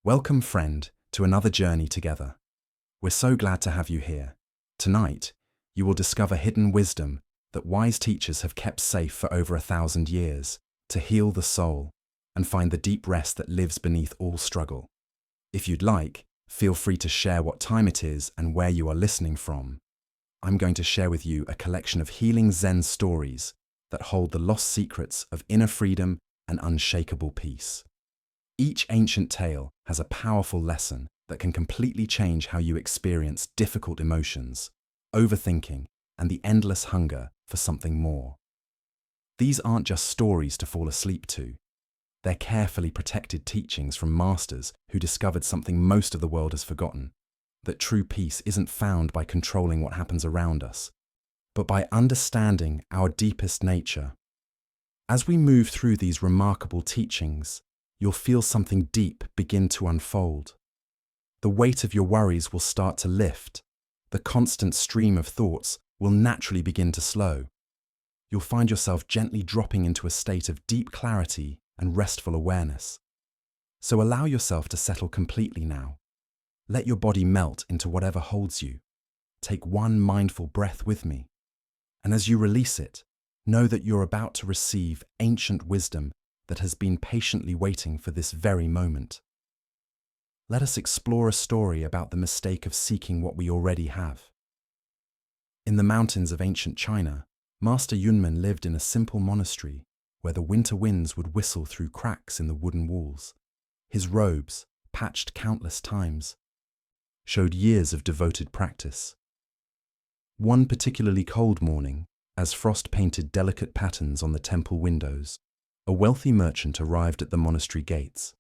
Welcome, friend, to another journey together. We're so glad to have you here. Tonight, you will discover hidden wisdom that wise teachers have kept safe for over 1,000 years to heal the soul and find the deep rest that lives beneath all struggle. If you'd like, feel free to share what time it is and where you are listening from. I'm going to share with you a collection of healing Zen stories that hold the lost secrets of inner freedom and unshakable peace. Each ancient tale has a powerful lesson that can completely change how you experience difficult emotions, overthinking, and the endless hunger for something more. These aren't just stories to fall asleep to. They're carefully protected teachings from masters who discovered something most of the world has forgotten, that true peace isn't found by controlling what happens around us, but by understanding our deepest nature. As we move through these remarkable teachings, you'll feel something deep begin to unfold. The weight of your worries will start to lift. The constant stream of thoughts will naturally begin to slow. You'll find yourself gently dropping into a state of deep clarity and restful awareness. So allow yourself to settle completely now. Let your body melt into whatever holds you. Take one mindful breath with me. And as you release it, know that you're about to receive ancient wisdom that has been patiently waiting for this very moment. Let us explore a story about the mistake of seeking what we already have. In the mountains of ancient China, Master Yunmen lived in a simple monastery where the winter winds would whistle through cracks in the wooden walls. His robes, patched countless times, showed years of devoted practice. One particularly cold morning, as frost painted delicate patterns on the temple windows, a wealthy merchant arrived at the monastery gates.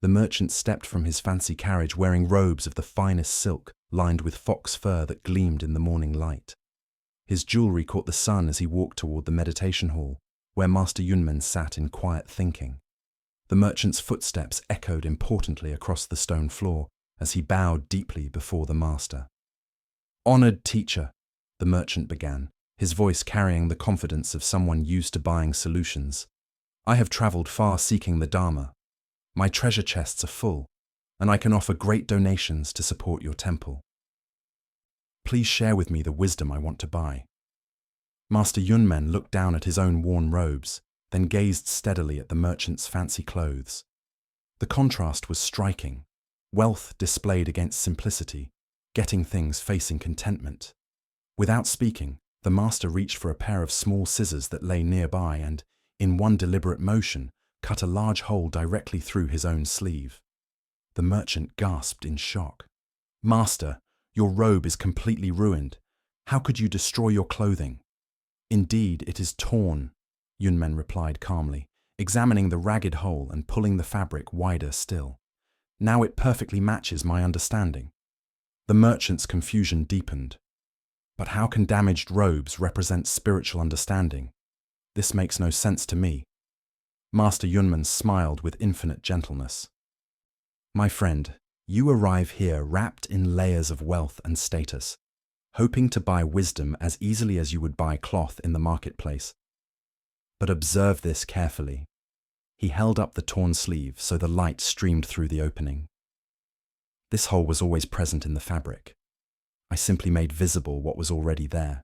The merchant stepped from his fancy carriage wearing robes of the finest silk lined with fox fur that gleamed in the morning light. His jewelry caught the sun as he walked toward the meditation hall, where Master Yunmen sat in quiet thinking. The merchant's footsteps echoed importantly across the stone floor as he bowed deeply before the master. "Honored teacher," the merchant began, his voice carrying the confidence of someone used to buying solutions. "I have traveled far seeking the Dharma. My treasure chests are full, and I can offer great donations to support your temple. Please share with me the wisdom I want to buy." Master Yunmen looked down at his own worn robes, then gazed steadily at the merchant's fancy clothes. The contrast was striking. Wealth displayed against simplicity, getting things facing contentment. Without speaking, the master reached for a pair of small scissors that lay nearby and, in one deliberate motion, cut a large hole directly through his own sleeve. The merchant gasped in shock. "Master, your robe is completely ruined. How could you destroy your clothing?" "Indeed, it is torn," Yunmen replied calmly, examining the ragged hole and pulling the fabric wider still. "Now it perfectly matches my understanding." The merchant's confusion deepened. "But how can damaged robes represent spiritual understanding? This makes no sense to me." Master Yunmen smiled with infinite gentleness. "My friend, you arrive here wrapped in layers of wealth and status, hoping to buy wisdom as easily as you would buy cloth in the marketplace. But observe this carefully." He held up the torn sleeve so the light streamed through the opening. "This hole was always present in the fabric. I simply made visible what was already there.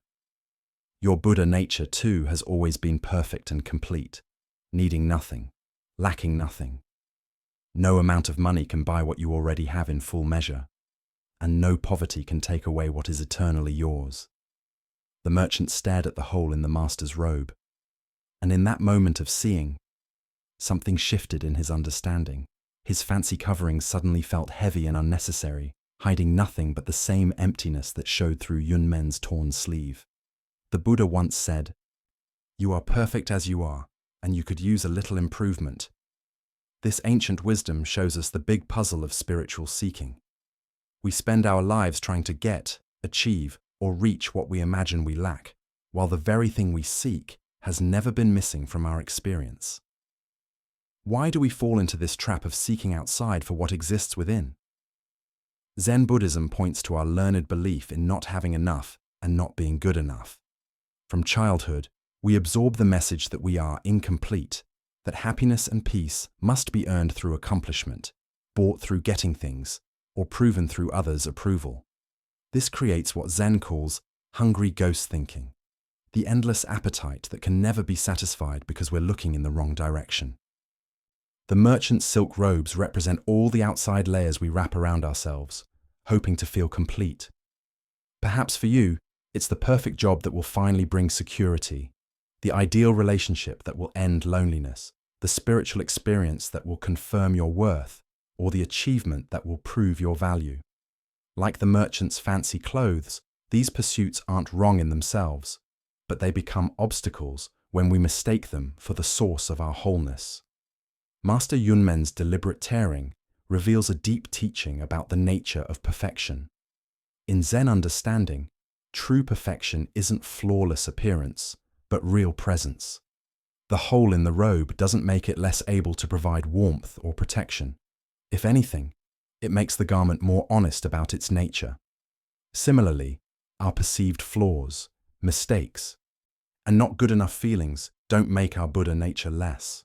Your Buddha nature, too, has always been perfect and complete, needing nothing, lacking nothing. No amount of money can buy what you already have in full measure, and no poverty can take away what is eternally yours." The merchant stared at the hole in the master's robe, and in that moment of seeing, something shifted in his understanding. His fancy covering suddenly felt heavy and unnecessary, hiding nothing but the same emptiness that showed through Yunmen's torn sleeve. The Buddha once said, "You are perfect as you are, and you could use a little improvement." This ancient wisdom shows us the big puzzle of spiritual seeking. We spend our lives trying to get, achieve, or reach what we imagine we lack, while the very thing we seek has never been missing from our experience. Why do we fall into this trap of seeking outside for what exists within? Zen Buddhism points to our learned belief in not having enough and not being good enough. From childhood, we absorb the message that we are incomplete, that happiness and peace must be earned through accomplishment, bought through getting things, or proven through others' approval. This creates what Zen calls hungry ghost thinking, the endless appetite that can never be satisfied because we're looking in the wrong direction. The merchant's silk robes represent all the outside layers we wrap around ourselves, hoping to feel complete. Perhaps for you, it's the perfect job that will finally bring security, the ideal relationship that will end loneliness, the spiritual experience that will confirm your worth, or the achievement that will prove your value. Like the merchant's fancy clothes, these pursuits aren't wrong in themselves, but they become obstacles when we mistake them for the source of our wholeness. Master Yunmen's deliberate tearing reveals a deep teaching about the nature of perfection. In Zen understanding, true perfection isn't flawless appearance, but real presence. The hole in the robe doesn't make it less able to provide warmth or protection. If anything, it makes the garment more honest about its nature. Similarly, our perceived flaws, mistakes, and not good enough feelings don't make our Buddha nature less.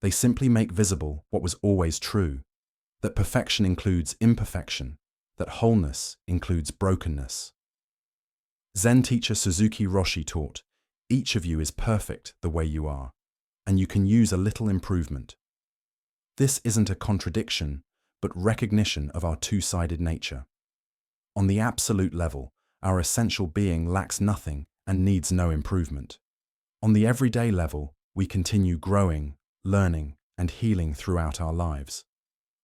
They simply make visible what was always true, that perfection includes imperfection, that wholeness includes brokenness. Zen teacher Suzuki Roshi taught, each of you is perfect the way you are, and you can use a little improvement. This isn't a contradiction, but recognition of our two-sided nature. On the absolute level, our essential being lacks nothing and needs no improvement. On the everyday level, we continue growing, learning, and healing throughout our lives.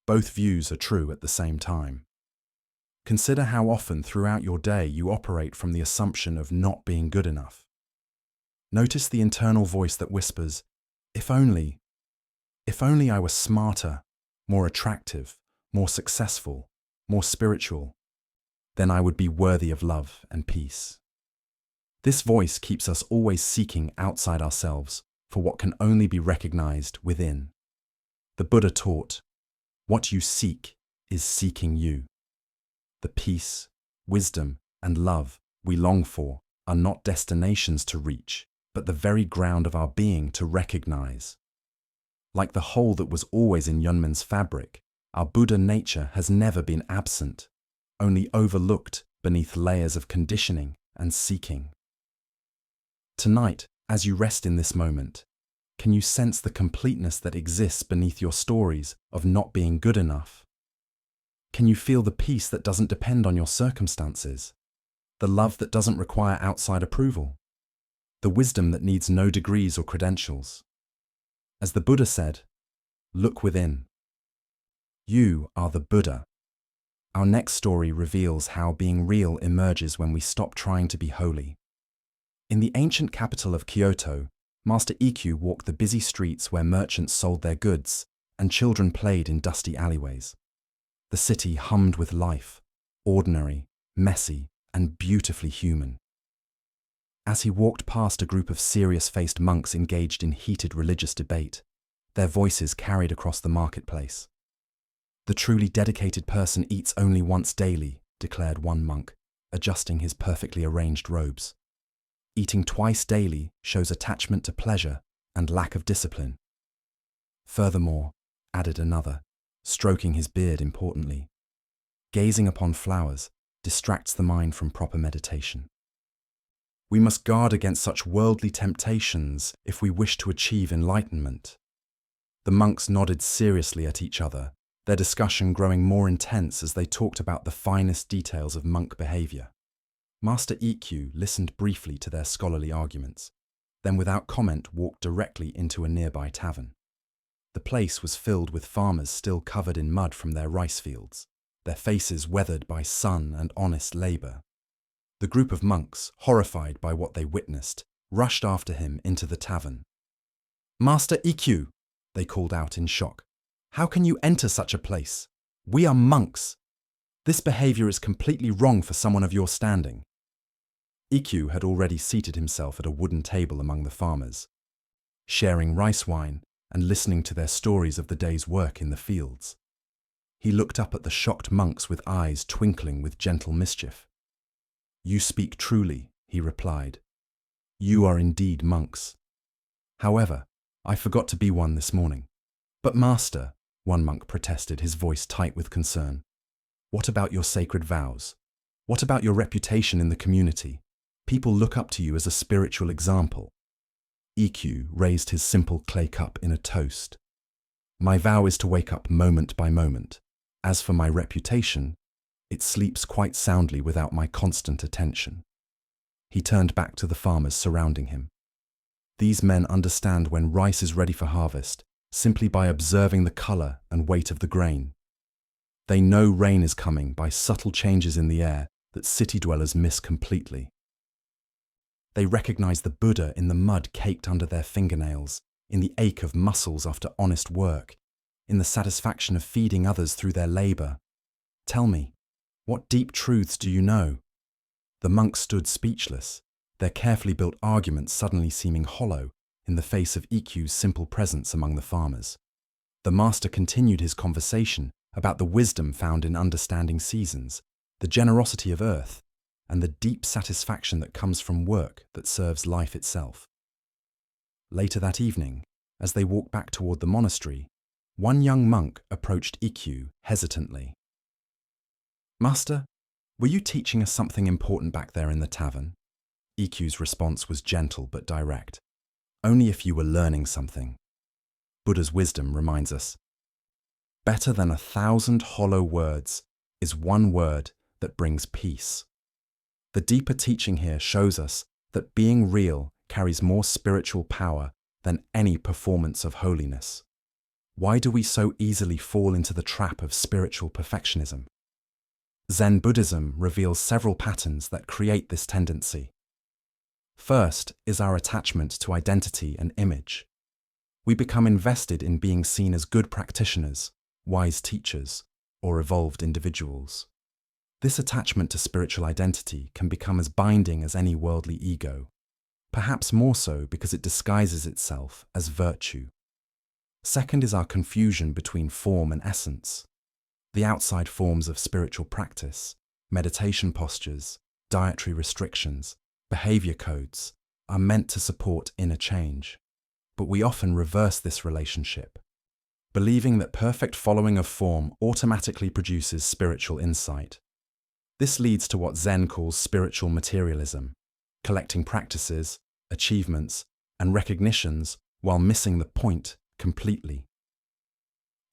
Both views are true at the same time. Consider how often throughout your day you operate from the assumption of not being good enough. Notice the internal voice that whispers, if only I were smarter, more attractive, more successful, more spiritual, then I would be worthy of love and peace. This voice keeps us always seeking outside ourselves for what can only be recognized within. The Buddha taught, what you seek is seeking you. The peace, wisdom, and love we long for are not destinations to reach, but the very ground of our being to recognize. Like the hole that was always in Yunmen's fabric, our Buddha nature has never been absent, only overlooked beneath layers of conditioning and seeking. Tonight, as you rest in this moment, can you sense the completeness that exists beneath your stories of not being good enough? Can you feel the peace that doesn't depend on your circumstances, the love that doesn't require outside approval, the wisdom that needs no degrees or credentials? As the Buddha said, look within. You are the Buddha. Our next story reveals how being real emerges when we stop trying to be holy. In the ancient capital of Kyoto, Master Ikkyu walked the busy streets where merchants sold their goods and children played in dusty alleyways. The city hummed with life, ordinary, messy, and beautifully human. As he walked past a group of serious-faced monks engaged in heated religious debate, their voices carried across the marketplace. The truly dedicated person eats only once daily, declared one monk, adjusting his perfectly arranged robes. Eating twice daily shows attachment to pleasure and lack of discipline. Furthermore, added another, stroking his beard importantly, gazing upon flowers distracts the mind from proper meditation. We must guard against such worldly temptations if we wish to achieve enlightenment. The monks nodded seriously at each other, their discussion growing more intense as they talked about the finest details of monk behavior. Master Ikkyu listened briefly to their scholarly arguments, then without comment walked directly into a nearby tavern. The place was filled with farmers still covered in mud from their rice fields, their faces weathered by sun and honest labor. The group of monks, horrified by what they witnessed, rushed after him into the tavern. "Master Ikkyu," they called out in shock, "how can you enter such a place? We are monks. This behavior is completely wrong for someone of your standing." Ikkyu had already seated himself at a wooden table among the farmers, sharing rice wine and listening to their stories of the day's work in the fields. He looked up at the shocked monks with eyes twinkling with gentle mischief. "You speak truly," he replied. "You are indeed monks. However, I forgot to be one this morning." "But master," one monk protested, his voice tight with concern. What about your sacred vows? What about your reputation in the community? People look up to you as a spiritual example. EQ raised his simple clay cup in a toast. My vow is to wake up moment by moment. As for my reputation, it sleeps quite soundly without my constant attention. He turned back to the farmers surrounding him. These men understand when rice is ready for harvest simply by observing the color and weight of the grain. They know rain is coming by subtle changes in the air that city dwellers miss completely. They recognize the Buddha in the mud caked under their fingernails, in the ache of muscles after honest work, in the satisfaction of feeding others through their labor. Tell me, what deep truths do you know? The monks stood speechless, their carefully built arguments suddenly seeming hollow in the face of EQ's simple presence among the farmers. The master continued his conversation about the wisdom found in understanding seasons, the generosity of earth, and the deep satisfaction that comes from work that serves life itself. Later that evening, as they walked back toward the monastery, one young monk approached EQ hesitantly. Master, were you teaching us something important back there in the tavern? EQ's response was gentle but direct. Only if you were learning something. Buddha's wisdom reminds us, better than 1,000 hollow words is one word that brings peace. The deeper teaching here shows us that being real carries more spiritual power than any performance of holiness. Why do we so easily fall into the trap of spiritual perfectionism? Zen Buddhism reveals several patterns that create this tendency. First is our attachment to identity and image. We become invested in being seen as good practitioners, wise teachers, or evolved individuals. This attachment to spiritual identity can become as binding as any worldly ego, perhaps more so because it disguises itself as virtue. Second is our confusion between form and essence. The outside forms of spiritual practice, meditation postures, dietary restrictions, behavior codes, are meant to support inner change. But we often reverse this relationship, believing that perfect following of form automatically produces spiritual insight. This leads to what Zen calls spiritual materialism, collecting practices, achievements, and recognitions while missing the point completely.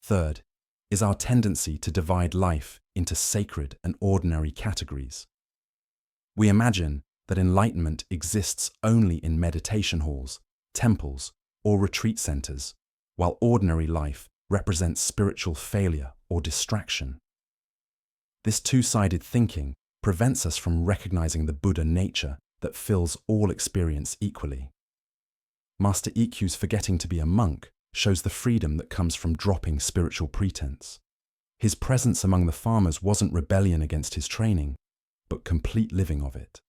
Third is our tendency to divide life into sacred and ordinary categories. We imagine that enlightenment exists only in meditation halls, temples, or retreat centers, while ordinary life represents spiritual failure or distraction. This two-sided thinking prevents us from recognizing the Buddha nature that fills all experience equally. Master EQ's forgetting to be a monk shows the freedom that comes from dropping spiritual pretense. His presence among the farmers wasn't rebellion against his training, but complete living of it.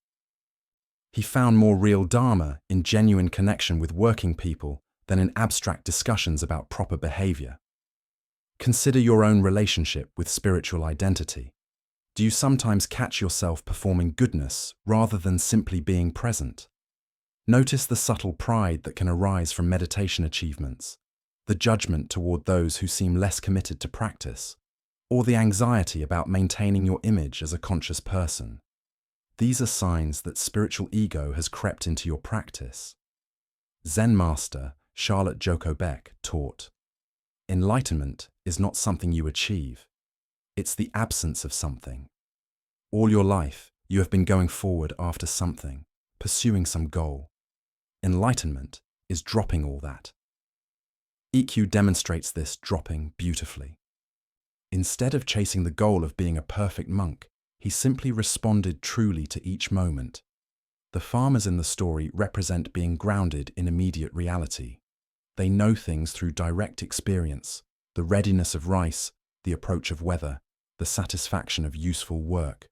He found more real dharma in genuine connection with working people than in abstract discussions about proper behavior. Consider your own relationship with spiritual identity. Do you sometimes catch yourself performing goodness rather than simply being present? Notice the subtle pride that can arise from meditation achievements, the judgment toward those who seem less committed to practice, or the anxiety about maintaining your image as a conscious person. These are signs that spiritual ego has crept into your practice. Zen master Charlotte Joko Beck taught, enlightenment is not something you achieve. It's the absence of something. All your life, you have been going forward after something, pursuing some goal. Enlightenment is dropping all that. EQ demonstrates this dropping beautifully. Instead of chasing the goal of being a perfect monk, he simply responded truly to each moment. The farmers in the story represent being grounded in immediate reality. They know things through direct experience, the readiness of rice, the approach of weather, the satisfaction of useful work.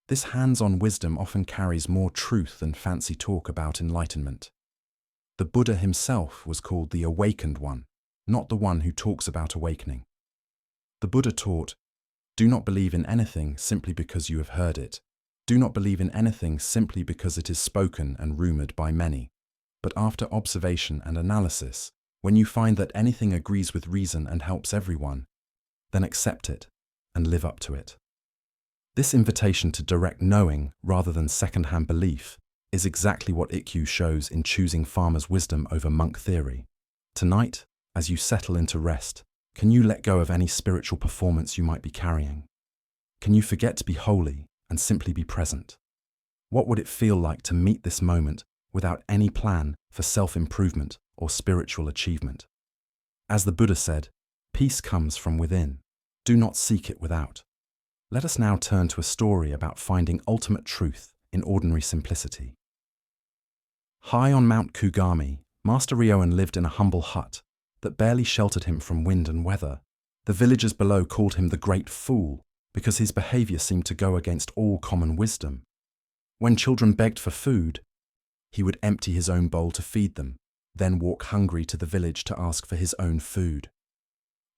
This hands-on wisdom often carries more truth than fancy talk about enlightenment. The Buddha himself was called the awakened one, not the one who talks about awakening. The Buddha taught, do not believe in anything simply because you have heard it. Do not believe in anything simply because it is spoken and rumored by many. But after observation and analysis, When you find that anything agrees with reason and helps everyone, then accept it and live up to it. This invitation to direct knowing rather than second-hand belief is exactly what Ikkyu shows in choosing farmer's wisdom over monk theory. Tonight, as you settle into rest, can you let go of any spiritual performance you might be carrying? Can you forget to be holy and simply be present? What would it feel like to meet this moment without any plan for self-improvement or spiritual achievement? As the Buddha said, peace comes from within. Do not seek it without. Let us now turn to a story about finding ultimate truth in ordinary simplicity. High on Mount Kugami, Master Ryoan lived in a humble hut that barely sheltered him from wind and weather. The villagers below called him the Great Fool because his behavior seemed to go against all common wisdom. When children begged for food, he would empty his own bowl to feed them, then walk hungry to the village to ask for his own food.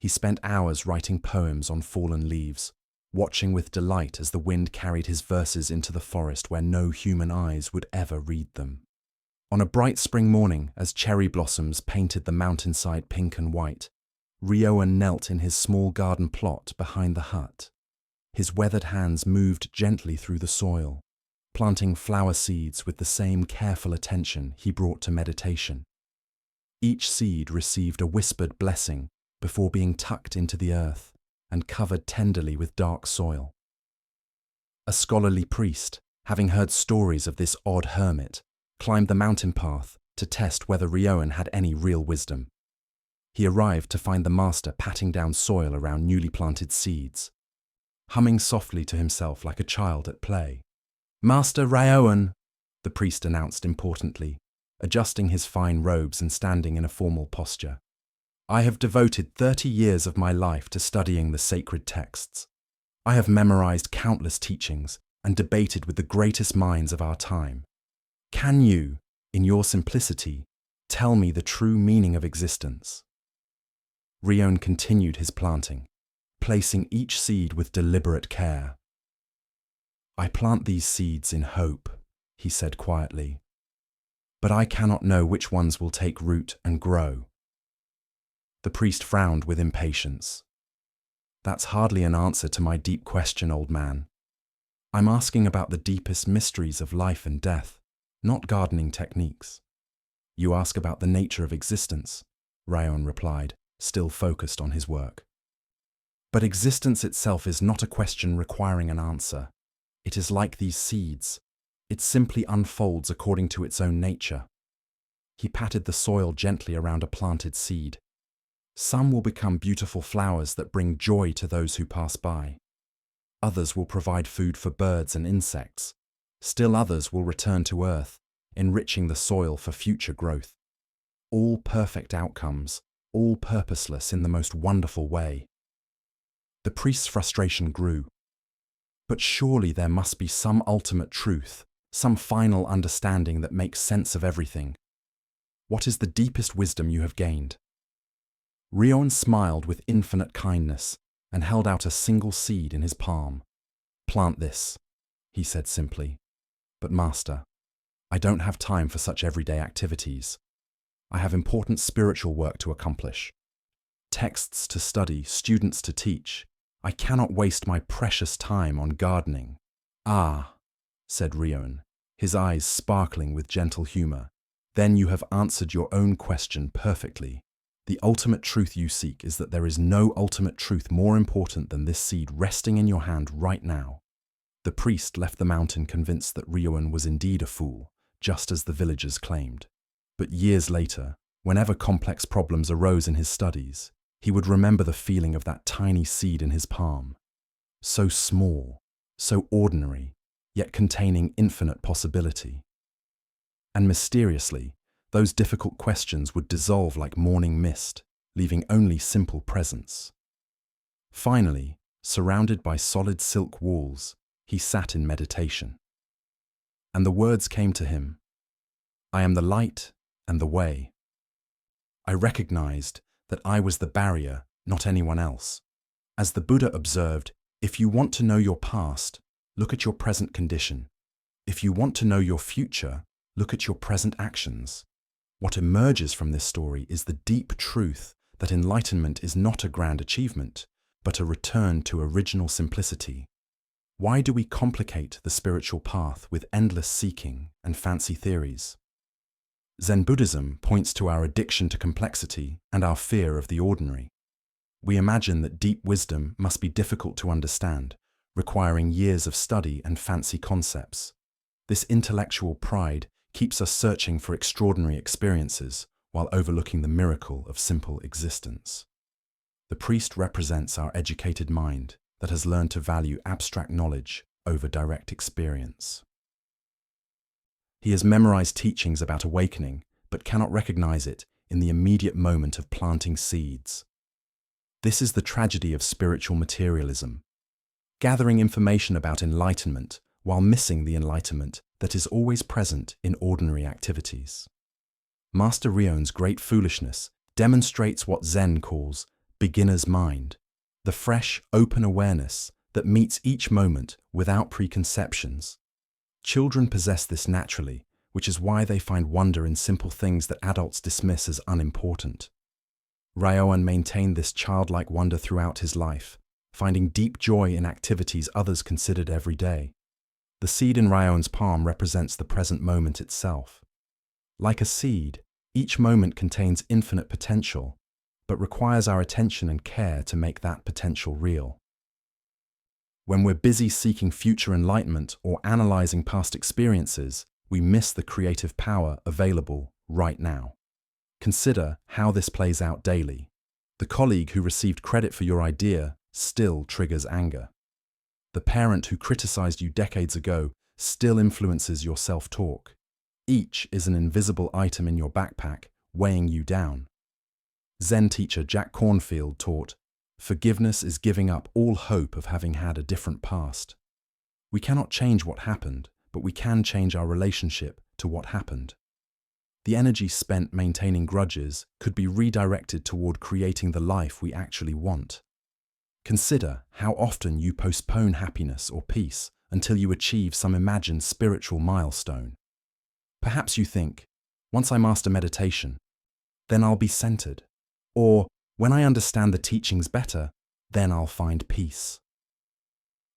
He spent hours writing poems on fallen leaves, watching with delight as the wind carried his verses into the forest where no human eyes would ever read them. On a bright spring morning, as cherry blossoms painted the mountainside pink and white, Ryoan knelt in his small garden plot behind the hut. His weathered hands moved gently through the soil, planting flower seeds with the same careful attention he brought to meditation. Each seed received a whispered blessing before being tucked into the earth and covered tenderly with dark soil. A scholarly priest, having heard stories of this odd hermit, climbed the mountain path to test whether Ryoan had any real wisdom. He arrived to find the master patting down soil around newly planted seeds, humming softly to himself like a child at play. "Master Ryoan," the priest announced importantly, adjusting his fine robes and standing in a formal posture. "I have devoted 30 years of my life to studying the sacred texts. I have memorized countless teachings and debated with the greatest minds of our time. Can you, in your simplicity, tell me the true meaning of existence?" Ryoan continued his planting, placing each seed with deliberate care. "I plant these seeds in hope," he said quietly, "but I cannot know which ones will take root and grow." The priest frowned with impatience. "That's hardly an answer to my deep question, old man. I'm asking about the deepest mysteries of life and death, not gardening techniques." "You ask about the nature of existence," Ryoan replied, still focused on his work. "But existence itself is not a question requiring an answer. It is like these seeds. It simply unfolds according to its own nature." He patted the soil gently around a planted seed. "Some will become beautiful flowers that bring joy to those who pass by. Others will provide food for birds and insects. Still others will return to earth, enriching the soil for future growth. All perfect outcomes, all purposeless in the most wonderful way." The priest's frustration grew. "But surely there must be some ultimate truth, some final understanding that makes sense of everything. What is the deepest wisdom you have gained?" Ryoan smiled with infinite kindness and held out a single seed in his palm. "Plant this," he said simply. "But master, I don't have time for such everyday activities. I have important spiritual work to accomplish. Texts to study, students to teach. I cannot waste my precious time on gardening." "Ah," said Ryoan, his eyes sparkling with gentle humor. "Then you have answered your own question perfectly. The ultimate truth you seek is that there is no ultimate truth more important than this seed resting in your hand right now." The priest left the mountain convinced that Ryoan was indeed a fool, just as the villagers claimed. But years later, whenever complex problems arose in his studies, he would remember the feeling of that tiny seed in his palm. So small, so ordinary, yet containing infinite possibility. And mysteriously, those difficult questions would dissolve like morning mist, leaving only simple presence. Finally, surrounded by solid silk walls, he sat in meditation. And the words came to him, "I am the light and the way." I recognized that I was the barrier, not anyone else. As the Buddha observed, if you want to know your past, look at your present condition. If you want to know your future, look at your present actions. What emerges from this story is the deep truth that enlightenment is not a grand achievement, but a return to original simplicity. Why do we complicate the spiritual path with endless seeking and fancy theories? Zen Buddhism points to our addiction to complexity and our fear of the ordinary. We imagine that deep wisdom must be difficult to understand, requiring years of study and fancy concepts. This intellectual pride keeps us searching for extraordinary experiences while overlooking the miracle of simple existence. The priest represents our educated mind that has learned to value abstract knowledge over direct experience. He has memorized teachings about awakening, but cannot recognize it in the immediate moment of planting seeds. This is the tragedy of spiritual materialism, gathering information about enlightenment while missing the enlightenment that is always present in ordinary activities. Master Rion's great foolishness demonstrates what Zen calls beginner's mind, the fresh, open awareness that meets each moment without preconceptions. Children possess this naturally, which is why they find wonder in simple things that adults dismiss as unimportant. Ryoan maintained this childlike wonder throughout his life, finding deep joy in activities others considered everyday. The seed in Ryoan's palm represents the present moment itself. Like a seed, each moment contains infinite potential, but requires our attention and care to make that potential real. When we're busy seeking future enlightenment or analyzing past experiences, we miss the creative power available right now. Consider how this plays out daily. The colleague who received credit for your idea still triggers anger. The parent who criticized you decades ago still influences your self-talk. Each is an invisible item in your backpack, weighing you down. Zen teacher Jack Cornfield taught, "Forgiveness is giving up all hope of having had a different past." We cannot change what happened, but we can change our relationship to what happened. The energy spent maintaining grudges could be redirected toward creating the life we actually want. Consider how often you postpone happiness or peace until you achieve some imagined spiritual milestone. Perhaps you think, once I master meditation, then I'll be centered. Or, when I understand the teachings better, then I'll find peace.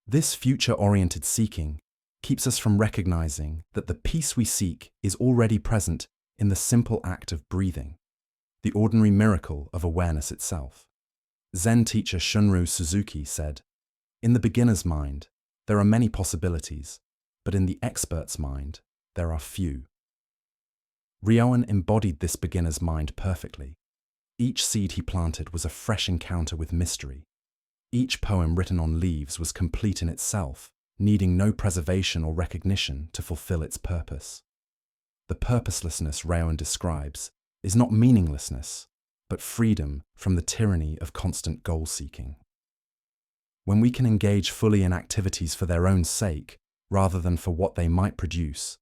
This future-oriented seeking keeps us from recognizing that the peace we seek is already present in the simple act of breathing, the ordinary miracle of awareness itself. Zen teacher Shunryu Suzuki said, "In the beginner's mind, there are many possibilities, but in the expert's mind, there are few." Ryoan embodied this beginner's mind perfectly. Each seed he planted was a fresh encounter with mystery. Each poem written on leaves was complete in itself, needing no preservation or recognition to fulfill its purpose. The purposelessness Ryoan describes is not meaninglessness, but freedom from the tyranny of constant goal-seeking. When we can engage fully in activities for their own sake, rather than for what they might produce,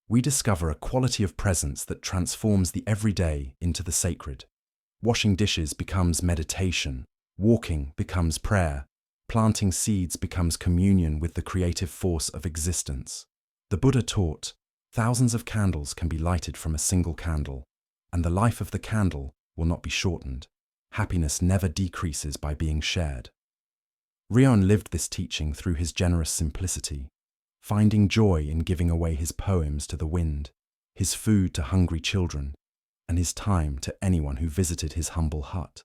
we discover a quality of presence that transforms the everyday into the sacred. Washing dishes becomes meditation, walking becomes prayer, planting seeds becomes communion with the creative force of existence. The Buddha taught, thousands of candles can be lighted from a single candle, and the life of the candle will not be shortened. Happiness never decreases by being shared. Ryoan lived this teaching through his generous simplicity, finding joy in giving away his poems to the wind, his food to hungry children, and his time to anyone who visited his humble hut.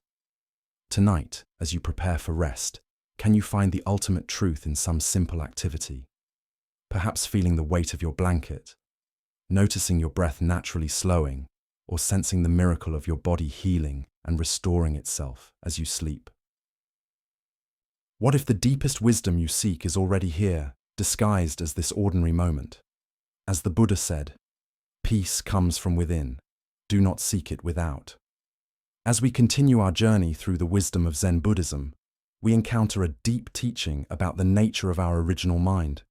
Tonight, as you prepare for rest, can you find the ultimate truth in some simple activity? Perhaps feeling the weight of your blanket, noticing your breath naturally slowing, or sensing the miracle of your body healing and restoring itself as you sleep. What if the deepest wisdom you seek is already here, disguised as this ordinary moment? As the Buddha said, "Peace comes from within. Do not seek it without." As we continue our journey through the wisdom of Zen Buddhism, we encounter a deep teaching about the nature of our original mind.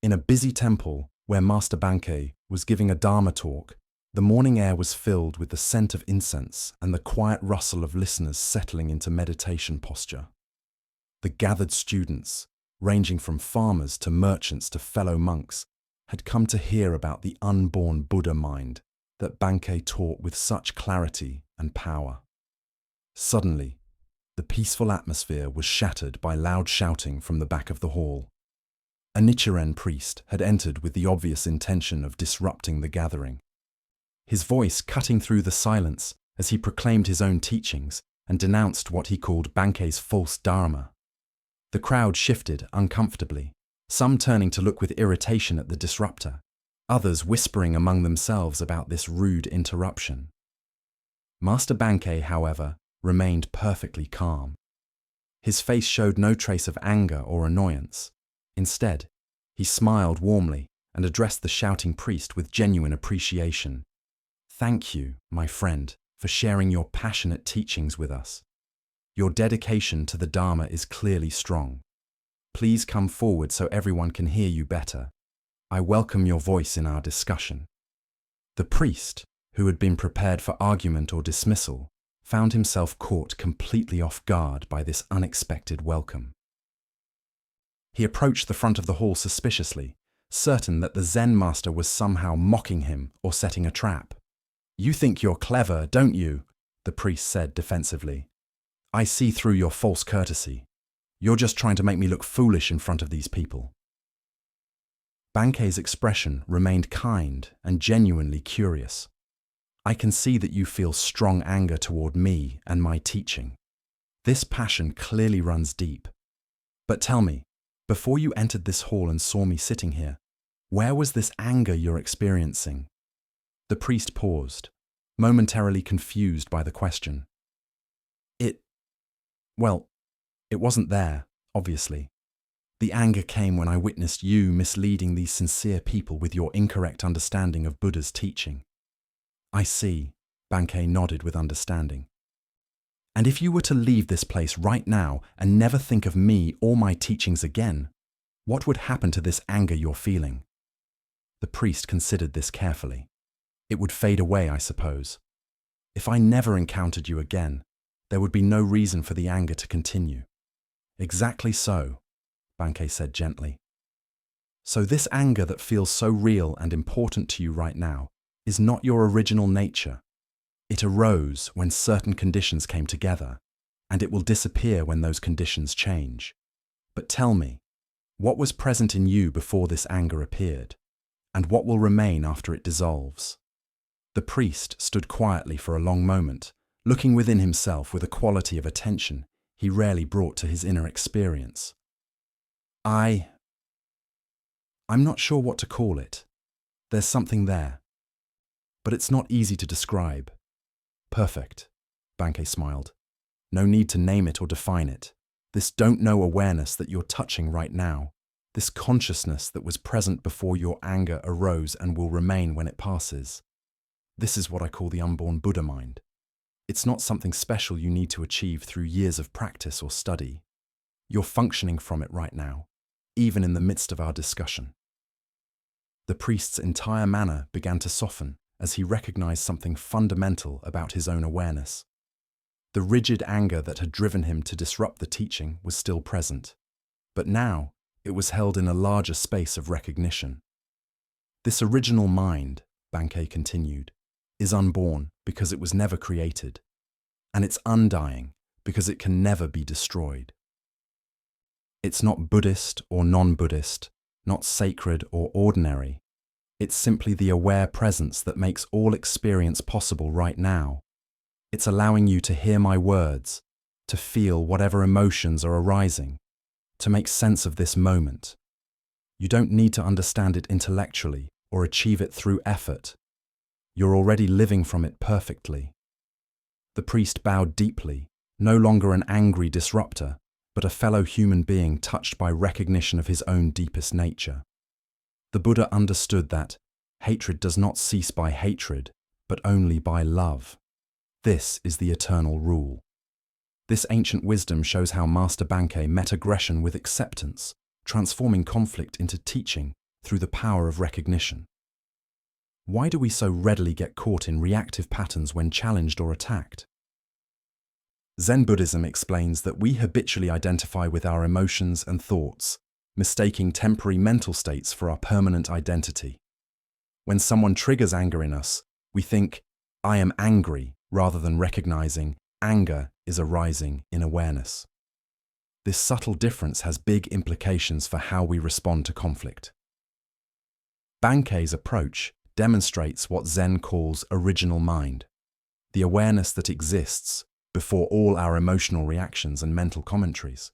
In a busy temple where Master Bankei was giving a Dharma talk, the morning air was filled with the scent of incense and the quiet rustle of listeners settling into meditation posture. The gathered students, ranging from farmers to merchants to fellow monks, had come to hear about the unborn Buddha mind, that Bankei taught with such clarity and power. Suddenly, the peaceful atmosphere was shattered by loud shouting from the back of the hall. A Nichiren priest had entered with the obvious intention of disrupting the gathering. His voice cutting through the silence as he proclaimed his own teachings and denounced what he called Bankei's false dharma. The crowd shifted uncomfortably, some turning to look with irritation at the disruptor, others whispering among themselves about this rude interruption. Master Bankei, however, remained perfectly calm. His face showed no trace of anger or annoyance. Instead, he smiled warmly and addressed the shouting priest with genuine appreciation. "Thank you, my friend, for sharing your passionate teachings with us. Your dedication to the Dharma is clearly strong. Please come forward so everyone can hear you better. I welcome your voice in our discussion." The priest, who had been prepared for argument or dismissal, found himself caught completely off guard by this unexpected welcome. He approached the front of the hall suspiciously, certain that the Zen master was somehow mocking him or setting a trap. "You think you're clever, don't you?" the priest said defensively. "I see through your false courtesy. You're just trying to make me look foolish in front of these people." Bankei's expression remained kind and genuinely curious. "I can see that you feel strong anger toward me and my teaching. This passion clearly runs deep. But tell me, before you entered this hall and saw me sitting here, where was this anger you're experiencing?" The priest paused, momentarily confused by the question. It wasn't there, obviously. The anger came when I witnessed you misleading these sincere people with your incorrect understanding of Buddha's teaching." "I see," Bankei nodded with understanding. "And if you were to leave this place right now and never think of me or my teachings again, what would happen to this anger you're feeling?" The priest considered this carefully. "It would fade away, I suppose. If I never encountered you again, there would be no reason for the anger to continue." "Exactly so," Bankei said gently. "So this anger that feels so real and important to you right now is not your original nature. It arose when certain conditions came together, and it will disappear when those conditions change. But tell me, what was present in you before this anger appeared, and what will remain after it dissolves?" The priest stood quietly for a long moment, looking within himself with a quality of attention he rarely brought to his inner experience. I'm not sure what to call it. There's something there. But it's not easy to describe." "Perfect," Bankei smiled. "No need to name it or define it. This don't-know awareness that you're touching right now, this consciousness that was present before your anger arose and will remain when it passes. This is what I call the unborn Buddha mind. It's not something special you need to achieve through years of practice or study. You're functioning from it right now, even in the midst of our discussion." The priest's entire manner began to soften as he recognized something fundamental about his own awareness. The rigid anger that had driven him to disrupt the teaching was still present, but now it was held in a larger space of recognition. "This original mind," Bankei continued, "is unborn because it was never created, and it's undying because it can never be destroyed. It's not Buddhist or non-Buddhist, not sacred or ordinary. It's simply the aware presence that makes all experience possible right now. It's allowing you to hear my words, to feel whatever emotions are arising, to make sense of this moment. You don't need to understand it intellectually or achieve it through effort. You're already living from it perfectly." The priest bowed deeply, no longer an angry disruptor, but a fellow human being touched by recognition of his own deepest nature. The Buddha understood that hatred does not cease by hatred, but only by love. This is the eternal rule. This ancient wisdom shows how Master Bankei met aggression with acceptance, transforming conflict into teaching through the power of recognition. Why do we so readily get caught in reactive patterns when challenged or attacked? Zen Buddhism explains that we habitually identify with our emotions and thoughts, mistaking temporary mental states for our permanent identity. When someone triggers anger in us, We think, I am angry, rather than recognizing anger is arising in awareness. This subtle difference has big implications for how we respond to conflict. Bankei's approach demonstrates what Zen calls original mind, the awareness that exists before all our emotional reactions and mental commentaries.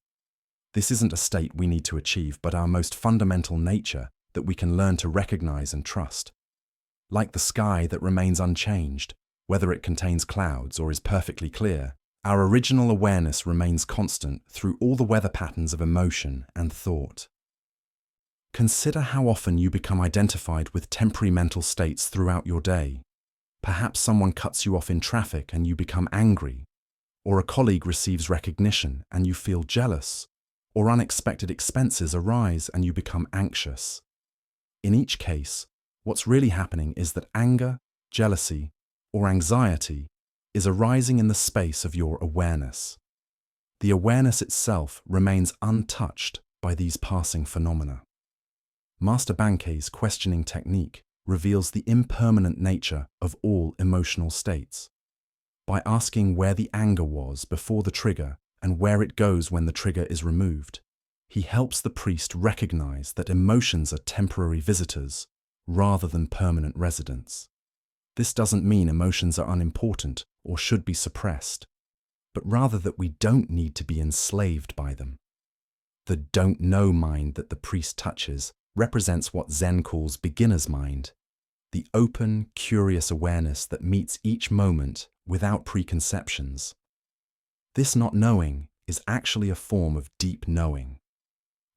This isn't a state we need to achieve, but our most fundamental nature that we can learn to recognize and trust. Like the sky that remains unchanged, whether it contains clouds or is perfectly clear, our original awareness remains constant through all the weather patterns of emotion and thought. Consider how often you become identified with temporary mental states throughout your day. Perhaps someone cuts you off in traffic and you become angry, or a colleague receives recognition and you feel jealous, or unexpected expenses arise and you become anxious. In each case, what's really happening is that anger, jealousy, or anxiety is arising in the space of your awareness. The awareness itself remains untouched by these passing phenomena. Master Bankei's questioning technique reveals the impermanent nature of all emotional states. By asking where the anger was before the trigger and where it goes when the trigger is removed, he helps the priest recognize that emotions are temporary visitors rather than permanent residents. This doesn't mean emotions are unimportant or should be suppressed, but rather that we don't need to be enslaved by them. The don't know mind that the priest touches represents what Zen calls beginner's mind, the open, curious awareness that meets each moment without preconceptions. This not knowing is actually a form of deep knowing,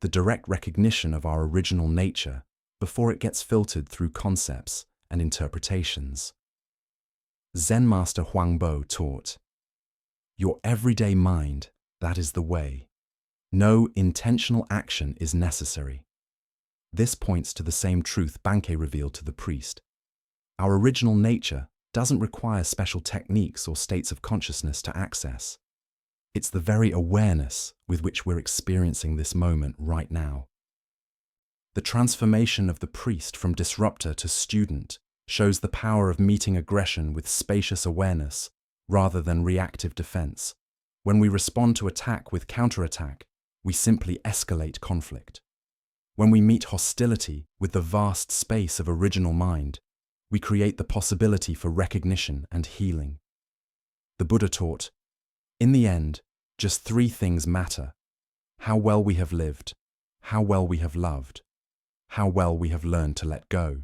the direct recognition of our original nature before it gets filtered through concepts and interpretations. Zen Master Huangbo taught, "Your everyday mind, that is the way. No intentional action is necessary." This points to the same truth Bankei revealed to the priest. Our original nature doesn't require special techniques or states of consciousness to access. It's the very awareness with which we're experiencing this moment right now. The transformation of the priest from disruptor to student shows the power of meeting aggression with spacious awareness rather than reactive defense. When we respond to attack with counterattack, we simply escalate conflict. When we meet hostility with the vast space of original mind, we create the possibility for recognition and healing. The Buddha taught, in the end, just three things matter: how well we have lived, how well we have loved, how well we have learned to let go.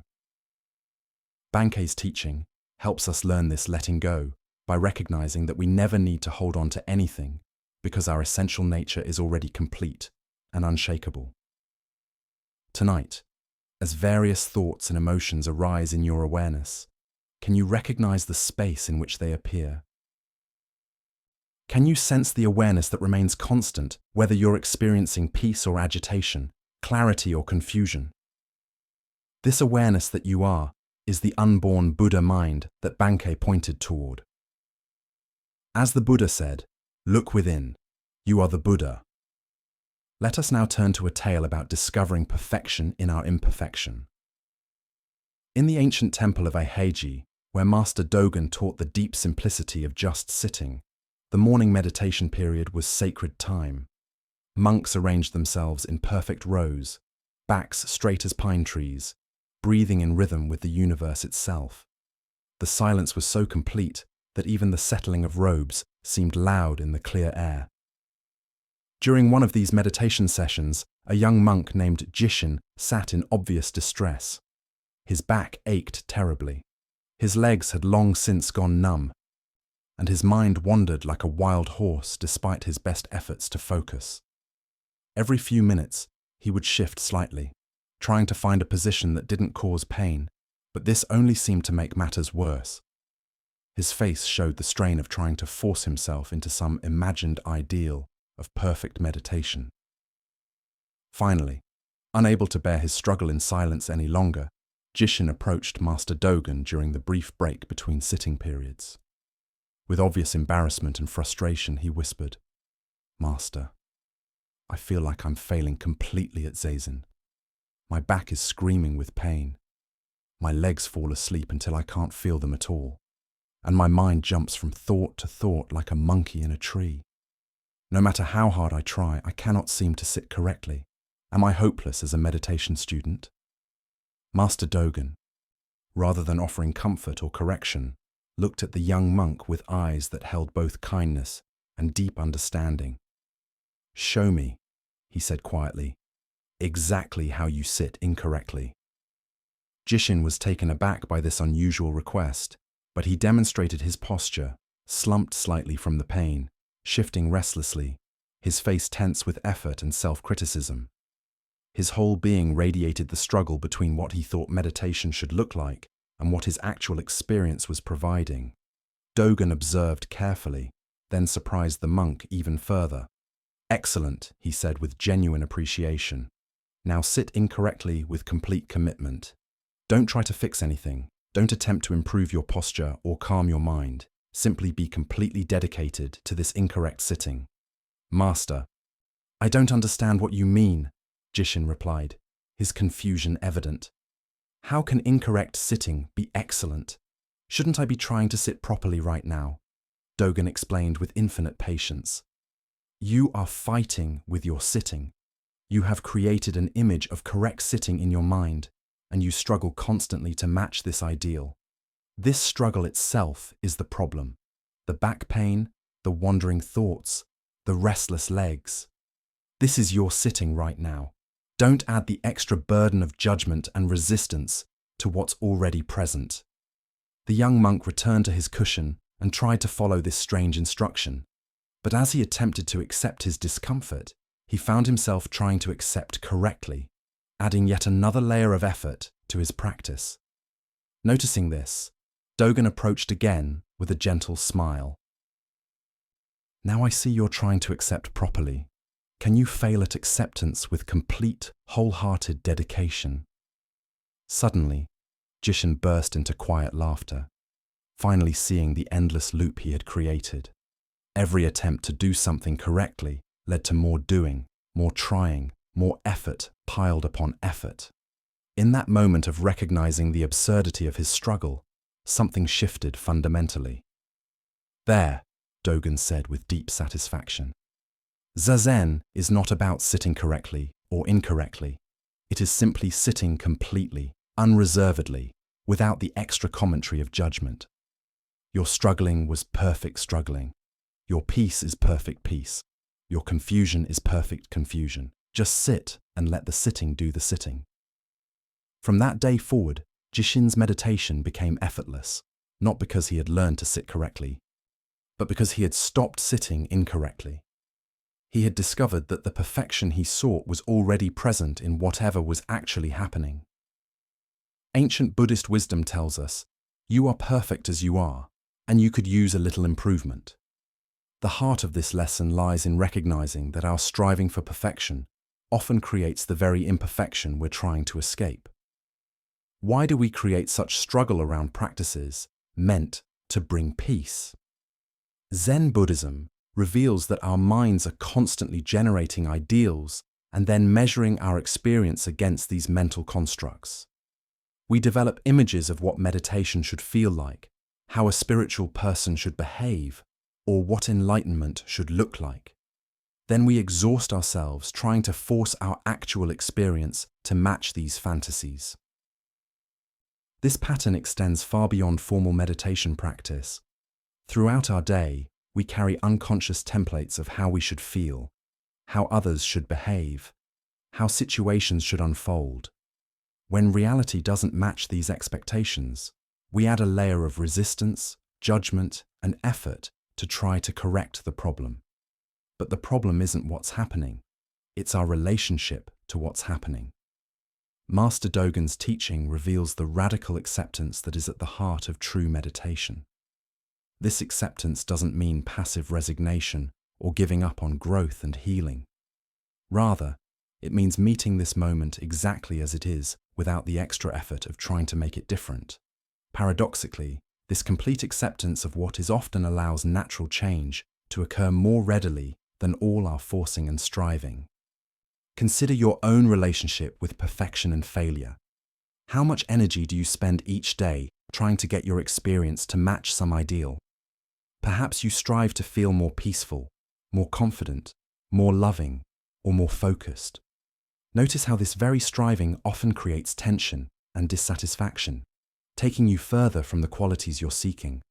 Bankei's teaching helps us learn this letting go by recognizing that we never need to hold on to anything because our essential nature is already complete and unshakable. Tonight, as various thoughts and emotions arise in your awareness, can you recognize the space in which they appear? Can you sense the awareness that remains constant, whether you're experiencing peace or agitation, clarity or confusion? This awareness that you are is the unborn Buddha mind that Bankei pointed toward. As the Buddha said, "Look within, you are the Buddha." Let us now turn to a tale about discovering perfection in our imperfection. In the ancient temple of Eiheiji, where Master Dogen taught the deep simplicity of just sitting, the morning meditation period was sacred time. Monks arranged themselves in perfect rows, backs straight as pine trees, breathing in rhythm with the universe itself. The silence was so complete that even the settling of robes seemed loud in the clear air. During one of these meditation sessions, a young monk named Jishin sat in obvious distress. His back ached terribly. His legs had long since gone numb, and his mind wandered like a wild horse despite his best efforts to focus. Every few minutes, he would shift slightly, trying to find a position that didn't cause pain, but this only seemed to make matters worse. His face showed the strain of trying to force himself into some imagined ideal of perfect meditation. Finally, unable to bear his struggle in silence any longer, Jishin approached Master Dogen during the brief break between sitting periods. With obvious embarrassment and frustration, he whispered, "Master, I feel like I'm failing completely at Zazen. My back is screaming with pain. My legs fall asleep until I can't feel them at all, and my mind jumps from thought to thought like a monkey in a tree. No matter how hard I try, I cannot seem to sit correctly. Am I hopeless as a meditation student? Master Dogen, rather than offering comfort or correction, looked at the young monk with eyes that held both kindness and deep understanding. "Show me," he said quietly, "exactly how you sit incorrectly." Jishin was taken aback by this unusual request, but he demonstrated his posture, slumped slightly from the pain, shifting restlessly, his face tense with effort and self-criticism. His whole being radiated the struggle between what he thought meditation should look like and what his actual experience was providing. Dogen observed carefully, then surprised the monk even further. "Excellent," he said with genuine appreciation. "Now sit incorrectly with complete commitment. Don't try to fix anything. Don't attempt to improve your posture or calm your mind. Simply be completely dedicated to this incorrect sitting." "Master, I don't understand what you mean," Jishin replied, his confusion evident. "How can incorrect sitting be excellent? Shouldn't I be trying to sit properly right now?" Dogen explained with infinite patience. "You are fighting with your sitting. You have created an image of correct sitting in your mind, and you struggle constantly to match this ideal. This struggle itself is the problem. The back pain, the wandering thoughts, the restless legs. This is your sitting right now. Don't add the extra burden of judgment and resistance to what's already present." The young monk returned to his cushion and tried to follow this strange instruction. But as he attempted to accept his discomfort, he found himself trying to accept correctly, adding yet another layer of effort to his practice. Noticing this, Dogen approached again with a gentle smile. "Now I see you're trying to accept properly. Can you fail at acceptance with complete, wholehearted dedication?" Suddenly, Jishin burst into quiet laughter, finally seeing the endless loop he had created. Every attempt to do something correctly led to more doing, more trying, more effort piled upon effort. In that moment of recognizing the absurdity of his struggle, something shifted fundamentally. "There," Dogen said with deep satisfaction. "Zazen is not about sitting correctly or incorrectly. It is simply sitting completely, unreservedly, without the extra commentary of judgment. Your struggling was perfect struggling. Your peace is perfect peace. Your confusion is perfect confusion. Just sit and let the sitting do the sitting." From that day forward, Jishin's meditation became effortless, not because he had learned to sit correctly, but because he had stopped sitting incorrectly. He had discovered that the perfection he sought was already present in whatever was actually happening. Ancient Buddhist wisdom tells us, you are perfect as you are, and you could use a little improvement. The heart of this lesson lies in recognizing that our striving for perfection often creates the very imperfection we're trying to escape. Why do we create such struggle around practices meant to bring peace? Zen Buddhism reveals that our minds are constantly generating ideals and then measuring our experience against these mental constructs. We develop images of what meditation should feel like, how a spiritual person should behave, or what enlightenment should look like. Then we exhaust ourselves trying to force our actual experience to match these fantasies. This pattern extends far beyond formal meditation practice. Throughout our day, we carry unconscious templates of how we should feel, how others should behave, how situations should unfold. When reality doesn't match these expectations, we add a layer of resistance, judgment, and effort to try to correct the problem. But the problem isn't what's happening, it's our relationship to what's happening. Master Dogen's teaching reveals the radical acceptance that is at the heart of true meditation. This acceptance doesn't mean passive resignation or giving up on growth and healing. Rather, it means meeting this moment exactly as it is without the extra effort of trying to make it different. Paradoxically, this complete acceptance of what is often allows natural change to occur more readily than all our forcing and striving. Consider your own relationship with perfection and failure. How much energy do you spend each day trying to get your experience to match some ideal? Perhaps you strive to feel more peaceful, more confident, more loving, or more focused. Notice how this very striving often creates tension and dissatisfaction, taking you further from the qualities you're seeking.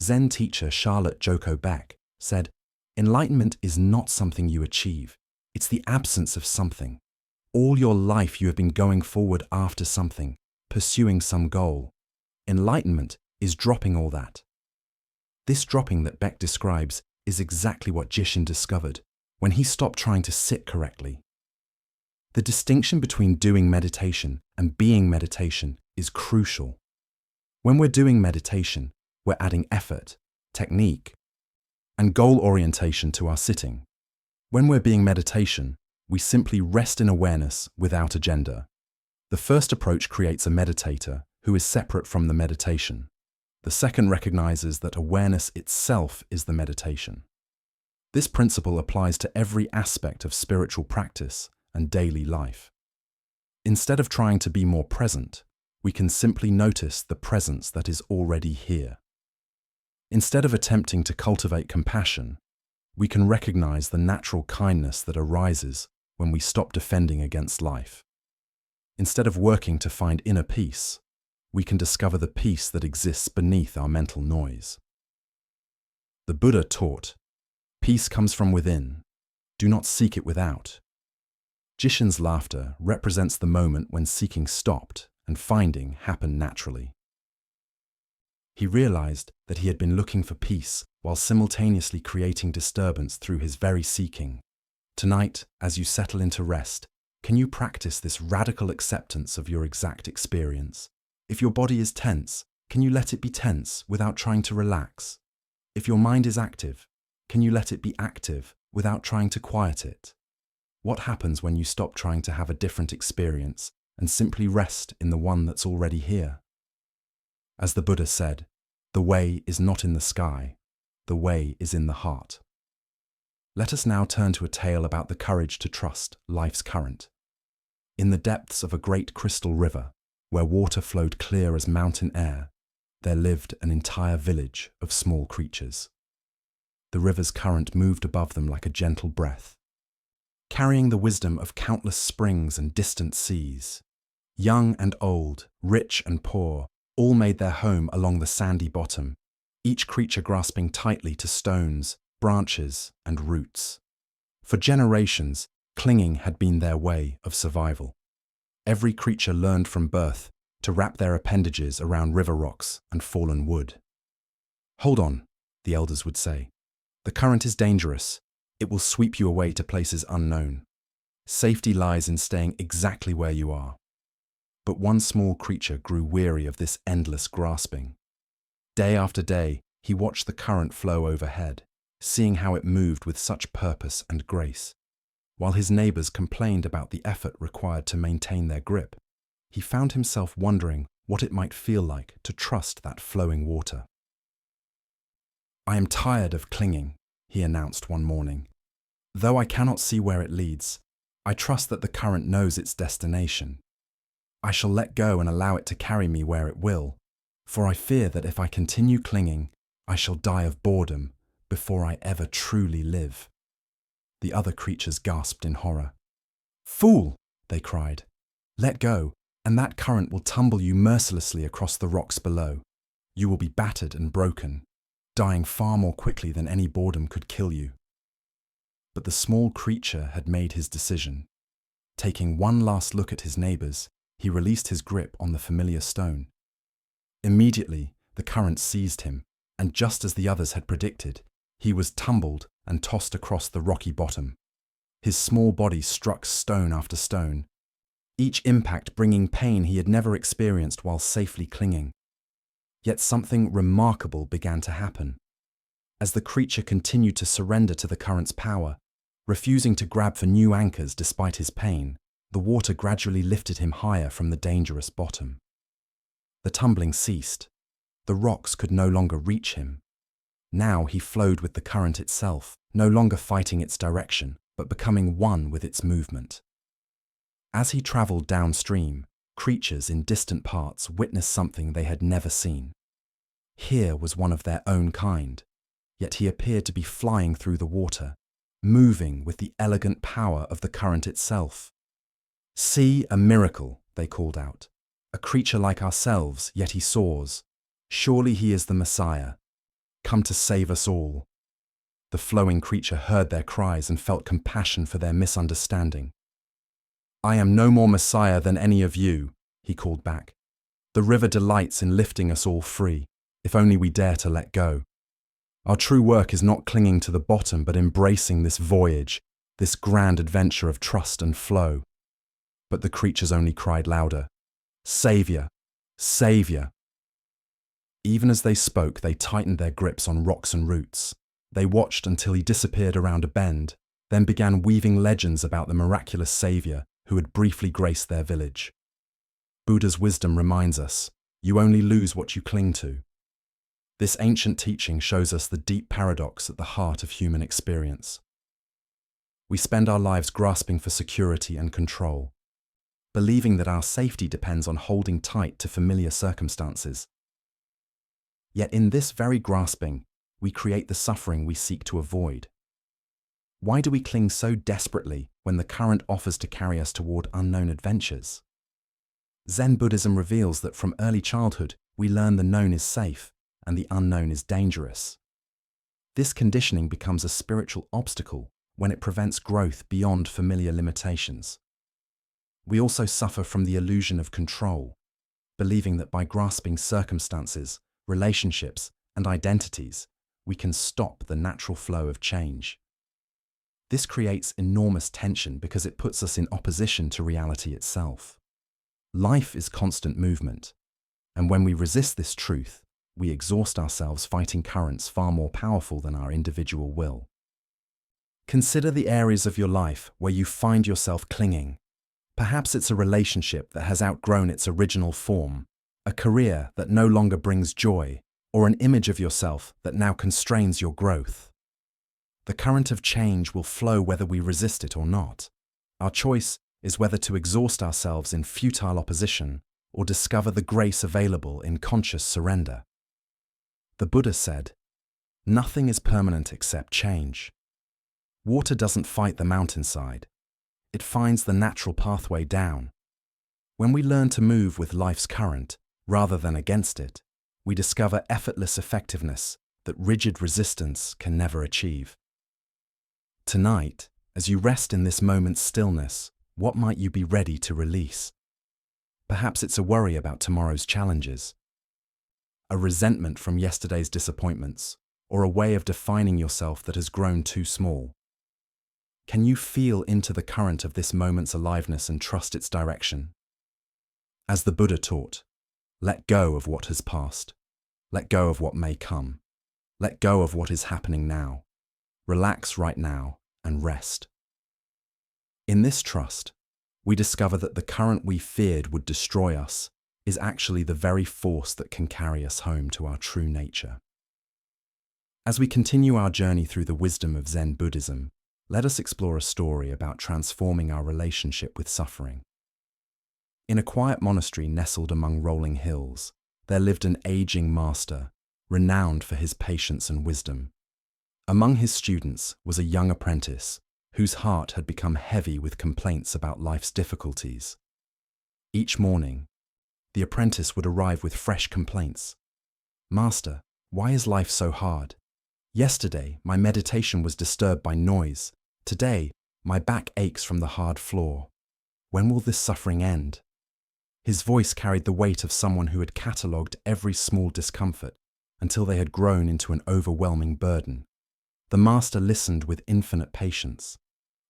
Zen teacher Charlotte Joko Beck said, "Enlightenment is not something you achieve, it's the absence of something. All your life you have been going forward after something, pursuing some goal. Enlightenment is dropping all that." This dropping that Beck describes is exactly what Jishin discovered when he stopped trying to sit correctly. The distinction between doing meditation and being meditation is crucial. When we're doing meditation, we're adding effort, technique, and goal orientation to our sitting. When we're being meditation, we simply rest in awareness without agenda. The first approach creates a meditator who is separate from the meditation. The second recognizes that awareness itself is the meditation. This principle applies to every aspect of spiritual practice and daily life. Instead of trying to be more present, we can simply notice the presence that is already here. Instead of attempting to cultivate compassion, we can recognize the natural kindness that arises when we stop defending against life. Instead of working to find inner peace, we can discover the peace that exists beneath our mental noise. The Buddha taught, "Peace comes from within. Do not seek it without." Jishin's laughter represents the moment when seeking stopped and finding happened naturally. He realized that he had been looking for peace while simultaneously creating disturbance through his very seeking. Tonight, as you settle into rest, can you practice this radical acceptance of your exact experience? If your body is tense, can you let it be tense without trying to relax? If your mind is active, can you let it be active without trying to quiet it? What happens when you stop trying to have a different experience and simply rest in the one that's already here? As the Buddha said, "The way is not in the sky, the way is in the heart." Let us now turn to a tale about the courage to trust life's current. In the depths of a great crystal river, where water flowed clear as mountain air, there lived an entire village of small creatures. The river's current moved above them like a gentle breath, carrying the wisdom of countless springs and distant seas. Young and old, rich and poor, all made their home along the sandy bottom, each creature grasping tightly to stones, branches, and roots. For generations, clinging had been their way of survival. Every creature learned from birth to wrap their appendages around river rocks and fallen wood. "Hold on," the elders would say. "The current is dangerous. It will sweep you away to places unknown. Safety lies in staying exactly where you are." But one small creature grew weary of this endless grasping. Day after day, he watched the current flow overhead, seeing how it moved with such purpose and grace. While his neighbors complained about the effort required to maintain their grip, he found himself wondering what it might feel like to trust that flowing water. "I am tired of clinging," he announced one morning. "Though I cannot see where it leads, I trust that the current knows its destination. I shall let go and allow it to carry me where it will, for I fear that if I continue clinging, I shall die of boredom before I ever truly live." The other creatures gasped in horror. "Fool!" they cried. "Let go, and that current will tumble you mercilessly across the rocks below. You will be battered and broken, dying far more quickly than any boredom could kill you." But the small creature had made his decision. Taking one last look at his neighbors, he released his grip on the familiar stone. Immediately, the current seized him, and just as the others had predicted, he was tumbled and tossed across the rocky bottom. His small body struck stone after stone, each impact bringing pain he had never experienced while safely clinging. Yet something remarkable began to happen. As the creature continued to surrender to the current's power, refusing to grab for new anchors despite his pain, the water gradually lifted him higher from the dangerous bottom. The tumbling ceased. The rocks could no longer reach him. Now he flowed with the current itself, no longer fighting its direction, but becoming one with its movement. As he traveled downstream, creatures in distant parts witnessed something they had never seen. Here was one of their own kind, yet he appeared to be flying through the water, moving with the elegant power of the current itself. "See a miracle," they called out. "A creature like ourselves, yet he soars. Surely he is the Messiah, come to save us all." The flowing creature heard their cries and felt compassion for their misunderstanding. "I am no more Messiah than any of you," he called back. "The river delights in lifting us all free, if only we dare to let go. Our true work is not clinging to the bottom, but embracing this voyage, this grand adventure of trust and flow." But the creatures only cried louder, "Savior! Savior!" Even as they spoke, they tightened their grips on rocks and roots. They watched until he disappeared around a bend, then began weaving legends about the miraculous Savior who had briefly graced their village. Buddha's wisdom reminds us, you only lose what you cling to. This ancient teaching shows us the deep paradox at the heart of human experience. We spend our lives grasping for security and control, believing that our safety depends on holding tight to familiar circumstances. Yet in this very grasping, we create the suffering we seek to avoid. Why do we cling so desperately when the current offers to carry us toward unknown adventures? Zen Buddhism reveals that from early childhood, we learn the known is safe and the unknown is dangerous. This conditioning becomes a spiritual obstacle when it prevents growth beyond familiar limitations. We also suffer from the illusion of control, believing that by grasping circumstances, relationships, and identities, we can stop the natural flow of change. This creates enormous tension because it puts us in opposition to reality itself. Life is constant movement, and when we resist this truth, we exhaust ourselves fighting currents far more powerful than our individual will. Consider the areas of your life where you find yourself clinging. Perhaps it's a relationship that has outgrown its original form, a career that no longer brings joy, or an image of yourself that now constrains your growth. The current of change will flow whether we resist it or not. Our choice is whether to exhaust ourselves in futile opposition or discover the grace available in conscious surrender. The Buddha said, "Nothing is permanent except change." Water doesn't fight the mountainside. It finds the natural pathway down. When we learn to move with life's current rather than against it, we discover effortless effectiveness that rigid resistance can never achieve. Tonight, as you rest in this moment's stillness, what might you be ready to release? Perhaps it's a worry about tomorrow's challenges, a resentment from yesterday's disappointments, or a way of defining yourself that has grown too small. Can you feel into the current of this moment's aliveness and trust its direction? As the Buddha taught, let go of what has passed. Let go of what may come. Let go of what is happening now. Relax right now and rest. In this trust, we discover that the current we feared would destroy us is actually the very force that can carry us home to our true nature. As we continue our journey through the wisdom of Zen Buddhism, let us explore a story about transforming our relationship with suffering. In a quiet monastery nestled among rolling hills, there lived an aging master, renowned for his patience and wisdom. Among his students was a young apprentice, whose heart had become heavy with complaints about life's difficulties. Each morning, the apprentice would arrive with fresh complaints. "Master, why is life so hard? Yesterday, my meditation was disturbed by noise. Today, my back aches from the hard floor. When will this suffering end?" His voice carried the weight of someone who had catalogued every small discomfort until they had grown into an overwhelming burden. The master listened with infinite patience,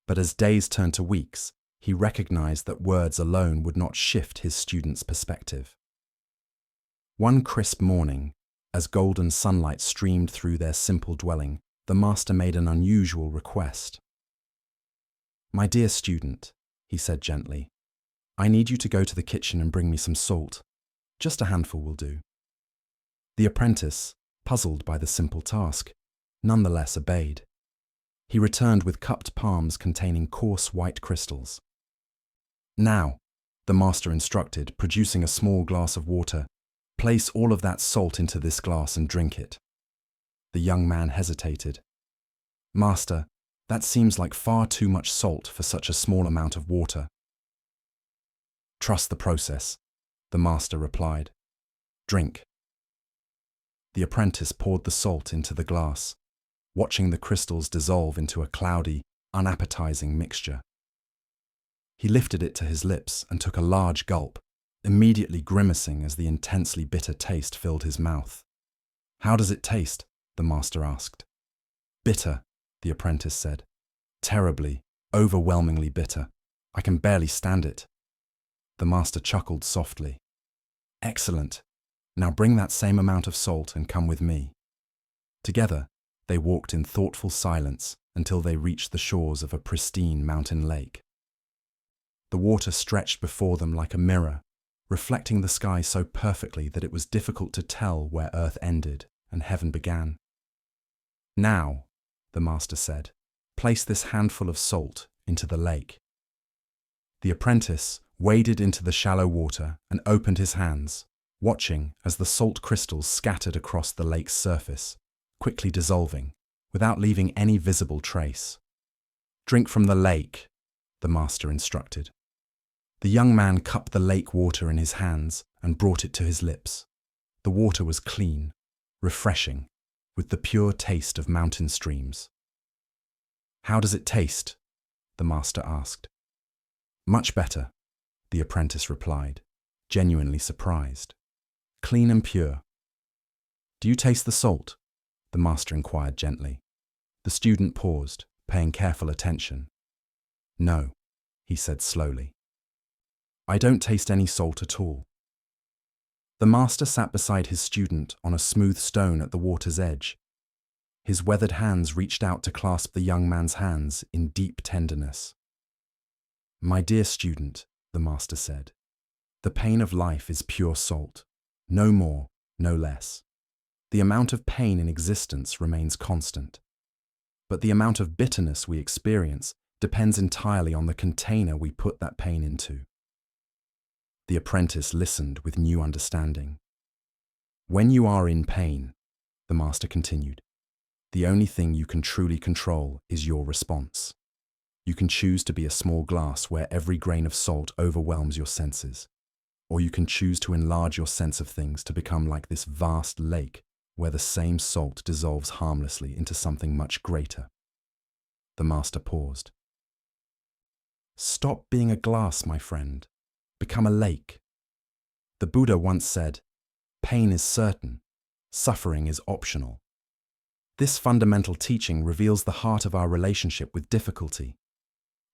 but as days turned to weeks, he recognized that words alone would not shift his student's perspective. One crisp morning, as golden sunlight streamed through their simple dwelling, the master made an unusual request. "My dear student," he said gently, "I need you to go to the kitchen and bring me some salt. Just a handful will do." The apprentice, puzzled by the simple task, nonetheless obeyed. He returned with cupped palms containing coarse white crystals. "Now," the master instructed, producing a small glass of water. Place all of that salt into this glass and drink it. The young man hesitated. Master, that seems like far too much salt for such a small amount of water. Trust the process, the master replied. Drink. The apprentice poured the salt into the glass, watching the crystals dissolve into a cloudy, unappetizing mixture. He lifted it to his lips and took a large gulp, immediately grimacing as the intensely bitter taste filled his mouth. How does it taste? The master asked. Bitter, the apprentice said. Terribly, overwhelmingly bitter. I can barely stand it. The master chuckled softly. Excellent. Now bring that same amount of salt and come with me. Together, they walked in thoughtful silence until they reached the shores of a pristine mountain lake. The water stretched before them like a mirror, reflecting the sky so perfectly that it was difficult to tell where earth ended and heaven began. Now, the master said, place this handful of salt into the lake. The apprentice waded into the shallow water and opened his hands, watching as the salt crystals scattered across the lake's surface, quickly dissolving, without leaving any visible trace. Drink from the lake, the master instructed. The young man cupped the lake water in his hands and brought it to his lips. The water was clean, refreshing, with the pure taste of mountain streams. How does it taste? The master asked. Much better, the apprentice replied, genuinely surprised. Clean and pure. Do you taste the salt? The master inquired gently. The student paused, paying careful attention. No, he said slowly. I don't taste any salt at all. The master sat beside his student on a smooth stone at the water's edge. His weathered hands reached out to clasp the young man's hands in deep tenderness. My dear student, the master said, the pain of life is pure salt, no more, no less. The amount of pain in existence remains constant. But the amount of bitterness we experience depends entirely on the container we put that pain into. The apprentice listened with new understanding. When you are in pain, the master continued, the only thing you can truly control is your response. You can choose to be a small glass where every grain of salt overwhelms your senses, or you can choose to enlarge your sense of things to become like this vast lake where the same salt dissolves harmlessly into something much greater. The master paused. Stop being a glass, my friend. Become a lake. The Buddha once said, pain is certain, suffering is optional. This fundamental teaching reveals the heart of our relationship with difficulty.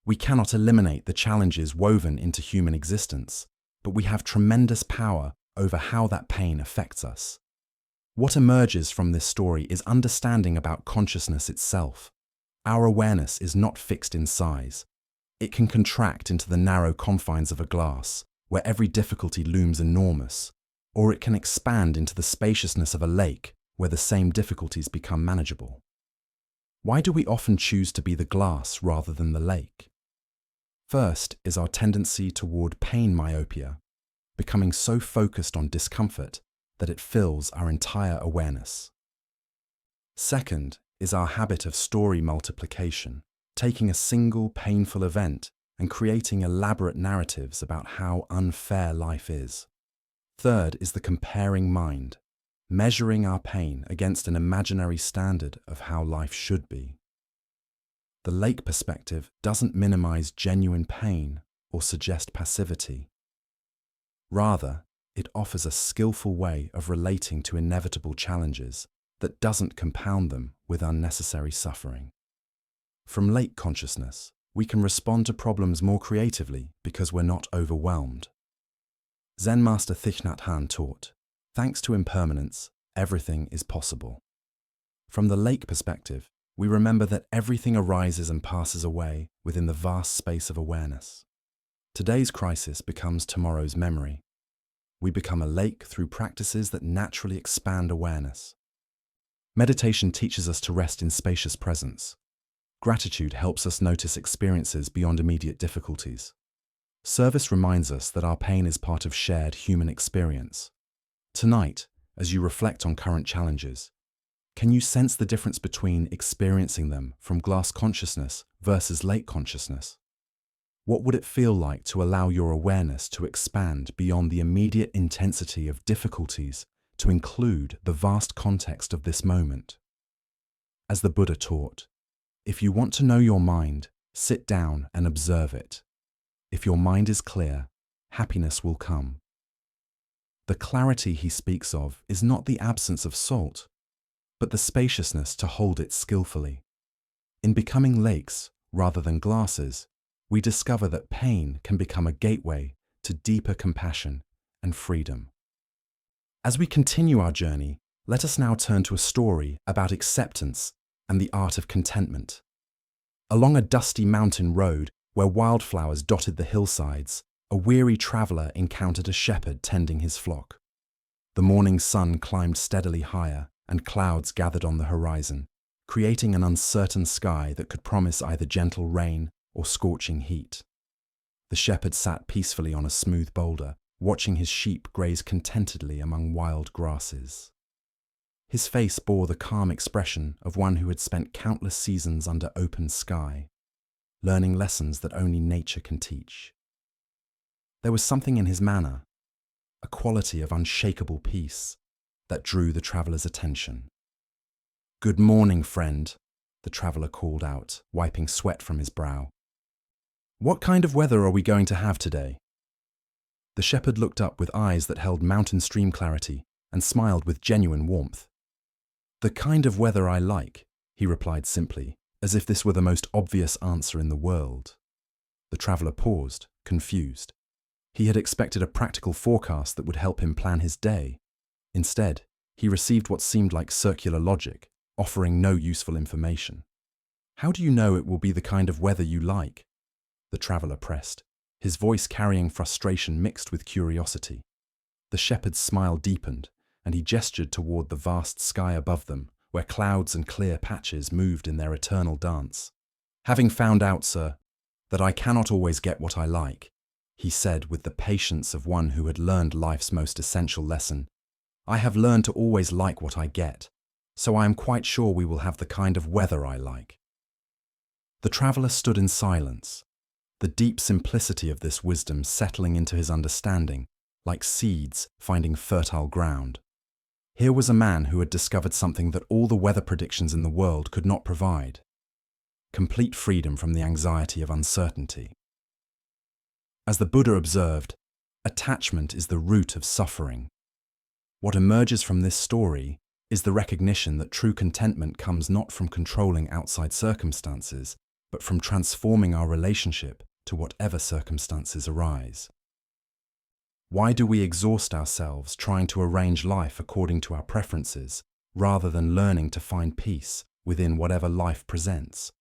We cannot eliminate the challenges woven into human existence, but we have tremendous power over how that pain affects us. What emerges from this story is understanding about consciousness itself. Our awareness is not fixed in size. It can contract into the narrow confines of a glass, where every difficulty looms enormous, or it can expand into the spaciousness of a lake, where the same difficulties become manageable. Why do we often choose to be the glass rather than the lake? First is our tendency toward pain myopia, becoming so focused on discomfort that it fills our entire awareness. Second is our habit of story multiplication, taking a single painful event and creating elaborate narratives about how unfair life is. Third is the comparing mind, measuring our pain against an imaginary standard of how life should be. The lake perspective doesn't minimize genuine pain or suggest passivity. Rather, it offers a skillful way of relating to inevitable challenges that doesn't compound them with unnecessary suffering. From lake consciousness, we can respond to problems more creatively because we're not overwhelmed. Zen master Thich Nhat Hanh taught, thanks to impermanence, everything is possible. From the lake perspective, we remember that everything arises and passes away within the vast space of awareness. Today's crisis becomes tomorrow's memory. We become a lake through practices that naturally expand awareness. Meditation teaches us to rest in spacious presence. Gratitude helps us notice experiences beyond immediate difficulties. Service reminds us that our pain is part of shared human experience. Tonight, as you reflect on current challenges, can you sense the difference between experiencing them from glass consciousness versus lake consciousness? What would it feel like to allow your awareness to expand beyond the immediate intensity of difficulties to include the vast context of this moment? As the Buddha taught, if you want to know your mind, sit down and observe it. If your mind is clear, happiness will come. The clarity he speaks of is not the absence of salt, but the spaciousness to hold it skillfully. In becoming lakes rather than glasses, we discover that pain can become a gateway to deeper compassion and freedom. As we continue our journey, let us now turn to a story about acceptance and the art of contentment. Along a dusty mountain road where wildflowers dotted the hillsides, a weary traveler encountered a shepherd tending his flock. The morning sun climbed steadily higher, and clouds gathered on the horizon, creating an uncertain sky that could promise either gentle rain or scorching heat. The shepherd sat peacefully on a smooth boulder, watching his sheep graze contentedly among wild grasses. His face bore the calm expression of one who had spent countless seasons under open sky, learning lessons that only nature can teach. There was something in his manner, a quality of unshakable peace, that drew the traveller's attention. "Good morning, friend," the traveller called out, wiping sweat from his brow. "What kind of weather are we going to have today?" The shepherd looked up with eyes that held mountain stream clarity and smiled with genuine warmth. "The kind of weather I like," he replied simply, as if this were the most obvious answer in the world. The traveller paused, confused. He had expected a practical forecast that would help him plan his day. Instead, he received what seemed like circular logic, offering no useful information. "How do you know it will be the kind of weather you like?" the traveller pressed, his voice carrying frustration mixed with curiosity. The shepherd's smile deepened, and he gestured toward the vast sky above them, where clouds and clear patches moved in their eternal dance. "Having found out, sir, that I cannot always get what I like," he said with the patience of one who had learned life's most essential lesson, "I have learned to always like what I get, so I am quite sure we will have the kind of weather I like." The traveller stood in silence, the deep simplicity of this wisdom settling into his understanding, like seeds finding fertile ground. Here was a man who had discovered something that all the weather predictions in the world could not provide: complete freedom from the anxiety of uncertainty. As the Buddha observed, attachment is the root of suffering. What emerges from this story is the recognition that true contentment comes not from controlling outside circumstances, but from transforming our relationship to whatever circumstances arise. Why do we exhaust ourselves trying to arrange life according to our preferences, rather than learning to find peace within whatever life presents?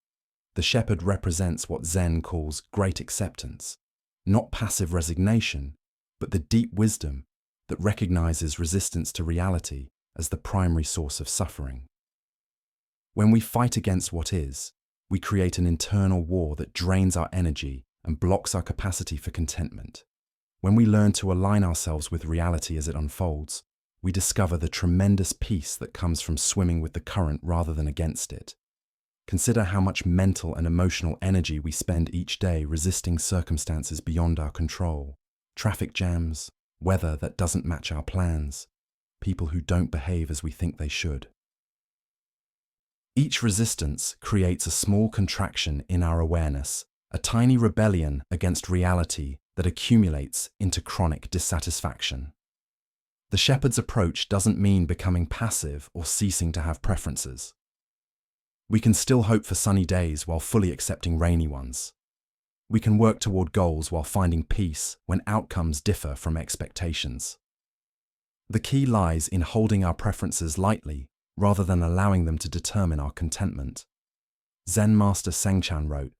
The shepherd represents what Zen calls great acceptance, not passive resignation, but the deep wisdom that recognizes resistance to reality as the primary source of suffering. When we fight against what is, we create an internal war that drains our energy and blocks our capacity for contentment. When we learn to align ourselves with reality as it unfolds, we discover the tremendous peace that comes from swimming with the current rather than against it. Consider how much mental and emotional energy we spend each day resisting circumstances beyond our control. Traffic jams, weather that doesn't match our plans, people who don't behave as we think they should. Each resistance creates a small contraction in our awareness, a tiny rebellion against reality that accumulates into chronic dissatisfaction. The shepherd's approach doesn't mean becoming passive or ceasing to have preferences. We can still hope for sunny days while fully accepting rainy ones. We can work toward goals while finding peace when outcomes differ from expectations. The key lies in holding our preferences lightly rather than allowing them to determine our contentment. Zen master Sengchan wrote,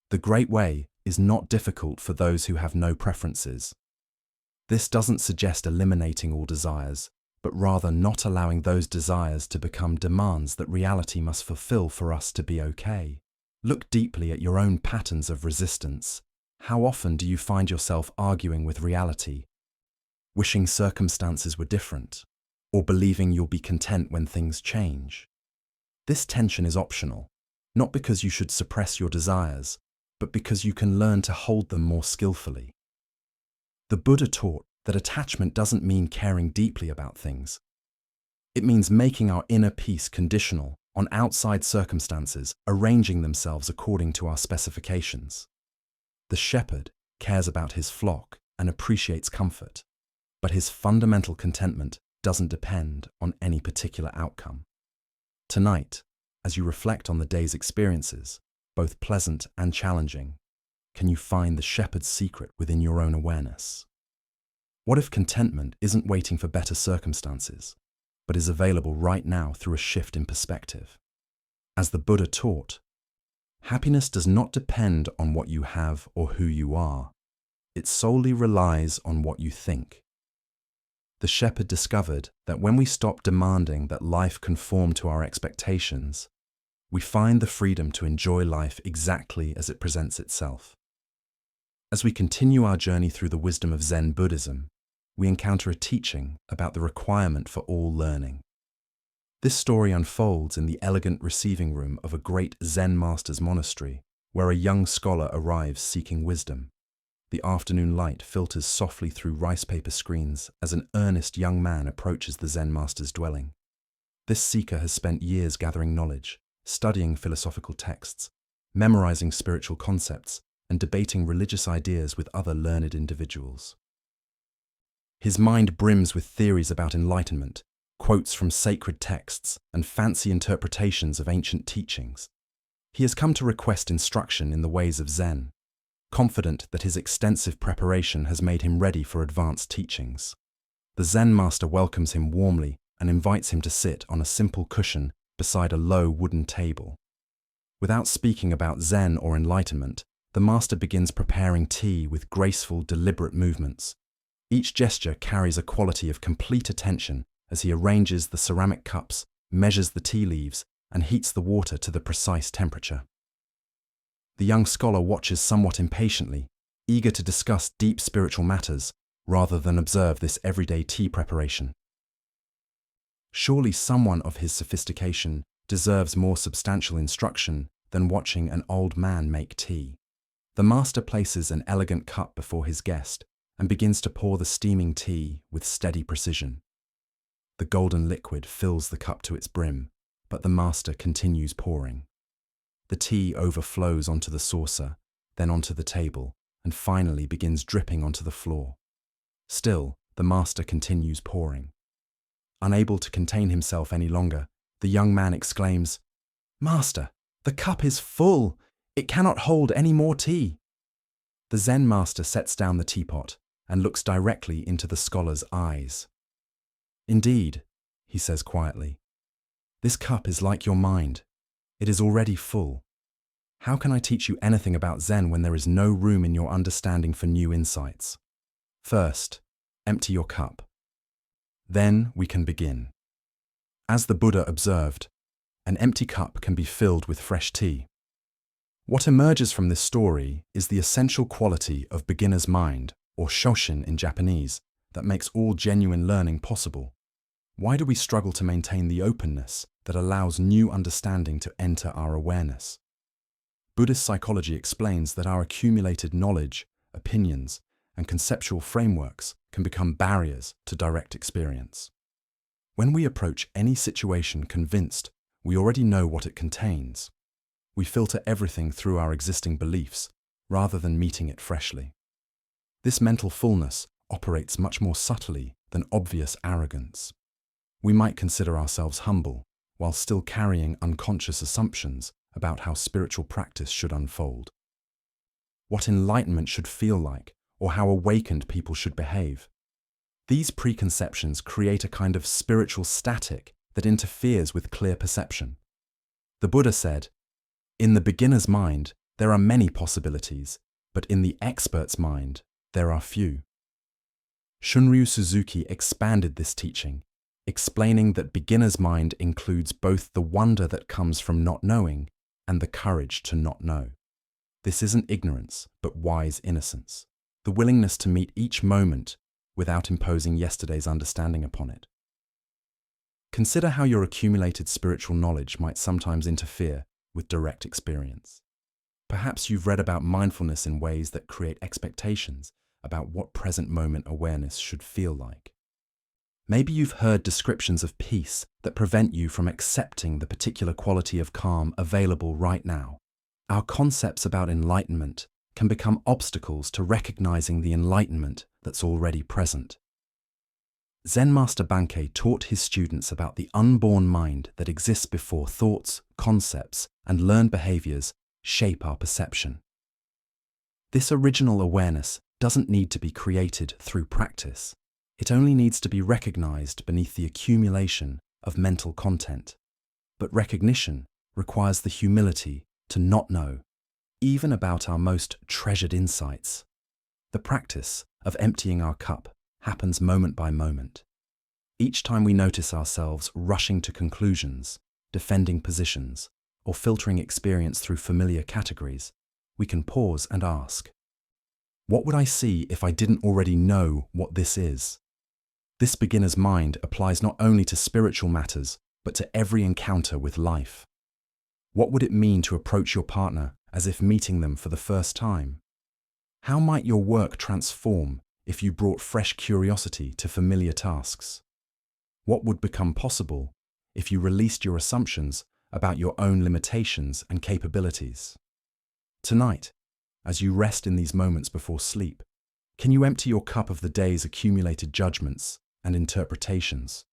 "The great way is not difficult for those who have no preferences." This doesn't suggest eliminating all desires, but rather not allowing those desires to become demands that reality must fulfill for us to be okay. Look deeply at your own patterns of resistance, How often do you find yourself arguing with reality, wishing circumstances were different, or believing you'll be content when things change? This tension is optional, not because you should suppress your desires, but because you can learn to hold them more skillfully. The Buddha taught that attachment doesn't mean caring deeply about things. It means making our inner peace conditional on outside circumstances arranging themselves according to our specifications. The shepherd cares about his flock and appreciates comfort, but his fundamental contentment doesn't depend on any particular outcome. Tonight, as you reflect on the day's experiences, both pleasant and challenging, can you find the shepherd's secret within your own awareness? What if contentment isn't waiting for better circumstances, but is available right now through a shift in perspective? As the Buddha taught, happiness does not depend on what you have or who you are. It solely relies on what you think. The shepherd discovered that when we stop demanding that life conform to our expectations, we find the freedom to enjoy life exactly as it presents itself. As we continue our journey through the wisdom of Zen Buddhism, we encounter a teaching about the requirement for all learning. This story unfolds in the elegant receiving room of a great Zen master's monastery, where a young scholar arrives seeking wisdom. The afternoon light filters softly through rice paper screens as an earnest young man approaches the Zen master's dwelling. This seeker has spent years gathering knowledge, studying philosophical texts, memorizing spiritual concepts, and debating religious ideas with other learned individuals. His mind brims with theories about enlightenment, quotes from sacred texts, and fancy interpretations of ancient teachings. He has come to request instruction in the ways of Zen, confident that his extensive preparation has made him ready for advanced teachings. The Zen master welcomes him warmly and invites him to sit on a simple cushion beside a low wooden table. Without speaking about Zen or enlightenment, the master begins preparing tea with graceful, deliberate movements. Each gesture carries a quality of complete attention as he arranges the ceramic cups, measures the tea leaves, and heats the water to the precise temperature. The young scholar watches somewhat impatiently, eager to discuss deep spiritual matters rather than observe this everyday tea preparation. Surely someone of his sophistication deserves more substantial instruction than watching an old man make tea. The master places an elegant cup before his guest and begins to pour the steaming tea with steady precision. The golden liquid fills the cup to its brim, but the master continues pouring. The tea overflows onto the saucer, then onto the table, and finally begins dripping onto the floor. Still, the master continues pouring. Unable to contain himself any longer, the young man exclaims, "Master, the cup is full! It cannot hold any more tea!" The Zen master sets down the teapot and looks directly into the scholar's eyes. "Indeed," he says quietly, "this cup is like your mind. It is already full. How can I teach you anything about Zen when there is no room in your understanding for new insights? First, empty your cup. Then we can begin." As the Buddha observed, an empty cup can be filled with fresh tea. What emerges from this story is the essential quality of beginner's mind, or shoshin in Japanese, that makes all genuine learning possible. Why do we struggle to maintain the openness that allows new understanding to enter our awareness? Buddhist psychology explains that our accumulated knowledge, opinions, and conceptual frameworks can become barriers to direct experience. When we approach any situation convinced we already know what it contains, we filter everything through our existing beliefs rather than meeting it freshly. This mental fullness operates much more subtly than obvious arrogance. We might consider ourselves humble while still carrying unconscious assumptions about how spiritual practice should unfold. What enlightenment should feel like, or how awakened people should behave. These preconceptions create a kind of spiritual static that interferes with clear perception. The Buddha said, "In the beginner's mind, there are many possibilities, but in the expert's mind, there are few." Shunryu Suzuki expanded this teaching, explaining that beginner's mind includes both the wonder that comes from not knowing and the courage to not know. This isn't ignorance, but wise innocence, the willingness to meet each moment without imposing yesterday's understanding upon it. Consider how your accumulated spiritual knowledge might sometimes interfere with direct experience. Perhaps you've read about mindfulness in ways that create expectations about what present moment awareness should feel like. Maybe you've heard descriptions of peace that prevent you from accepting the particular quality of calm available right now. Our concepts about enlightenment can become obstacles to recognizing the enlightenment that's already present. Zen Master Bankei taught his students about the unborn mind that exists before thoughts, concepts, and learned behaviors shape our perception. This original awareness doesn't need to be created through practice. It only needs to be recognized beneath the accumulation of mental content. But recognition requires the humility to not know, even about our most treasured insights. The practice of emptying our cup happens moment by moment. Each time we notice ourselves rushing to conclusions, defending positions, or filtering experience through familiar categories, we can pause and ask, what would I see if I didn't already know what this is? This beginner's mind applies not only to spiritual matters, but to every encounter with life. What would it mean to approach your partner as if meeting them for the first time? How might your work transform if you brought fresh curiosity to familiar tasks? What would become possible if you released your assumptions about your own limitations and capabilities? Tonight, as you rest in these moments before sleep, can you empty your cup of the day's accumulated judgments and interpretations?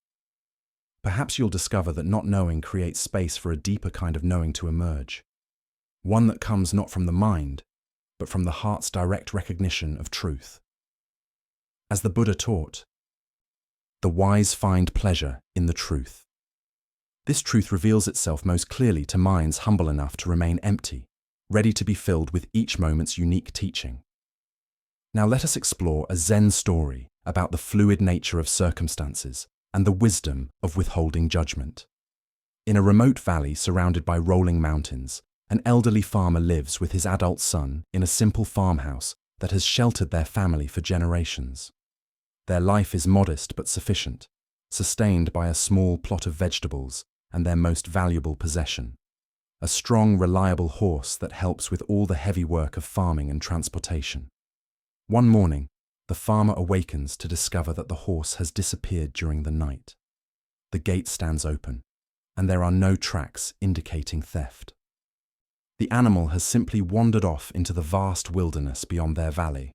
Perhaps you'll discover that not knowing creates space for a deeper kind of knowing to emerge, one that comes not from the mind, but from the heart's direct recognition of truth. As the Buddha taught, the wise find pleasure in the truth. This truth reveals itself most clearly to minds humble enough to remain empty, ready to be filled with each moment's unique teaching. Now let us explore a Zen story about the fluid nature of circumstances and the wisdom of withholding judgment. In a remote valley surrounded by rolling mountains, an elderly farmer lives with his adult son in a simple farmhouse that has sheltered their family for generations. Their life is modest but sufficient, sustained by a small plot of vegetables and their most valuable possession, a strong, reliable horse that helps with all the heavy work of farming and transportation. One morning, the farmer awakens to discover that the horse has disappeared during the night. The gate stands open, and there are no tracks indicating theft. The animal has simply wandered off into the vast wilderness beyond their valley.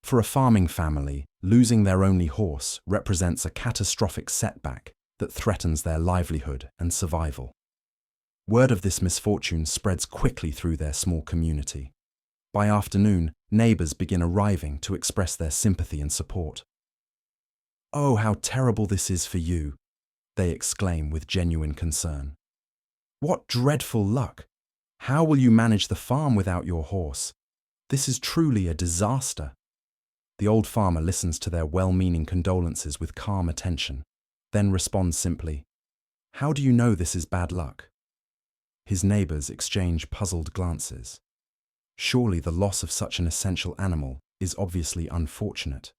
For a farming family, losing their only horse represents a catastrophic setback that threatens their livelihood and survival. Word of this misfortune spreads quickly through their small community. By afternoon, neighbors begin arriving to express their sympathy and support. "Oh, how terrible this is for you," they exclaim with genuine concern. "What dreadful luck! How will you manage the farm without your horse? This is truly a disaster." The old farmer listens to their well-meaning condolences with calm attention, then responds simply, "How do you know this is bad luck?" His neighbors exchange puzzled glances. Surely the loss of such an essential animal is obviously unfortunate.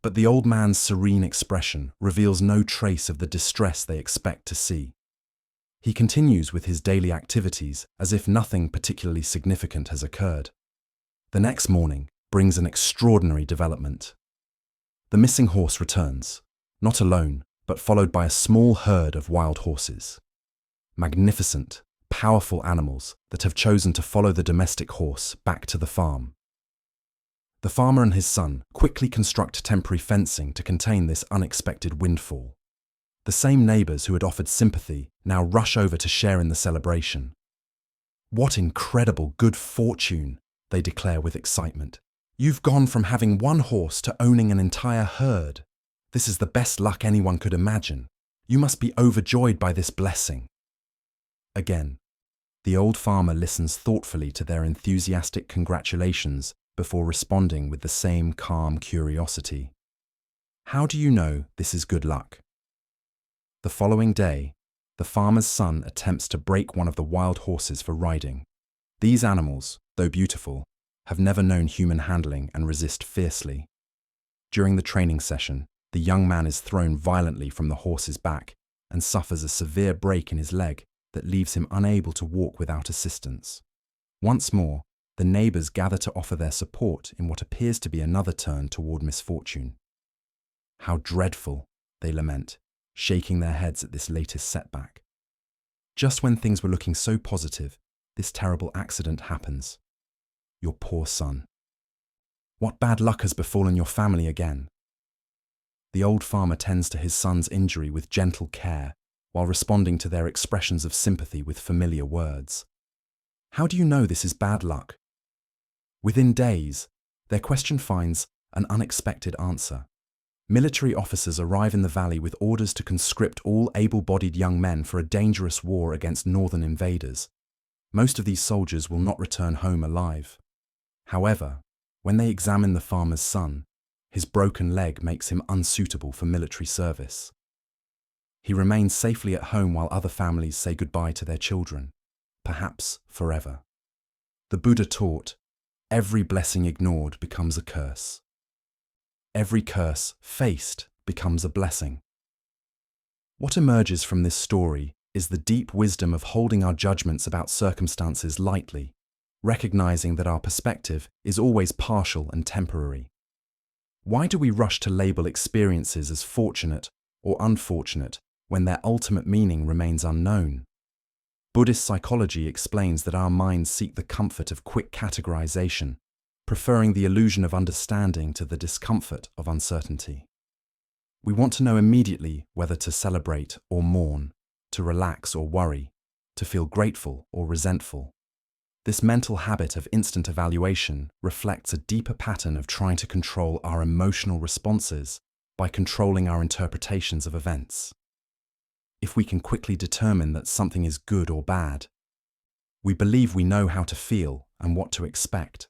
But the old man's serene expression reveals no trace of the distress they expect to see. He continues with his daily activities as if nothing particularly significant has occurred. The next morning brings an extraordinary development. The missing horse returns, not alone, but followed by a small herd of wild horses. Magnificent, powerful animals that have chosen to follow the domestic horse back to the farm. The farmer and his son quickly construct temporary fencing to contain this unexpected windfall. The same neighbors who had offered sympathy now rush over to share in the celebration. "What incredible good fortune," they declare with excitement. "You've gone from having one horse to owning an entire herd. This is the best luck anyone could imagine. You must be overjoyed by this blessing." Again, the old farmer listens thoughtfully to their enthusiastic congratulations before responding with the same calm curiosity. "How do you know this is good luck?" The following day, the farmer's son attempts to break one of the wild horses for riding. These animals, though beautiful, have never known human handling and resist fiercely. During the training session, the young man is thrown violently from the horse's back and suffers a severe break in his leg that leaves him unable to walk without assistance. Once more, the neighbors gather to offer their support in what appears to be another turn toward misfortune. How dreadful, they lament, shaking their heads at this latest setback. Just when things were looking so positive, this terrible accident happens. Your poor son. What bad luck has befallen your family again? The old farmer tends to his son's injury with gentle care, while responding to their expressions of sympathy with familiar words. How do you know this is bad luck? Within days, their question finds an unexpected answer. Military officers arrive in the valley with orders to conscript all able-bodied young men for a dangerous war against northern invaders. Most of these soldiers will not return home alive. However, when they examine the farmer's son, his broken leg makes him unsuitable for military service. He remains safely at home while other families say goodbye to their children, perhaps forever. The Buddha taught, every blessing ignored becomes a curse. Every curse faced becomes a blessing. What emerges from this story is the deep wisdom of holding our judgments about circumstances lightly, recognizing that our perspective is always partial and temporary. Why do we rush to label experiences as fortunate or unfortunate when their ultimate meaning remains unknown? Buddhist psychology explains that our minds seek the comfort of quick categorization, preferring the illusion of understanding to the discomfort of uncertainty. We want to know immediately whether to celebrate or mourn, to relax or worry, to feel grateful or resentful. This mental habit of instant evaluation reflects a deeper pattern of trying to control our emotional responses by controlling our interpretations of events. If we can quickly determine that something is good or bad, we believe we know how to feel and what to expect.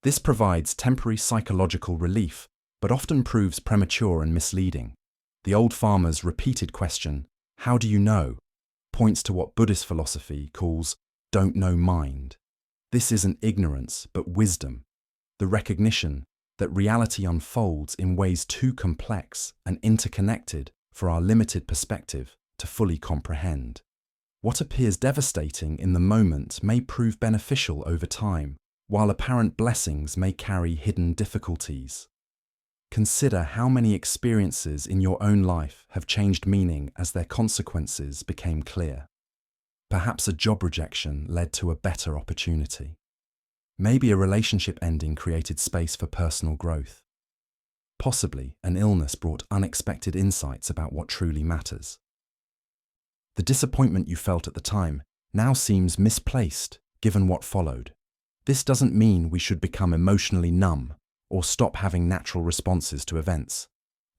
This provides temporary psychological relief, but often proves premature and misleading. The old farmer's repeated question, "How do you know?" points to what Buddhist philosophy calls don't know mind. This isn't ignorance, but wisdom, the recognition that reality unfolds in ways too complex and interconnected for our limited perspective to fully comprehend. What appears devastating in the moment may prove beneficial over time, while apparent blessings may carry hidden difficulties. Consider how many experiences in your own life have changed meaning as their consequences became clear. Perhaps a job rejection led to a better opportunity. Maybe a relationship ending created space for personal growth. Possibly an illness brought unexpected insights about what truly matters. The disappointment you felt at the time now seems misplaced given what followed. This doesn't mean we should become emotionally numb or stop having natural responses to events.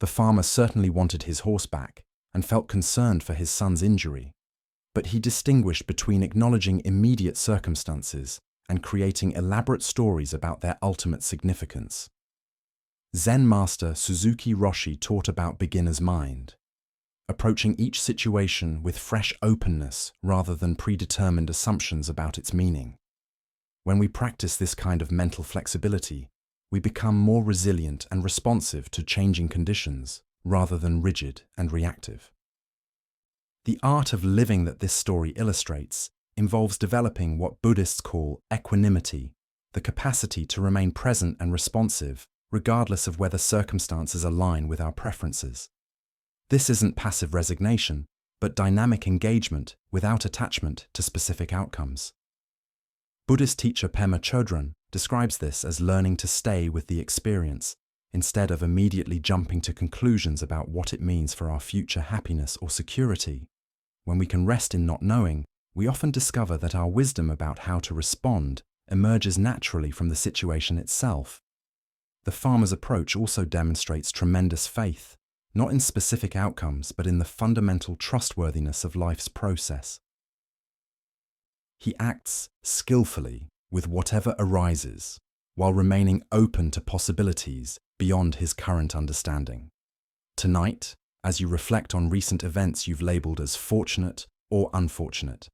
The farmer certainly wanted his horse back and felt concerned for his son's injury, but he distinguished between acknowledging immediate circumstances and creating elaborate stories about their ultimate significance. Zen master Suzuki Roshi taught about beginner's mind, approaching each situation with fresh openness rather than predetermined assumptions about its meaning. When we practice this kind of mental flexibility, we become more resilient and responsive to changing conditions rather than rigid and reactive. The art of living that this story illustrates involves developing what Buddhists call equanimity, the capacity to remain present and responsive regardless of whether circumstances align with our preferences. This isn't passive resignation, but dynamic engagement without attachment to specific outcomes. Buddhist teacher Pema Chodron describes this as learning to stay with the experience instead of immediately jumping to conclusions about what it means for our future happiness or security. When we can rest in not knowing, we often discover that our wisdom about how to respond emerges naturally from the situation itself. The farmer's approach also demonstrates tremendous faith, not in specific outcomes, but in the fundamental trustworthiness of life's process. He acts skillfully with whatever arises, while remaining open to possibilities beyond his current understanding. Tonight, as you reflect on recent events you've labeled as fortunate or unfortunate,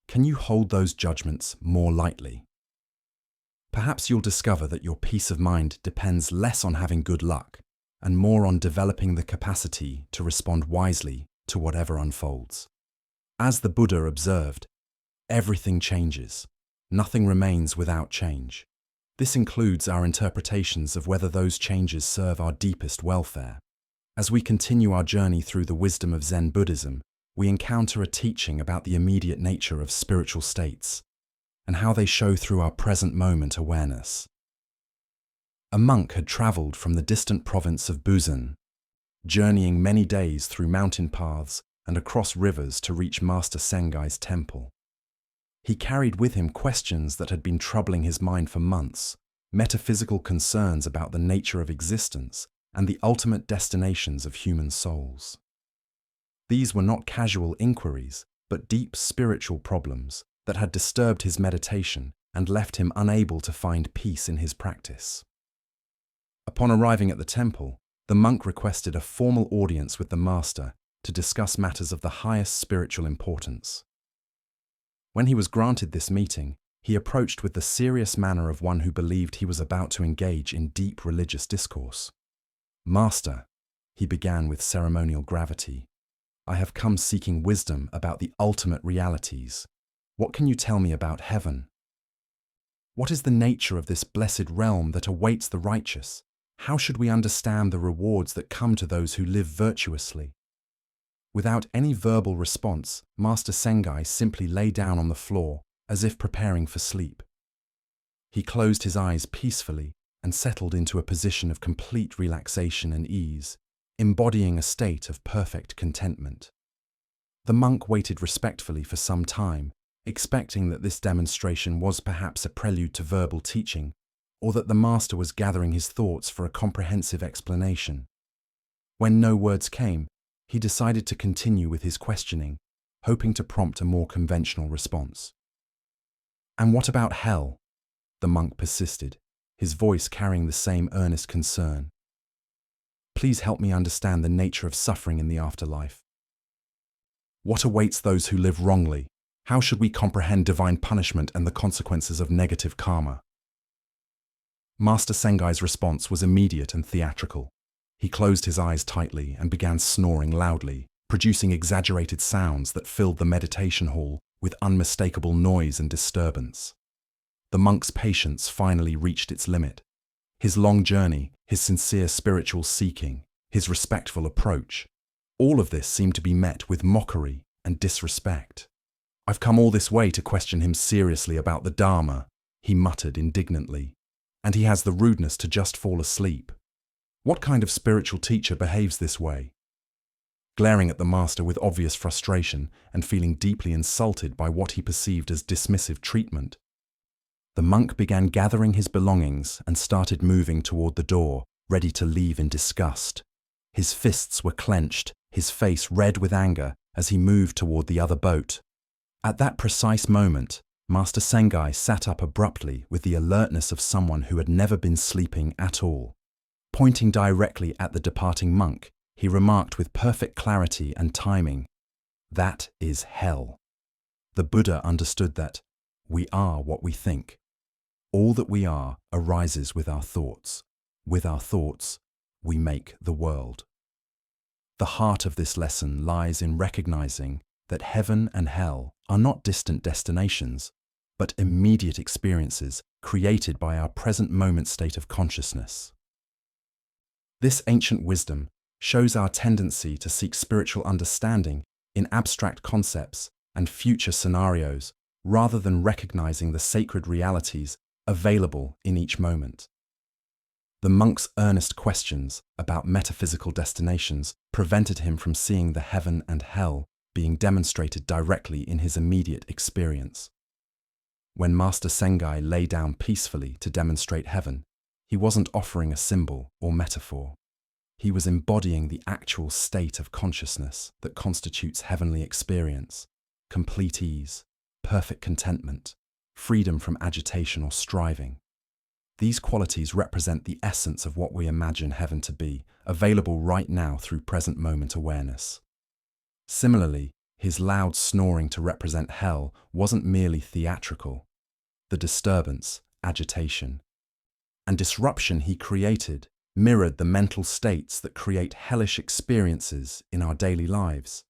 can you hold those judgments more lightly? Perhaps you'll discover that your peace of mind depends less on having good luck and more on developing the capacity to respond wisely to whatever unfolds. As the Buddha observed, everything changes. Nothing remains without change. This includes our interpretations of whether those changes serve our deepest welfare. As we continue our journey through the wisdom of Zen Buddhism, we encounter a teaching about the immediate nature of spiritual states and how they show through our present moment awareness. A monk had traveled from the distant province of Busan, journeying many days through mountain paths and across rivers to reach Master Sengai's temple. He carried with him questions that had been troubling his mind for months, metaphysical concerns about the nature of existence and the ultimate destinations of human souls. These were not casual inquiries, but deep spiritual problems that had disturbed his meditation and left him unable to find peace in his practice. Upon arriving at the temple, the monk requested a formal audience with the master to discuss matters of the highest spiritual importance. When he was granted this meeting, he approached with the serious manner of one who believed he was about to engage in deep religious discourse. "Master," he began with ceremonial gravity, "I have come seeking wisdom about the ultimate realities. What can you tell me about heaven? What is the nature of this blessed realm that awaits the righteous? How should we understand the rewards that come to those who live virtuously?" Without any verbal response, Master Sengai simply lay down on the floor as if preparing for sleep. He closed his eyes peacefully and settled into a position of complete relaxation and ease, embodying a state of perfect contentment. The monk waited respectfully for some time, expecting that this demonstration was perhaps a prelude to verbal teaching, or that the master was gathering his thoughts for a comprehensive explanation. When no words came, he decided to continue with his questioning, hoping to prompt a more conventional response. "And what about hell?" the monk persisted, his voice carrying the same earnest concern. "Please help me understand the nature of suffering in the afterlife. What awaits those who live wrongly? How should we comprehend divine punishment and the consequences of negative karma?" Master Sengai's response was immediate and theatrical. He closed his eyes tightly and began snoring loudly, producing exaggerated sounds that filled the meditation hall with unmistakable noise and disturbance. The monk's patience finally reached its limit. His long journey, his sincere spiritual seeking, his respectful approach, all of this seemed to be met with mockery and disrespect. "I've come all this way to question him seriously about the Dharma," he muttered indignantly, "and he has the rudeness to just fall asleep. What kind of spiritual teacher behaves this way?" Glaring at the master with obvious frustration and feeling deeply insulted by what he perceived as dismissive treatment, the monk began gathering his belongings and started moving toward the door, ready to leave in disgust. His fists were clenched, his face red with anger as he moved toward the other boat. At that precise moment, Master Sengai sat up abruptly with the alertness of someone who had never been sleeping at all. Pointing directly at the departing monk, he remarked with perfect clarity and timing, "That is hell." The Buddha understood that we are what we think. All that we are arises with our thoughts. With our thoughts, we make the world. The heart of this lesson lies in recognizing that heaven and hell are not distant destinations, but immediate experiences created by our present moment state of consciousness. This ancient wisdom shows our tendency to seek spiritual understanding in abstract concepts and future scenarios rather than recognizing the sacred realities available in each moment. The monk's earnest questions about metaphysical destinations prevented him from seeing the heaven and hell being demonstrated directly in his immediate experience. When Master Sengai lay down peacefully to demonstrate heaven, he wasn't offering a symbol or metaphor. He was embodying the actual state of consciousness that constitutes heavenly experience, complete ease, perfect contentment, freedom from agitation or striving. These qualities represent the essence of what we imagine heaven to be, available right now through present moment awareness. Similarly, his loud snoring to represent hell wasn't merely theatrical. The disturbance, agitation. And disruption he created mirrored the mental states that create hellish experiences in our daily lives.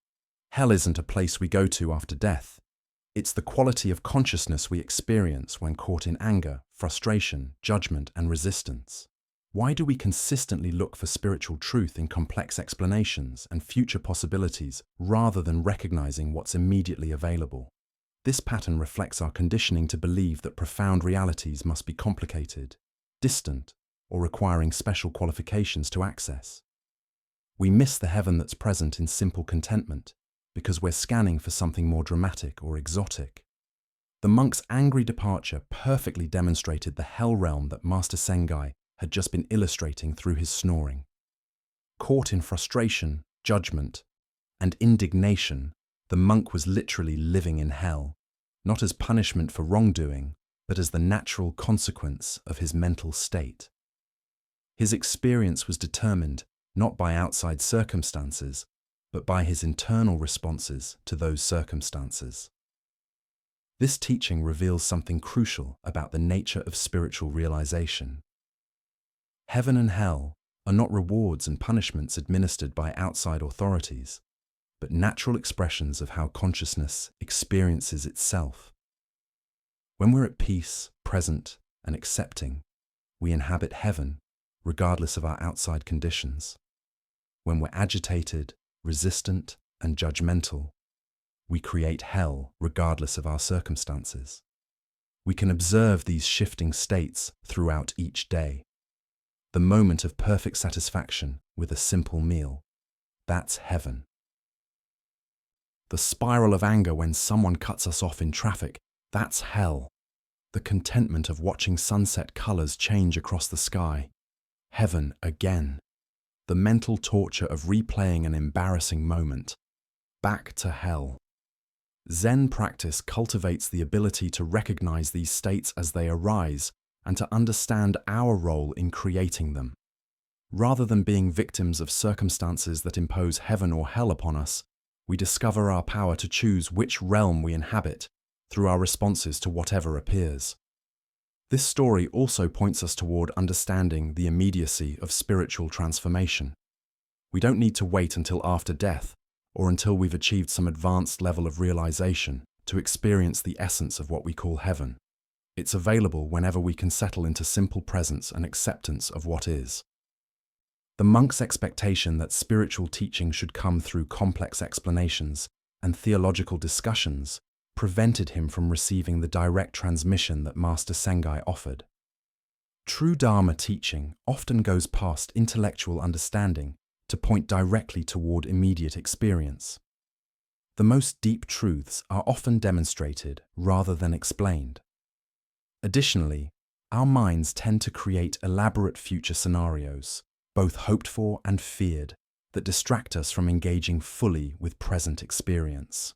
Hell isn't a place we go to after death. It's the quality of consciousness we experience when caught in anger, frustration, judgment, and resistance. Why do we consistently look for spiritual truth in complex explanations and future possibilities rather than recognizing what's immediately available? This pattern reflects our conditioning to believe that profound realities must be complicated, distant, or requiring special qualifications to access. We miss the heaven that's present in simple contentment because we're scanning for something more dramatic or exotic. The monk's angry departure perfectly demonstrated the hell realm that Master Sengai had just been illustrating through his snoring. Caught in frustration, judgment, and indignation, the monk was literally living in hell, not as punishment for wrongdoing, but as the natural consequence of his mental state. His experience was determined not by outside circumstances, but by his internal responses to those circumstances. This teaching reveals something crucial about the nature of spiritual realization. Heaven and hell are not rewards and punishments administered by outside authorities, but natural expressions of how consciousness experiences itself. When we're at peace, present, and accepting, we inhabit heaven, regardless of our outside conditions. When we're agitated, resistant, and judgmental, we create hell regardless of our circumstances. We can observe these shifting states throughout each day. The moment of perfect satisfaction with a simple meal, that's heaven. The spiral of anger when someone cuts us off in traffic, that's hell. The contentment of watching sunset colors change across the sky, heaven again. The mental torture of replaying an embarrassing moment, back to hell. Zen practice cultivates the ability to recognize these states as they arise and to understand our role in creating them. Rather than being victims of circumstances that impose heaven or hell upon us, we discover our power to choose which realm we inhabit through our responses to whatever appears. This story also points us toward understanding the immediacy of spiritual transformation. We don't need to wait until after death or until we've achieved some advanced level of realization to experience the essence of what we call heaven. It's available whenever we can settle into simple presence and acceptance of what is. The monk's expectation that spiritual teaching should come through complex explanations and theological discussions prevented him from receiving the direct transmission that Master Sengai offered. True Dharma teaching often goes past intellectual understanding to point directly toward immediate experience. The most deep truths are often demonstrated rather than explained. Additionally, our minds tend to create elaborate future scenarios, both hoped for and feared, that distract us from engaging fully with present experience.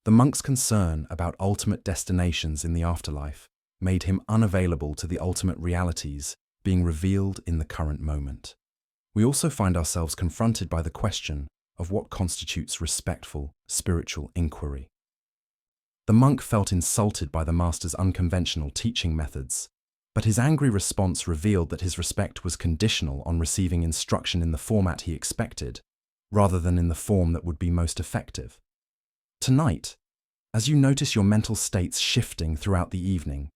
The monk's concern about ultimate destinations in the afterlife made him unavailable to the ultimate realities being revealed in the current moment. We also find ourselves confronted by the question of what constitutes respectful spiritual inquiry. The monk felt insulted by the master's unconventional teaching methods, but his angry response revealed that his respect was conditional on receiving instruction in the format he expected, rather than in the form that would be most effective. Tonight, as you notice your mental states shifting throughout the evening,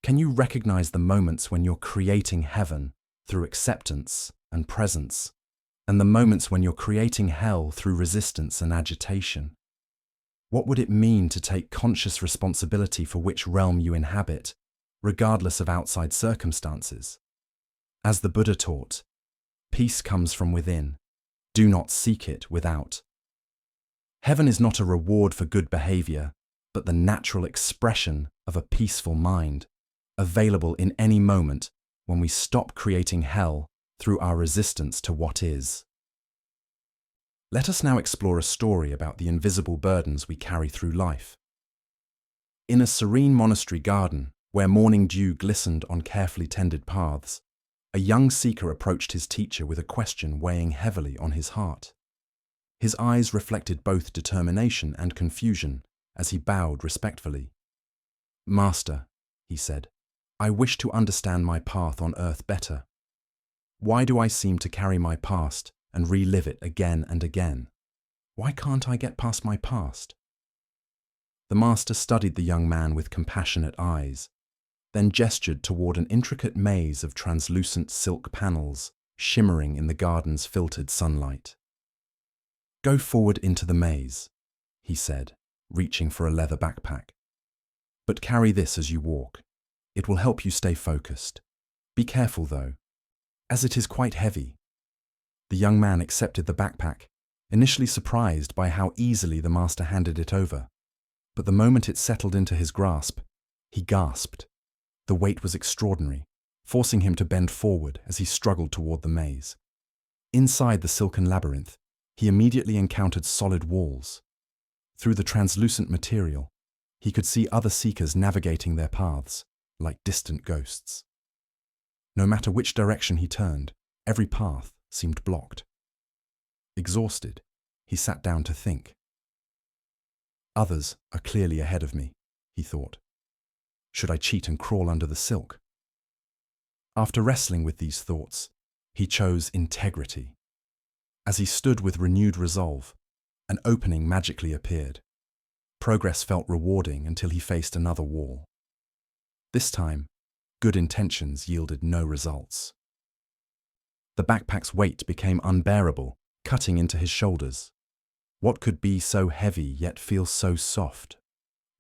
can you recognize the moments when you're creating heaven through acceptance and presence, and the moments when you're creating hell through resistance and agitation? What would it mean to take conscious responsibility for which realm you inhabit, regardless of outside circumstances? As the Buddha taught, peace comes from within. Do not seek it without. Heaven is not a reward for good behavior, but the natural expression of a peaceful mind, available in any moment when we stop creating hell through our resistance to what is. Let us now explore a story about the invisible burdens we carry through life. In a serene monastery garden, where morning dew glistened on carefully tended paths, a young seeker approached his teacher with a question weighing heavily on his heart. His eyes reflected both determination and confusion as he bowed respectfully. "Master," he said, I wish to understand my path on earth better. Why do I seem to carry my past and relive it again and again? Why can't I get past my past? The master studied the young man with compassionate eyes, then gestured toward an intricate maze of translucent silk panels shimmering in the garden's filtered sunlight. Go forward into the maze, he said, reaching for a leather backpack. But carry this as you walk. It will help you stay focused. Be careful, though, as it is quite heavy. The young man accepted the backpack, initially surprised by how easily the master handed it over. But the moment it settled into his grasp, he gasped. The weight was extraordinary, forcing him to bend forward as he struggled toward the maze. Inside the silken labyrinth, he immediately encountered solid walls. Through the translucent material, he could see other seekers navigating their paths, like distant ghosts. No matter which direction he turned, every path seemed blocked. Exhausted, he sat down to think. Others are clearly ahead of me, he thought. Should I cheat and crawl under the silk? After wrestling with these thoughts, he chose integrity. As he stood with renewed resolve, an opening magically appeared. Progress felt rewarding until he faced another wall. This time, good intentions yielded no results. The backpack's weight became unbearable, cutting into his shoulders. What could be so heavy yet feel so soft?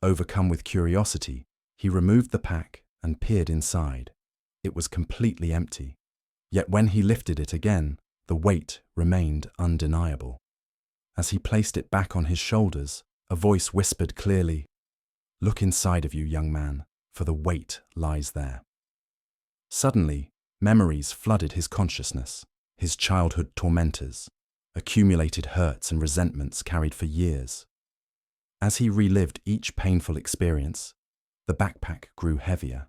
Overcome with curiosity, he removed the pack and peered inside. It was completely empty. Yet when he lifted it again, the weight remained undeniable. As he placed it back on his shoulders, a voice whispered clearly, "Look inside of you, young man, for the weight lies there." Suddenly, memories flooded his consciousness, his childhood tormentors, accumulated hurts and resentments carried for years. As he relived each painful experience, the backpack grew heavier.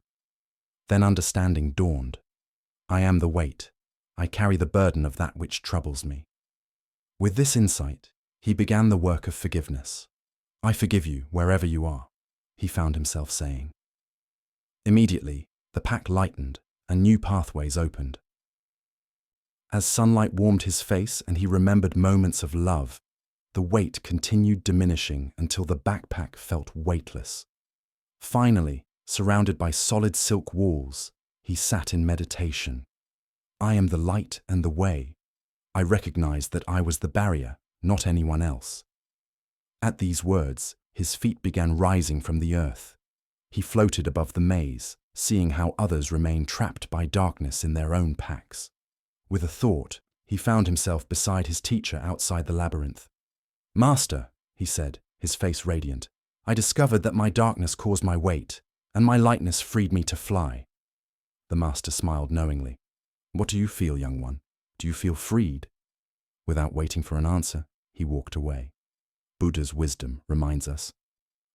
Then understanding dawned. I am the weight. I carry the burden of that which troubles me. With this insight, he began the work of forgiveness. I forgive you wherever you are, he found himself saying. Immediately, the pack lightened and new pathways opened. As sunlight warmed his face and he remembered moments of love, the weight continued diminishing until the backpack felt weightless. Finally, surrounded by solid silk walls, he sat in meditation. I am the light and the way. I recognized that I was the barrier, not anyone else. At these words, his feet began rising from the earth. He floated above the maze, seeing how others remained trapped by darkness in their own packs. With a thought, he found himself beside his teacher outside the labyrinth. "Master," he said, his face radiant, "I discovered that my darkness caused my weight, and my lightness freed me to fly." The master smiled knowingly. "What do you feel, young one? Do you feel freed?" Without waiting for an answer, he walked away. Buddha's wisdom reminds us,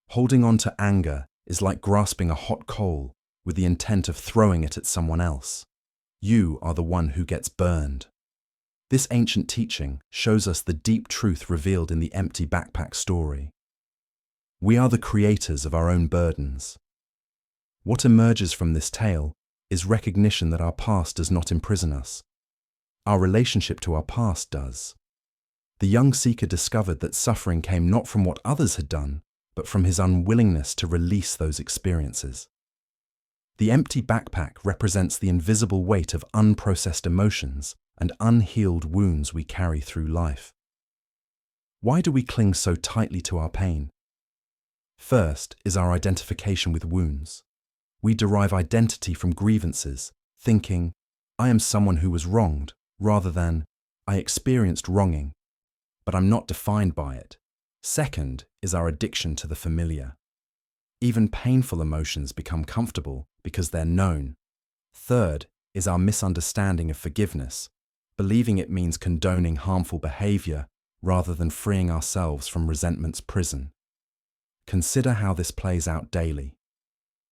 holding on to anger is like grasping a hot coal with the intent of throwing it at someone else. You are the one who gets burned. This ancient teaching shows us the deep truth revealed in the empty backpack story. We are the creators of our own burdens. What emerges from this tale is recognition that our past does not imprison us. Our relationship to our past does. The young seeker discovered that suffering came not from what others had done, but from his unwillingness to release those experiences. The empty backpack represents the invisible weight of unprocessed emotions and unhealed wounds we carry through life. Why do we cling so tightly to our pain? First is our identification with wounds. We derive identity from grievances, thinking, I am someone who was wronged, rather than, I experienced wronging, but I'm not defined by it. Second is our addiction to the familiar. Even painful emotions become comfortable because they're known. Third is our misunderstanding of forgiveness, believing it means condoning harmful behavior rather than freeing ourselves from resentment's prison. Consider how this plays out daily.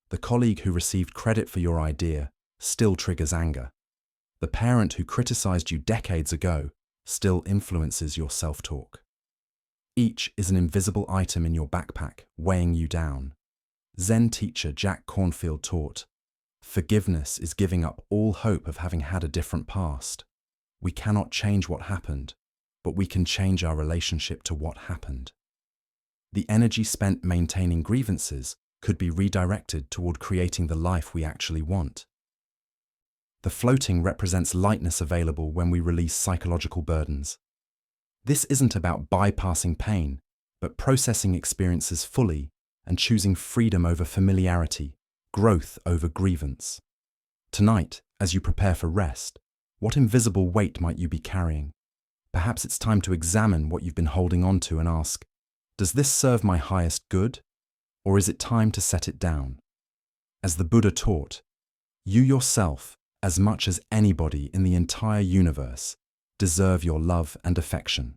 The colleague who received credit for your idea still triggers anger. The parent who criticized you decades ago still influences your self-talk. Each is an invisible item in your backpack weighing you down. Zen teacher Jack Cornfield taught, Forgiveness is giving up all hope of having had a different past. We cannot change what happened, but we can change our relationship to what happened. The energy spent maintaining grievances could be redirected toward creating the life we actually want. The floating represents lightness available when we release psychological burdens. This isn't about bypassing pain, but processing experiences fully and choosing freedom over familiarity, growth over grievance. Tonight, as you prepare for rest, what invisible weight might you be carrying? Perhaps it's time to examine what you've been holding on to and ask, does this serve my highest good, or is it time to set it down? As the Buddha taught, you yourself, as much as anybody in the entire universe, deserve your love and affection.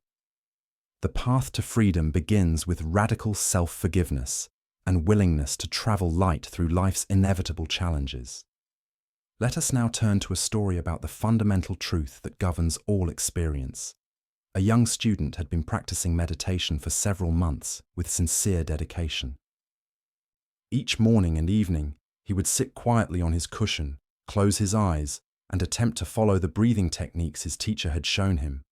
The path to freedom begins with radical self-forgiveness and willingness to travel light through life's inevitable challenges. Let us now turn to a story about the fundamental truth that governs all experience. A young student had been practicing meditation for several months with sincere dedication. Each morning and evening, he would sit quietly on his cushion, close his eyes, and attempt to follow the breathing techniques his teacher had shown him.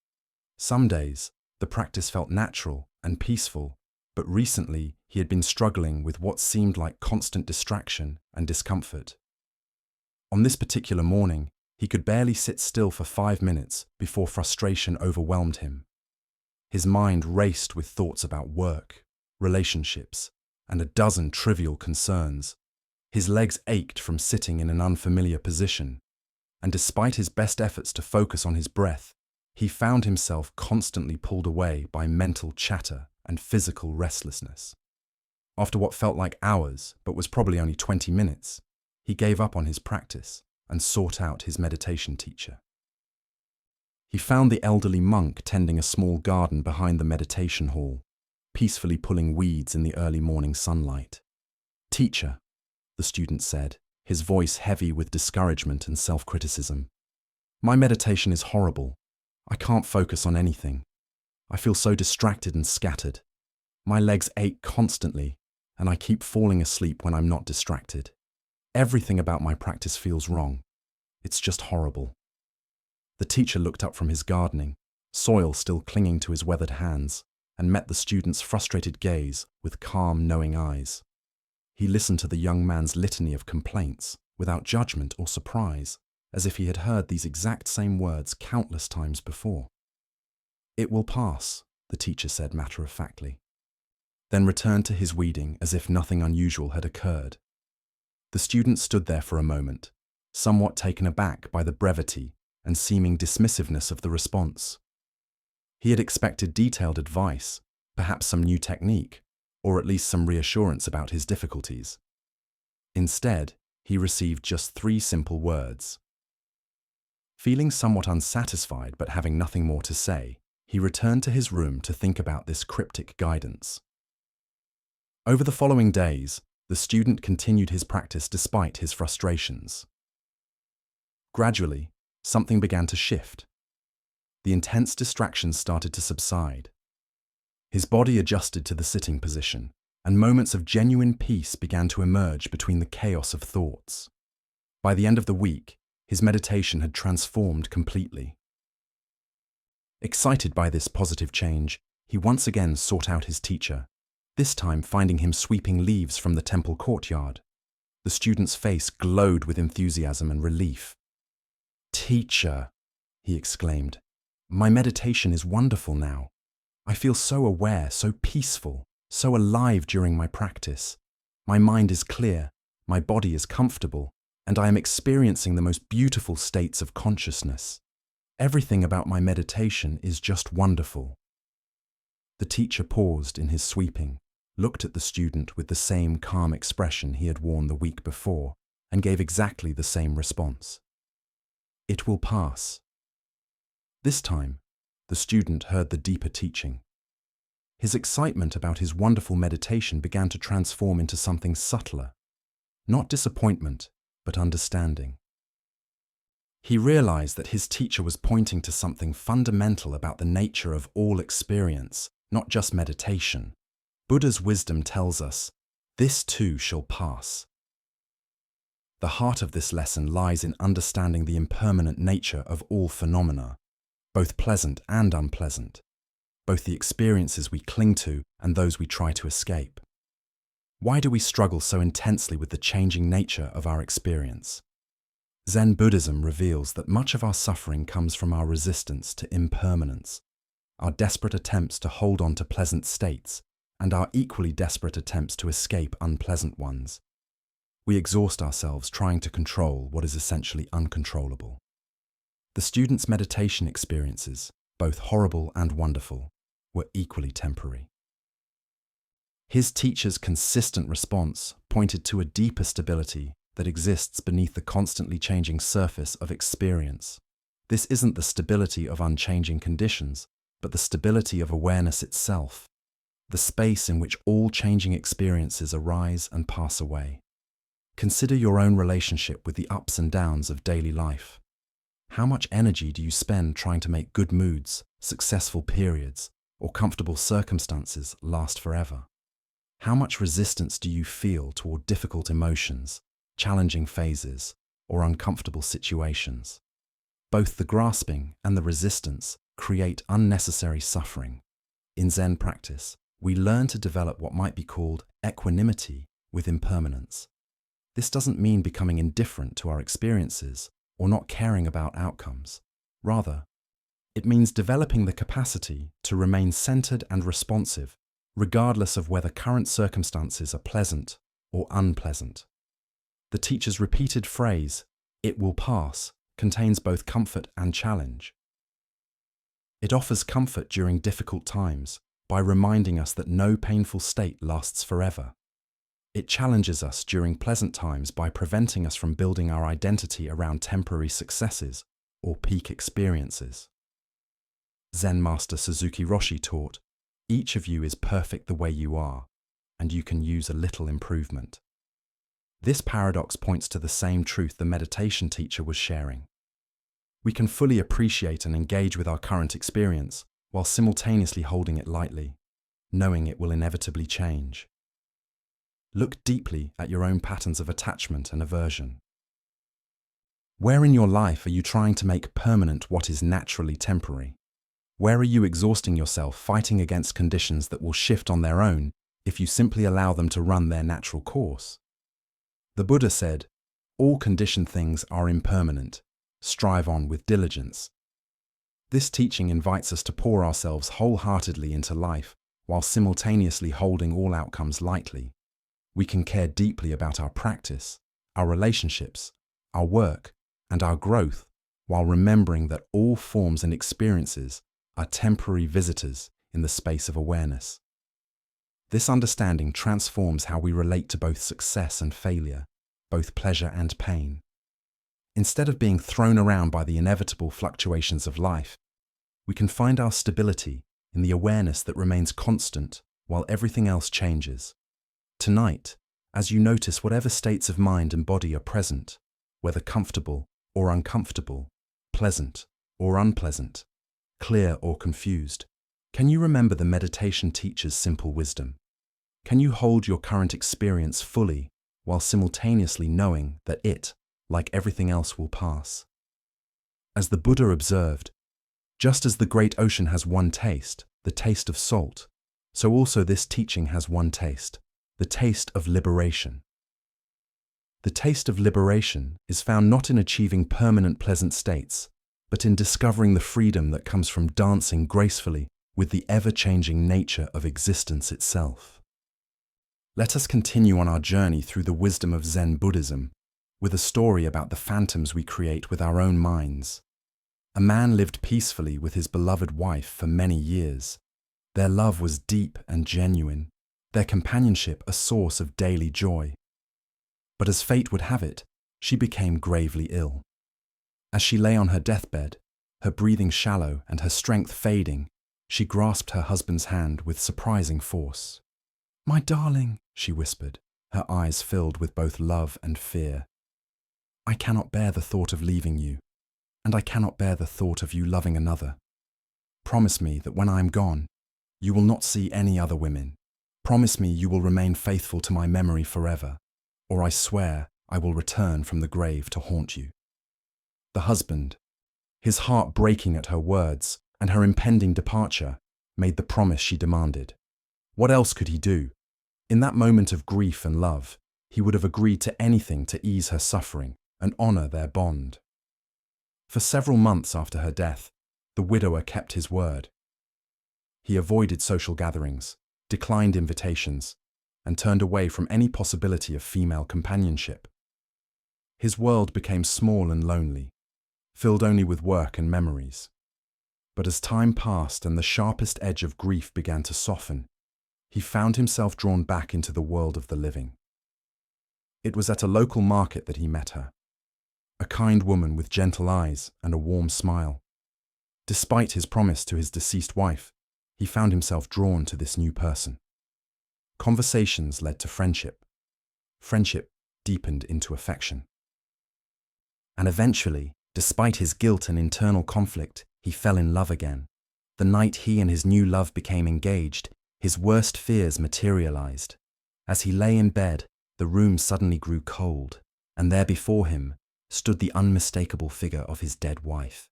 Some days, the practice felt natural and peaceful, but recently he had been struggling with what seemed like constant distraction and discomfort. On this particular morning, he could barely sit still for 5 minutes before frustration overwhelmed him. His mind raced with thoughts about work, relationships, and a dozen trivial concerns. His legs ached from sitting in an unfamiliar position, and despite his best efforts to focus on his breath, he found himself constantly pulled away by mental chatter and physical restlessness. After what felt like hours, but was probably only 20 minutes, he gave up on his practice and sought out his meditation teacher. He found the elderly monk tending a small garden behind the meditation hall, peacefully pulling weeds in the early morning sunlight. "Teacher," the student said, his voice heavy with discouragement and self-criticism, "my meditation is horrible. I can't focus on anything. I feel so distracted and scattered. My legs ache constantly, and I keep falling asleep when I'm not distracted. Everything about my practice feels wrong. It's just horrible." The teacher looked up from his gardening, soil still clinging to his weathered hands, and met the student's frustrated gaze with calm, knowing eyes. He listened to the young man's litany of complaints without judgment or surprise, as if he had heard these exact same words countless times before. "It will pass," the teacher said matter-of-factly, then returned to his weeding as if nothing unusual had occurred. The student stood there for a moment, somewhat taken aback by the brevity and seeming dismissiveness of the response. He had expected detailed advice, perhaps some new technique, or at least some reassurance about his difficulties. Instead, he received just 3 simple words. Feeling somewhat unsatisfied but having nothing more to say, he returned to his room to think about this cryptic guidance. Over the following days, the student continued his practice despite his frustrations. Gradually, something began to shift. The intense distractions started to subside. His body adjusted to the sitting position, and moments of genuine peace began to emerge between the chaos of thoughts. By the end of the week, his meditation had transformed completely. Excited by this positive change, he once again sought out his teacher, this time finding him sweeping leaves from the temple courtyard. The student's face glowed with enthusiasm and relief. "Teacher," he exclaimed, "my meditation is wonderful now. I feel so aware, so peaceful, so alive during my practice. My mind is clear, my body is comfortable, and I am experiencing the most beautiful states of consciousness. Everything about my meditation is just wonderful." The teacher paused in his sweeping, looked at the student with the same calm expression he had worn the week before, and gave exactly the same response. "It will pass." This time, the student heard the deeper teaching. His excitement about his wonderful meditation began to transform into something subtler, not disappointment, but understanding. He realized that his teacher was pointing to something fundamental about the nature of all experience, not just meditation. Buddha's wisdom tells us, "This too shall pass." The heart of this lesson lies in understanding the impermanent nature of all phenomena, both pleasant and unpleasant, both the experiences we cling to and those we try to escape. Why do we struggle so intensely with the changing nature of our experience? Zen Buddhism reveals that much of our suffering comes from our resistance to impermanence, our desperate attempts to hold on to pleasant states, and our equally desperate attempts to escape unpleasant ones. We exhaust ourselves trying to control what is essentially uncontrollable. The student's meditation experiences, both horrible and wonderful, were equally temporary. His teacher's consistent response pointed to a deeper stability that exists beneath the constantly changing surface of experience. This isn't the stability of unchanging conditions, but the stability of awareness itself, the space in which all changing experiences arise and pass away. Consider your own relationship with the ups and downs of daily life. How much energy do you spend trying to make good moods, successful periods, or comfortable circumstances last forever? How much resistance do you feel toward difficult emotions, challenging phases, or uncomfortable situations? Both the grasping and the resistance create unnecessary suffering. In Zen practice, we learn to develop what might be called equanimity with impermanence. This doesn't mean becoming indifferent to our experiences or not caring about outcomes. Rather, it means developing the capacity to remain centered and responsive, regardless of whether current circumstances are pleasant or unpleasant. The teacher's repeated phrase, "It will pass," contains both comfort and challenge. It offers comfort during difficult times by reminding us that no painful state lasts forever. It challenges us during pleasant times by preventing us from building our identity around temporary successes or peak experiences. Zen master Suzuki Roshi taught, "Each of you is perfect the way you are, and you can use a little improvement." This paradox points to the same truth the meditation teacher was sharing. We can fully appreciate and engage with our current experience while simultaneously holding it lightly, knowing it will inevitably change. Look deeply at your own patterns of attachment and aversion. Where in your life are you trying to make permanent what is naturally temporary? Where are you exhausting yourself fighting against conditions that will shift on their own if you simply allow them to run their natural course? The Buddha said, "All conditioned things are impermanent. Strive on with diligence." This teaching invites us to pour ourselves wholeheartedly into life while simultaneously holding all outcomes lightly. We can care deeply about our practice, our relationships, our work, and our growth while remembering that all forms and experiences are temporary visitors in the space of awareness. This understanding transforms how we relate to both success and failure, both pleasure and pain. Instead of being thrown around by the inevitable fluctuations of life, we can find our stability in the awareness that remains constant while everything else changes. Tonight, as you notice whatever states of mind and body are present, whether comfortable or uncomfortable, pleasant or unpleasant, clear or confused, can you remember the meditation teacher's simple wisdom? Can you hold your current experience fully while simultaneously knowing that it, like everything else, will pass? As the Buddha observed, just as the great ocean has one taste, the taste of salt, so also this teaching has one taste, the taste of liberation. The taste of liberation is found not in achieving permanent pleasant states, but in discovering the freedom that comes from dancing gracefully with the ever-changing nature of existence itself. Let us continue on our journey through the wisdom of Zen Buddhism with a story about the phantoms we create with our own minds. A man lived peacefully with his beloved wife for many years. Their love was deep and genuine, their companionship a source of daily joy. But as fate would have it, she became gravely ill. As she lay on her deathbed, her breathing shallow and her strength fading, she grasped her husband's hand with surprising force. "My darling," she whispered, her eyes filled with both love and fear. "I cannot bear the thought of leaving you, and I cannot bear the thought of you loving another. Promise me that when I am gone, you will not see any other women. Promise me you will remain faithful to my memory forever, or I swear I will return from the grave to haunt you. The husband, his heart breaking at her words and her impending departure, made the promise she demanded. What else could he do? In that moment of grief and love, he would have agreed to anything to ease her suffering and honor their bond. For several months after her death, the widower kept his word. He avoided social gatherings, declined invitations, and turned away from any possibility of female companionship. His world became small and lonely, filled only with work and memories. But as time passed and the sharpest edge of grief began to soften, he found himself drawn back into the world of the living. It was at a local market that he met her, a kind woman with gentle eyes and a warm smile. Despite his promise to his deceased wife, he found himself drawn to this new person. Conversations led to friendship. Friendship deepened into affection. And eventually, despite his guilt and internal conflict, he fell in love again. The night he and his new love became engaged, his worst fears materialized. As he lay in bed, the room suddenly grew cold, and there before him stood the unmistakable figure of his dead wife.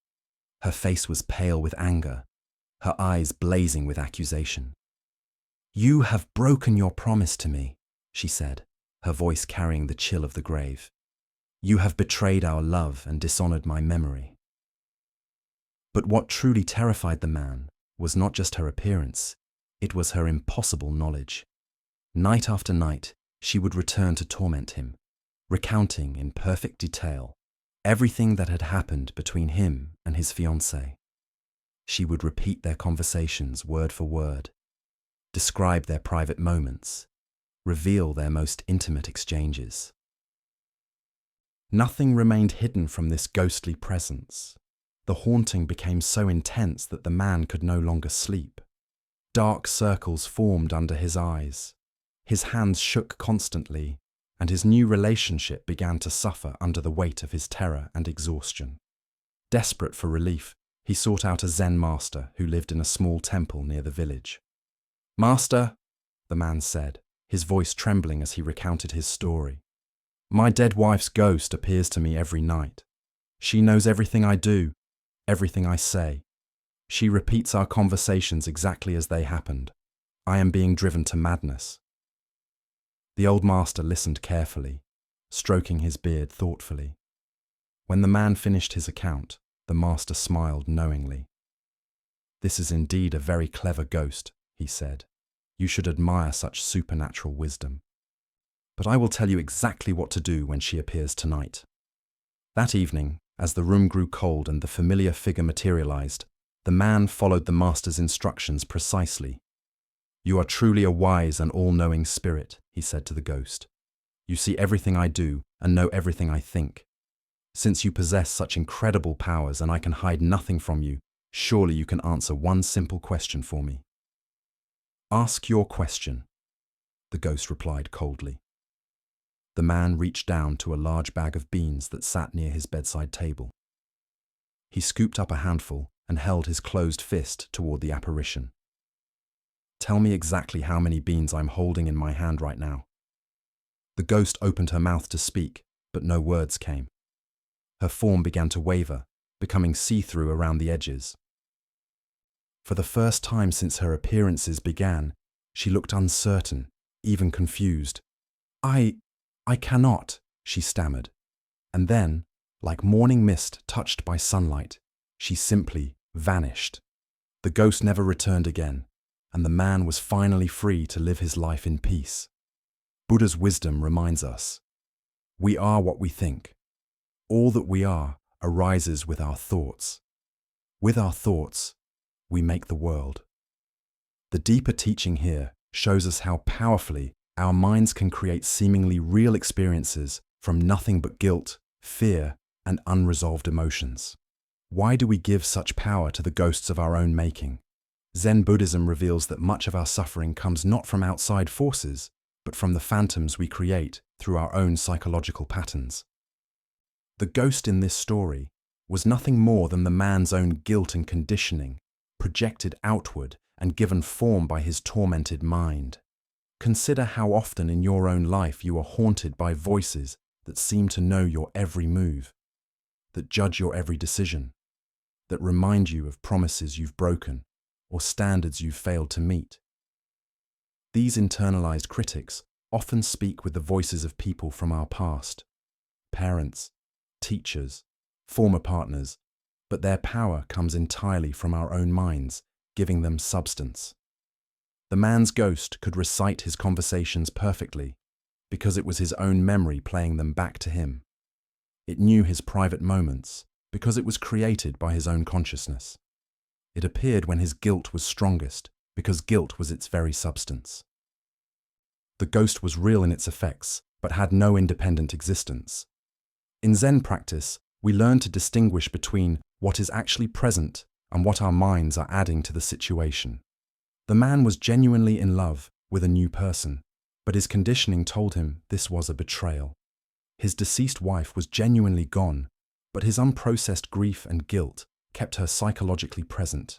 Her face was pale with anger, her eyes blazing with accusation. "You have broken your promise to me," she said, her voice carrying the chill of the grave. "You have betrayed our love and dishonored my memory." But what truly terrified the man was not just her appearance, it was her impossible knowledge. Night after night, she would return to torment him, recounting in perfect detail everything that had happened between him and his fiancée. She would repeat their conversations word for word, describe their private moments, reveal their most intimate exchanges. Nothing remained hidden from this ghostly presence. The haunting became so intense that the man could no longer sleep. Dark circles formed under his eyes. His hands shook constantly, and his new relationship began to suffer under the weight of his terror and exhaustion. Desperate for relief, he sought out a Zen master who lived in a small temple near the village. "Master," the man said, his voice trembling as he recounted his story, "my dead wife's ghost appears to me every night. She knows everything I do, everything I say. She repeats our conversations exactly as they happened. I am being driven to madness." The old master listened carefully, stroking his beard thoughtfully. When the man finished his account, the master smiled knowingly. "This is indeed a very clever ghost," he said. "You should admire such supernatural wisdom. But I will tell you exactly what to do when she appears tonight." That evening, as the room grew cold and the familiar figure materialized, the man followed the master's instructions precisely. "You are truly a wise and all-knowing spirit," he said to the ghost. "You see everything I do and know everything I think. Since you possess such incredible powers and I can hide nothing from you, surely you can answer one simple question for me." "Ask your question," the ghost replied coldly. The man reached down to a large bag of beans that sat near his bedside table. He scooped up a handful and held his closed fist toward the apparition. "Tell me exactly how many beans I'm holding in my hand right now." The ghost opened her mouth to speak, but no words came. Her form began to waver, becoming see-through around the edges. For the first time since her appearances began, she looked uncertain, even confused. I cannot," she stammered. And then, like morning mist touched by sunlight, she simply vanished. The ghost never returned again, and the man was finally free to live his life in peace. Buddha's wisdom reminds us, we are what we think. All that we are arises with our thoughts. With our thoughts, we make the world. The deeper teaching here shows us how powerfully our minds can create seemingly real experiences from nothing but guilt, fear, and unresolved emotions. Why do we give such power to the ghosts of our own making? Zen Buddhism reveals that much of our suffering comes not from outside forces, but from the phantoms we create through our own psychological patterns. The ghost in this story was nothing more than the man's own guilt and conditioning, projected outward and given form by his tormented mind. Consider how often in your own life you are haunted by voices that seem to know your every move, that judge your every decision, that remind you of promises you've broken or standards you've failed to meet. These internalized critics often speak with the voices of people from our past, parents, teachers, former partners, but their power comes entirely from our own minds, giving them substance. The man's ghost could recite his conversations perfectly because it was his own memory playing them back to him. It knew his private moments because it was created by his own consciousness. It appeared when his guilt was strongest because guilt was its very substance. The ghost was real in its effects, but had no independent existence. In Zen practice, we learn to distinguish between what is actually present and what our minds are adding to the situation. The man was genuinely in love with a new person, but his conditioning told him this was a betrayal. His deceased wife was genuinely gone, but his unprocessed grief and guilt kept her psychologically present.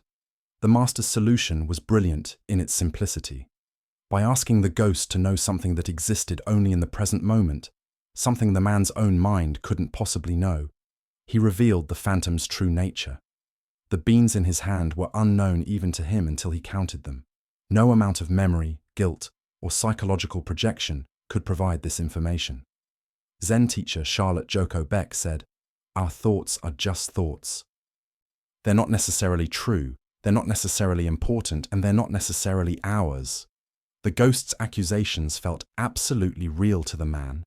The master's solution was brilliant in its simplicity. By asking the ghost to know something that existed only in the present moment, something the man's own mind couldn't possibly know, he revealed the phantom's true nature. The beans in his hand were unknown even to him until he counted them. No amount of memory, guilt, or psychological projection could provide this information. Zen teacher Charlotte Joko Beck said, "Our thoughts are just thoughts. They're not necessarily true, they're not necessarily important, and they're not necessarily ours." The ghost's accusations felt absolutely real to the man,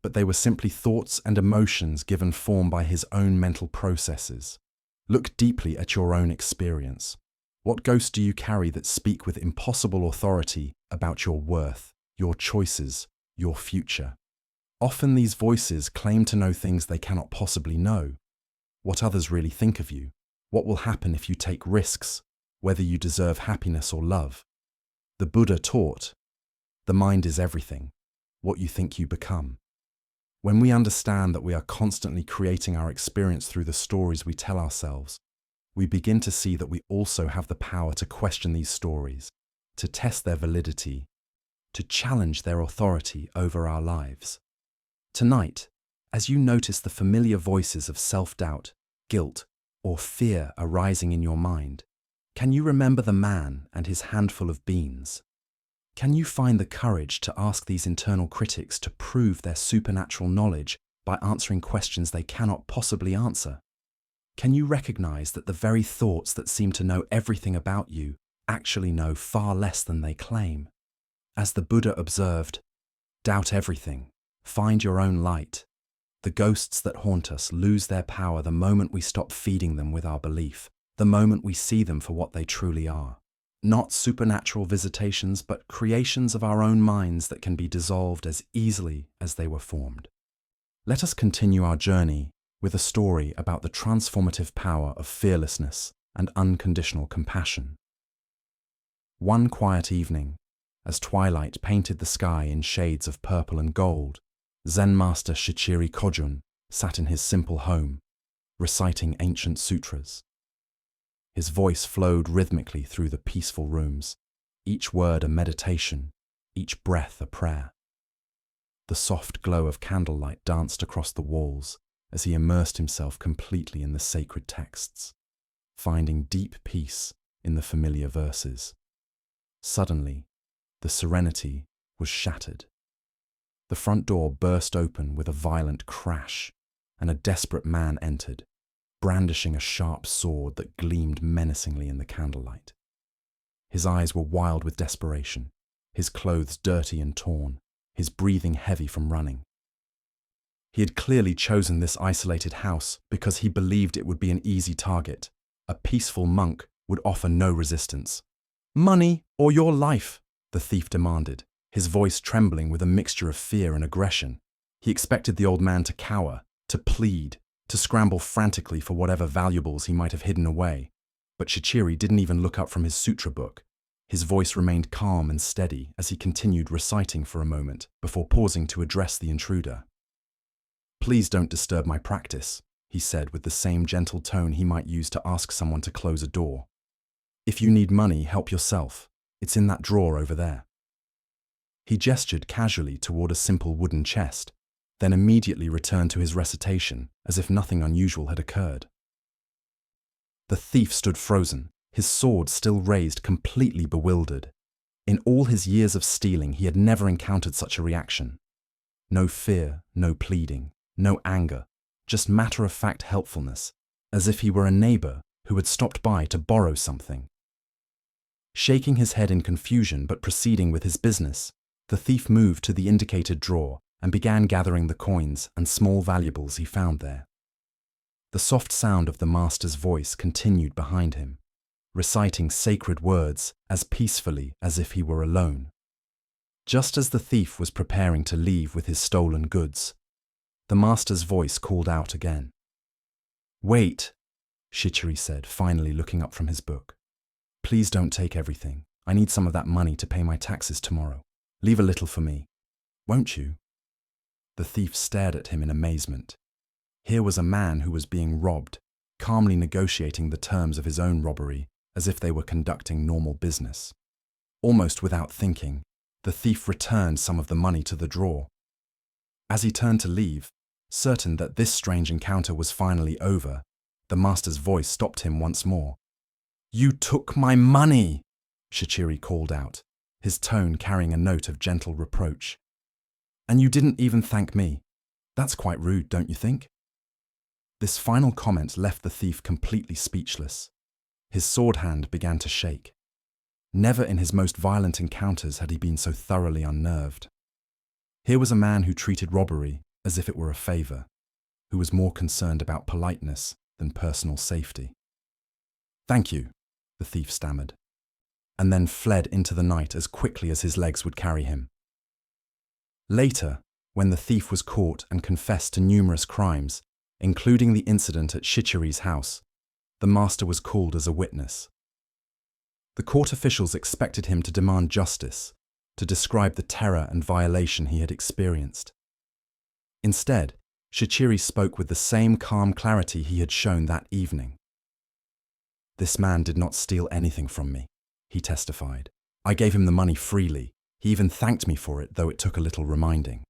but they were simply thoughts and emotions given form by his own mental processes. Look deeply at your own experience. What ghosts do you carry that speak with impossible authority about your worth, your choices, your future? Often these voices claim to know things they cannot possibly know. What others really think of you, what will happen if you take risks, whether you deserve happiness or love. The Buddha taught, the mind is everything, what you think you become. When we understand that we are constantly creating our experience through the stories we tell ourselves, we begin to see that we also have the power to question these stories, to test their validity, to challenge their authority over our lives. Tonight, as you notice the familiar voices of self-doubt, guilt, or fear arising in your mind, can you remember the man and his handful of beans? Can you find the courage to ask these internal critics to prove their supernatural knowledge by answering questions they cannot possibly answer? Can you recognize that the very thoughts that seem to know everything about you actually know far less than they claim? As the Buddha observed, doubt everything, find your own light. The ghosts that haunt us lose their power the moment we stop feeding them with our belief, the moment we see them for what they truly are. Not supernatural visitations, but creations of our own minds that can be dissolved as easily as they were formed. Let us continue our journey with a story about the transformative power of fearlessness and unconditional compassion. One quiet evening, as twilight painted the sky in shades of purple and gold, Zen master Shichiri Kojun sat in his simple home, reciting ancient sutras. His voice flowed rhythmically through the peaceful rooms, each word a meditation, each breath a prayer. The soft glow of candlelight danced across the walls as he immersed himself completely in the sacred texts, finding deep peace in the familiar verses. Suddenly, the serenity was shattered. The front door burst open with a violent crash, and a desperate man entered, brandishing a sharp sword that gleamed menacingly in the candlelight. His eyes were wild with desperation, his clothes dirty and torn, his breathing heavy from running. He had clearly chosen this isolated house because he believed it would be an easy target. A peaceful monk would offer no resistance. "Money or your life?" the thief demanded, his voice trembling with a mixture of fear and aggression. He expected the old man to cower, to plead, to scramble frantically for whatever valuables he might have hidden away. But Shichiri didn't even look up from his sutra book. His voice remained calm and steady as he continued reciting for a moment before pausing to address the intruder. "Please don't disturb my practice," he said with the same gentle tone he might use to ask someone to close a door. "If you need money, help yourself. It's in that drawer over there." He gestured casually toward a simple wooden chest, then immediately returned to his recitation as if nothing unusual had occurred. The thief stood frozen, his sword still raised, completely bewildered. In all his years of stealing, he had never encountered such a reaction. No fear, no pleading, no anger, just matter-of-fact helpfulness, as if he were a neighbor who had stopped by to borrow something. Shaking his head in confusion but proceeding with his business, the thief moved to the indicated drawer and began gathering the coins and small valuables he found there. The soft sound of the master's voice continued behind him, reciting sacred words as peacefully as if he were alone. Just as the thief was preparing to leave with his stolen goods, the master's voice called out again. "Wait," Shichiri said, finally looking up from his book. "Please don't take everything. I need some of that money to pay my taxes tomorrow. Leave a little for me. Won't you?" The thief stared at him in amazement. Here was a man who was being robbed, calmly negotiating the terms of his own robbery as if they were conducting normal business. Almost without thinking, the thief returned some of the money to the drawer. As he turned to leave, certain that this strange encounter was finally over, the master's voice stopped him once more. "You took my money!" Shichiri called out, his tone carrying a note of gentle reproach. "And you didn't even thank me. That's quite rude, don't you think?" This final comment left the thief completely speechless. His sword hand began to shake. Never in his most violent encounters had he been so thoroughly unnerved. Here was a man who treated robbery as if it were a favor, who was more concerned about politeness than personal safety. "Thank you," the thief stammered, and then fled into the night as quickly as his legs would carry him. Later, when the thief was caught and confessed to numerous crimes, including the incident at Shichiri's house, the master was called as a witness. The court officials expected him to demand justice, to describe the terror and violation he had experienced. Instead, Shichiri spoke with the same calm clarity he had shown that evening. "This man did not steal anything from me," he testified. "I gave him the money freely. He even thanked me for it, though it took a little reminding."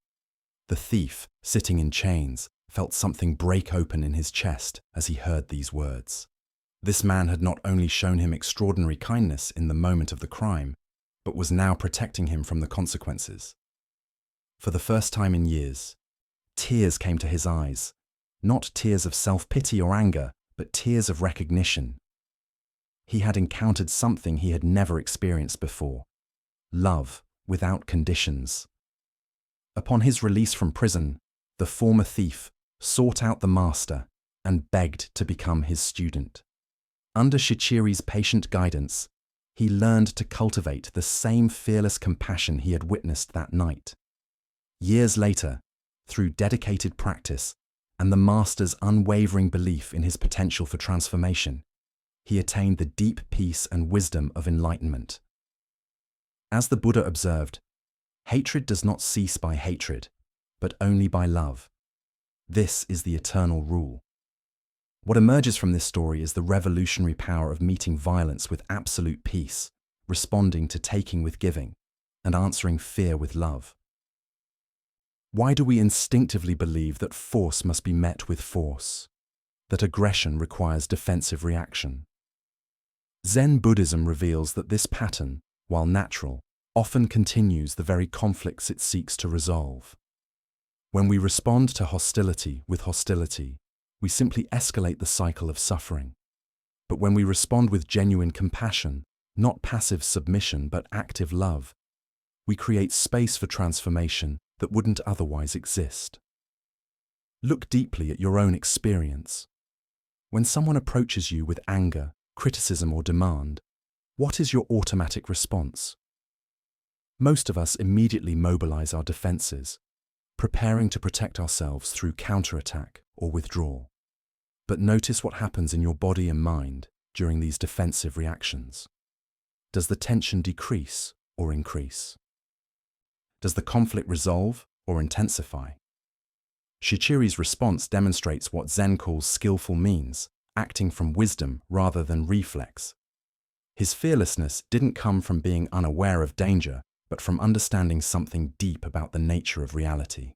The thief, sitting in chains, felt something break open in his chest as he heard these words. This man had not only shown him extraordinary kindness in the moment of the crime, but was now protecting him from the consequences. For the first time in years, tears came to his eyes, not tears of self-pity or anger, but tears of recognition. He had encountered something he had never experienced before: love without conditions. Upon his release from prison, the former thief sought out the master and begged to become his student. Under Shichiri's patient guidance, he learned to cultivate the same fearless compassion he had witnessed that night. Years later, through dedicated practice and the master's unwavering belief in his potential for transformation, he attained the deep peace and wisdom of enlightenment. As the Buddha observed, hatred does not cease by hatred, but only by love. This is the eternal rule. What emerges from this story is the revolutionary power of meeting violence with absolute peace, responding to taking with giving, and answering fear with love. Why do we instinctively believe that force must be met with force, that aggression requires defensive reaction? Zen Buddhism reveals that this pattern, while natural, often continues the very conflicts it seeks to resolve. When we respond to hostility with hostility, we simply escalate the cycle of suffering. But when we respond with genuine compassion, not passive submission but active love, we create space for transformation that wouldn't otherwise exist. Look deeply at your own experience. When someone approaches you with anger, criticism, or demand, what is your automatic response? Most of us immediately mobilize our defenses, preparing to protect ourselves through counterattack or withdrawal. But notice what happens in your body and mind during these defensive reactions. Does the tension decrease or increase? Does the conflict resolve or intensify? Shichiri's response demonstrates what Zen calls skillful means, acting from wisdom rather than reflex. His fearlessness didn't come from being unaware of danger, but from understanding something deep about the nature of reality.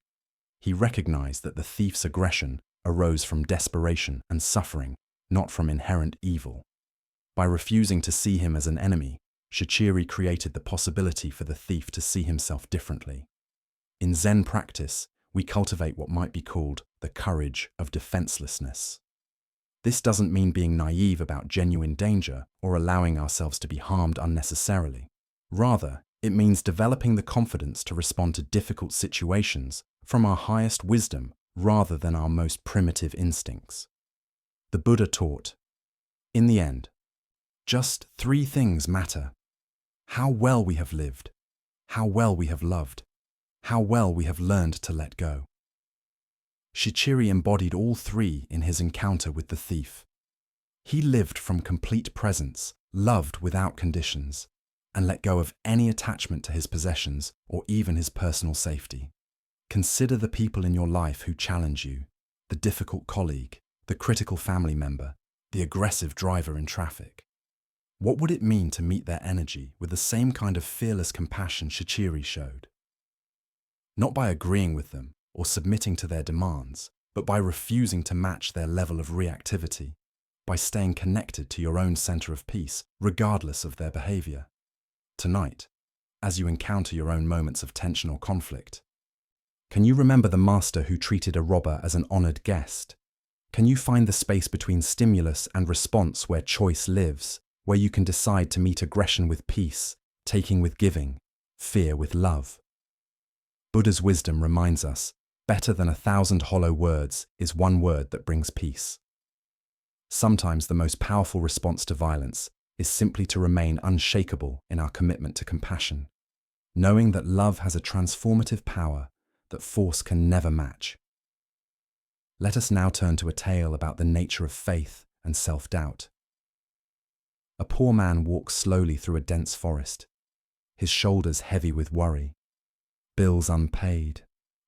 He recognized that the thief's aggression arose from desperation and suffering, not from inherent evil. By refusing to see him as an enemy, Shichiri created the possibility for the thief to see himself differently. In Zen practice, we cultivate what might be called the courage of defenselessness. This doesn't mean being naive about genuine danger or allowing ourselves to be harmed unnecessarily. Rather, it means developing the confidence to respond to difficult situations from our highest wisdom rather than our most primitive instincts. The Buddha taught, in the end, just 3 things matter: how well we have lived, how well we have loved, how well we have learned to let go. Shichiri embodied all 3 in his encounter with the thief. He lived from complete presence, loved without conditions, and let go of any attachment to his possessions or even his personal safety. Consider the people in your life who challenge you: the difficult colleague, the critical family member, the aggressive driver in traffic. What would it mean to meet their energy with the same kind of fearless compassion Shichiri showed? Not by agreeing with them or submitting to their demands, but by refusing to match their level of reactivity, by staying connected to your own center of peace, regardless of their behavior. Tonight, as you encounter your own moments of tension or conflict, can you remember the master who treated a robber as an honored guest? Can you find the space between stimulus and response where choice lives, where you can decide to meet aggression with peace, taking with giving, fear with love? Buddha's wisdom reminds us, better than 1,000 hollow words is one word that brings peace. Sometimes the most powerful response to violence is simply to remain unshakable in our commitment to compassion, knowing that love has a transformative power that force can never match. Let us now turn to a tale about the nature of faith and self-doubt. A poor man walks slowly through a dense forest, his shoulders heavy with worry, bills unpaid,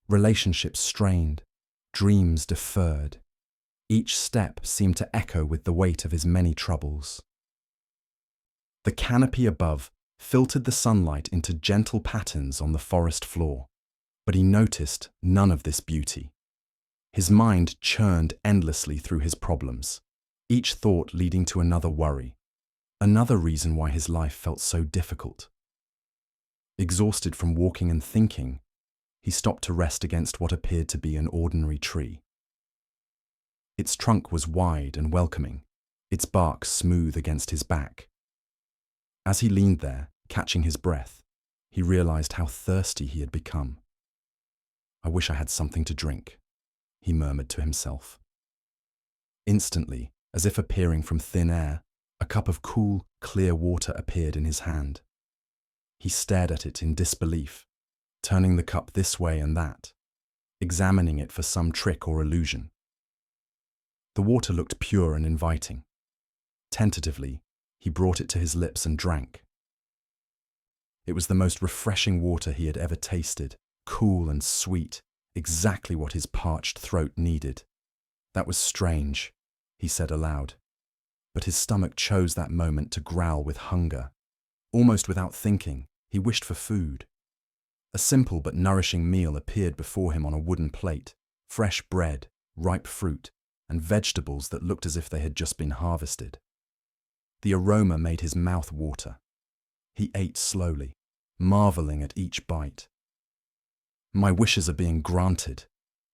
relationships strained, dreams deferred. Each step seemed to echo with the weight of his many troubles. The canopy above filtered the sunlight into gentle patterns on the forest floor, but he noticed none of this beauty. His mind churned endlessly through his problems, each thought leading to another worry, another reason why his life felt so difficult. Exhausted from walking and thinking, he stopped to rest against what appeared to be an ordinary tree. Its trunk was wide and welcoming, its bark smooth against his back. As he leaned there, catching his breath, he realized how thirsty he had become. "I wish I had something to drink," he murmured to himself. Instantly, as if appearing from thin air, a cup of cool, clear water appeared in his hand. He stared at it in disbelief, turning the cup this way and that, examining it for some trick or illusion. The water looked pure and inviting. Tentatively, he brought it to his lips and drank. It was the most refreshing water he had ever tasted, cool and sweet, exactly what his parched throat needed. "That was strange," he said aloud. But his stomach chose that moment to growl with hunger. Almost without thinking, he wished for food. A simple but nourishing meal appeared before him on a wooden plate: fresh bread, ripe fruit, and vegetables that looked as if they had just been harvested. The aroma made his mouth water. He ate slowly, marveling at each bite. "My wishes are being granted,"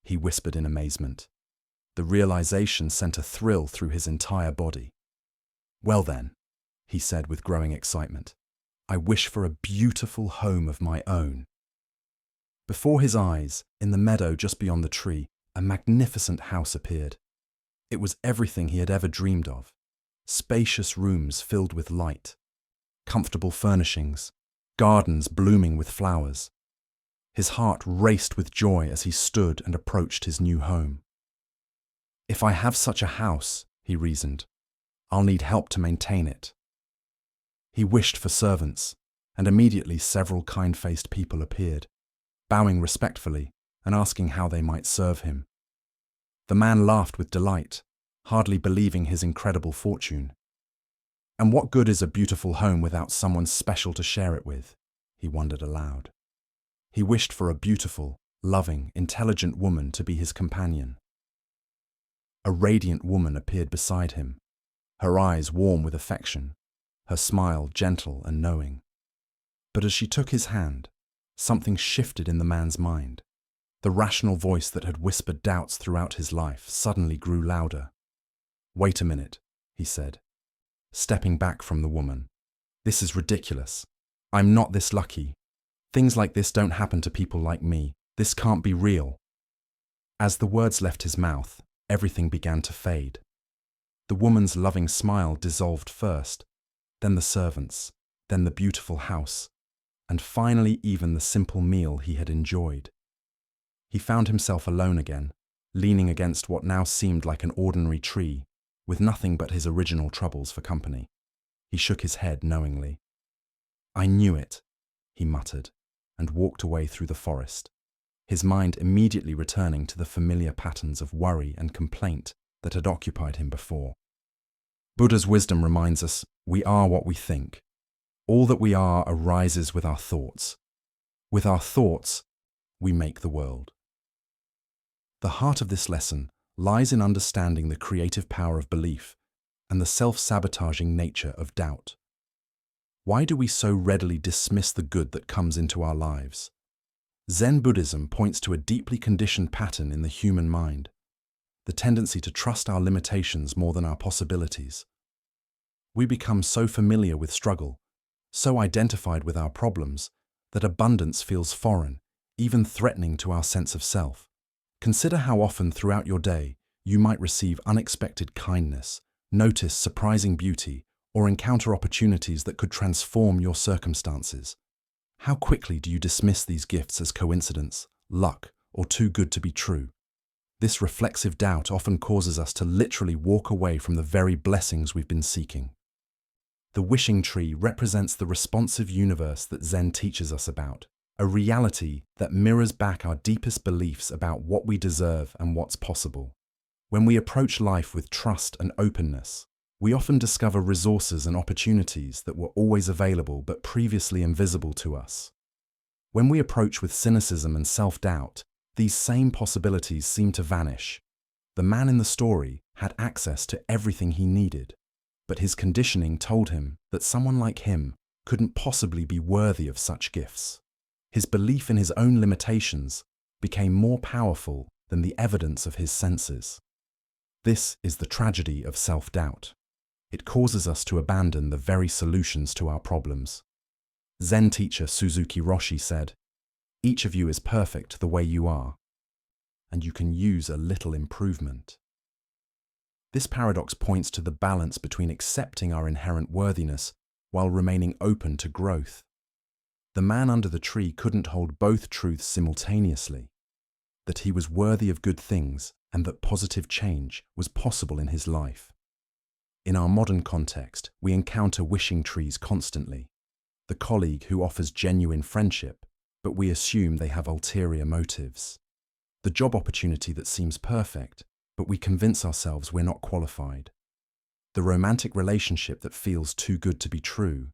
he whispered in amazement. The realization sent a thrill through his entire body. "Well then," he said with growing excitement, "I wish for a beautiful home of my own." Before his eyes, in the meadow just beyond the tree, a magnificent house appeared. It was everything he had ever dreamed of: spacious rooms filled with light, comfortable furnishings, gardens blooming with flowers. His heart raced with joy as he stood and approached his new home. "If I have such a house," he reasoned, "I'll need help to maintain it." He wished for servants, and immediately several kind-faced people appeared, bowing respectfully and asking how they might serve him. The man laughed with delight, hardly believing his incredible fortune. "And what good is a beautiful home without someone special to share it with?" he wondered aloud. He wished for a beautiful, loving, intelligent woman to be his companion. A radiant woman appeared beside him, her eyes warm with affection, her smile gentle and knowing. But as she took his hand, something shifted in the man's mind. The rational voice that had whispered doubts throughout his life suddenly grew louder. "Wait a minute," he said, stepping back from the woman. "This is ridiculous. I'm not this lucky. Things like this don't happen to people like me. This can't be real." As the words left his mouth, everything began to fade. The woman's loving smile dissolved first, then the servants, then the beautiful house, and finally even the simple meal he had enjoyed. He found himself alone again, leaning against what now seemed like an ordinary tree, with nothing but his original troubles for company. He shook his head knowingly. "I knew it," he muttered, and walked away through the forest, his mind immediately returning to the familiar patterns of worry and complaint that had occupied him before. Buddha's wisdom reminds us we are what we think. All that we are arises with our thoughts. With our thoughts, we make the world. The heart of this lesson lies in understanding the creative power of belief and the self-sabotaging nature of doubt. Why do we so readily dismiss the good that comes into our lives? Zen Buddhism points to a deeply conditioned pattern in the human mind, the tendency to trust our limitations more than our possibilities. We become so familiar with struggle, so identified with our problems, that abundance feels foreign, even threatening to our sense of self. Consider how often throughout your day you might receive unexpected kindness, notice surprising beauty, or encounter opportunities that could transform your circumstances. How quickly do you dismiss these gifts as coincidence, luck, or too good to be true? This reflexive doubt often causes us to literally walk away from the very blessings we've been seeking. The wishing tree represents the responsive universe that Zen teaches us about, a reality that mirrors back our deepest beliefs about what we deserve and what's possible. When we approach life with trust and openness, we often discover resources and opportunities that were always available but previously invisible to us. When we approach with cynicism and self-doubt, these same possibilities seem to vanish. The man in the story had access to everything he needed, but his conditioning told him that someone like him couldn't possibly be worthy of such gifts. His belief in his own limitations became more powerful than the evidence of his senses. This is the tragedy of self-doubt. It causes us to abandon the very solutions to our problems. Zen teacher Suzuki Roshi said, "Each of you is perfect the way you are, and you can use a little improvement." This paradox points to the balance between accepting our inherent worthiness while remaining open to growth. The man under the tree couldn't hold both truths simultaneously, that he was worthy of good things and that positive change was possible in his life. In our modern context, we encounter wishing trees constantly. The colleague who offers genuine friendship, but we assume they have ulterior motives. The job opportunity that seems perfect, but we convince ourselves we're not qualified. The romantic relationship that feels too good to be true,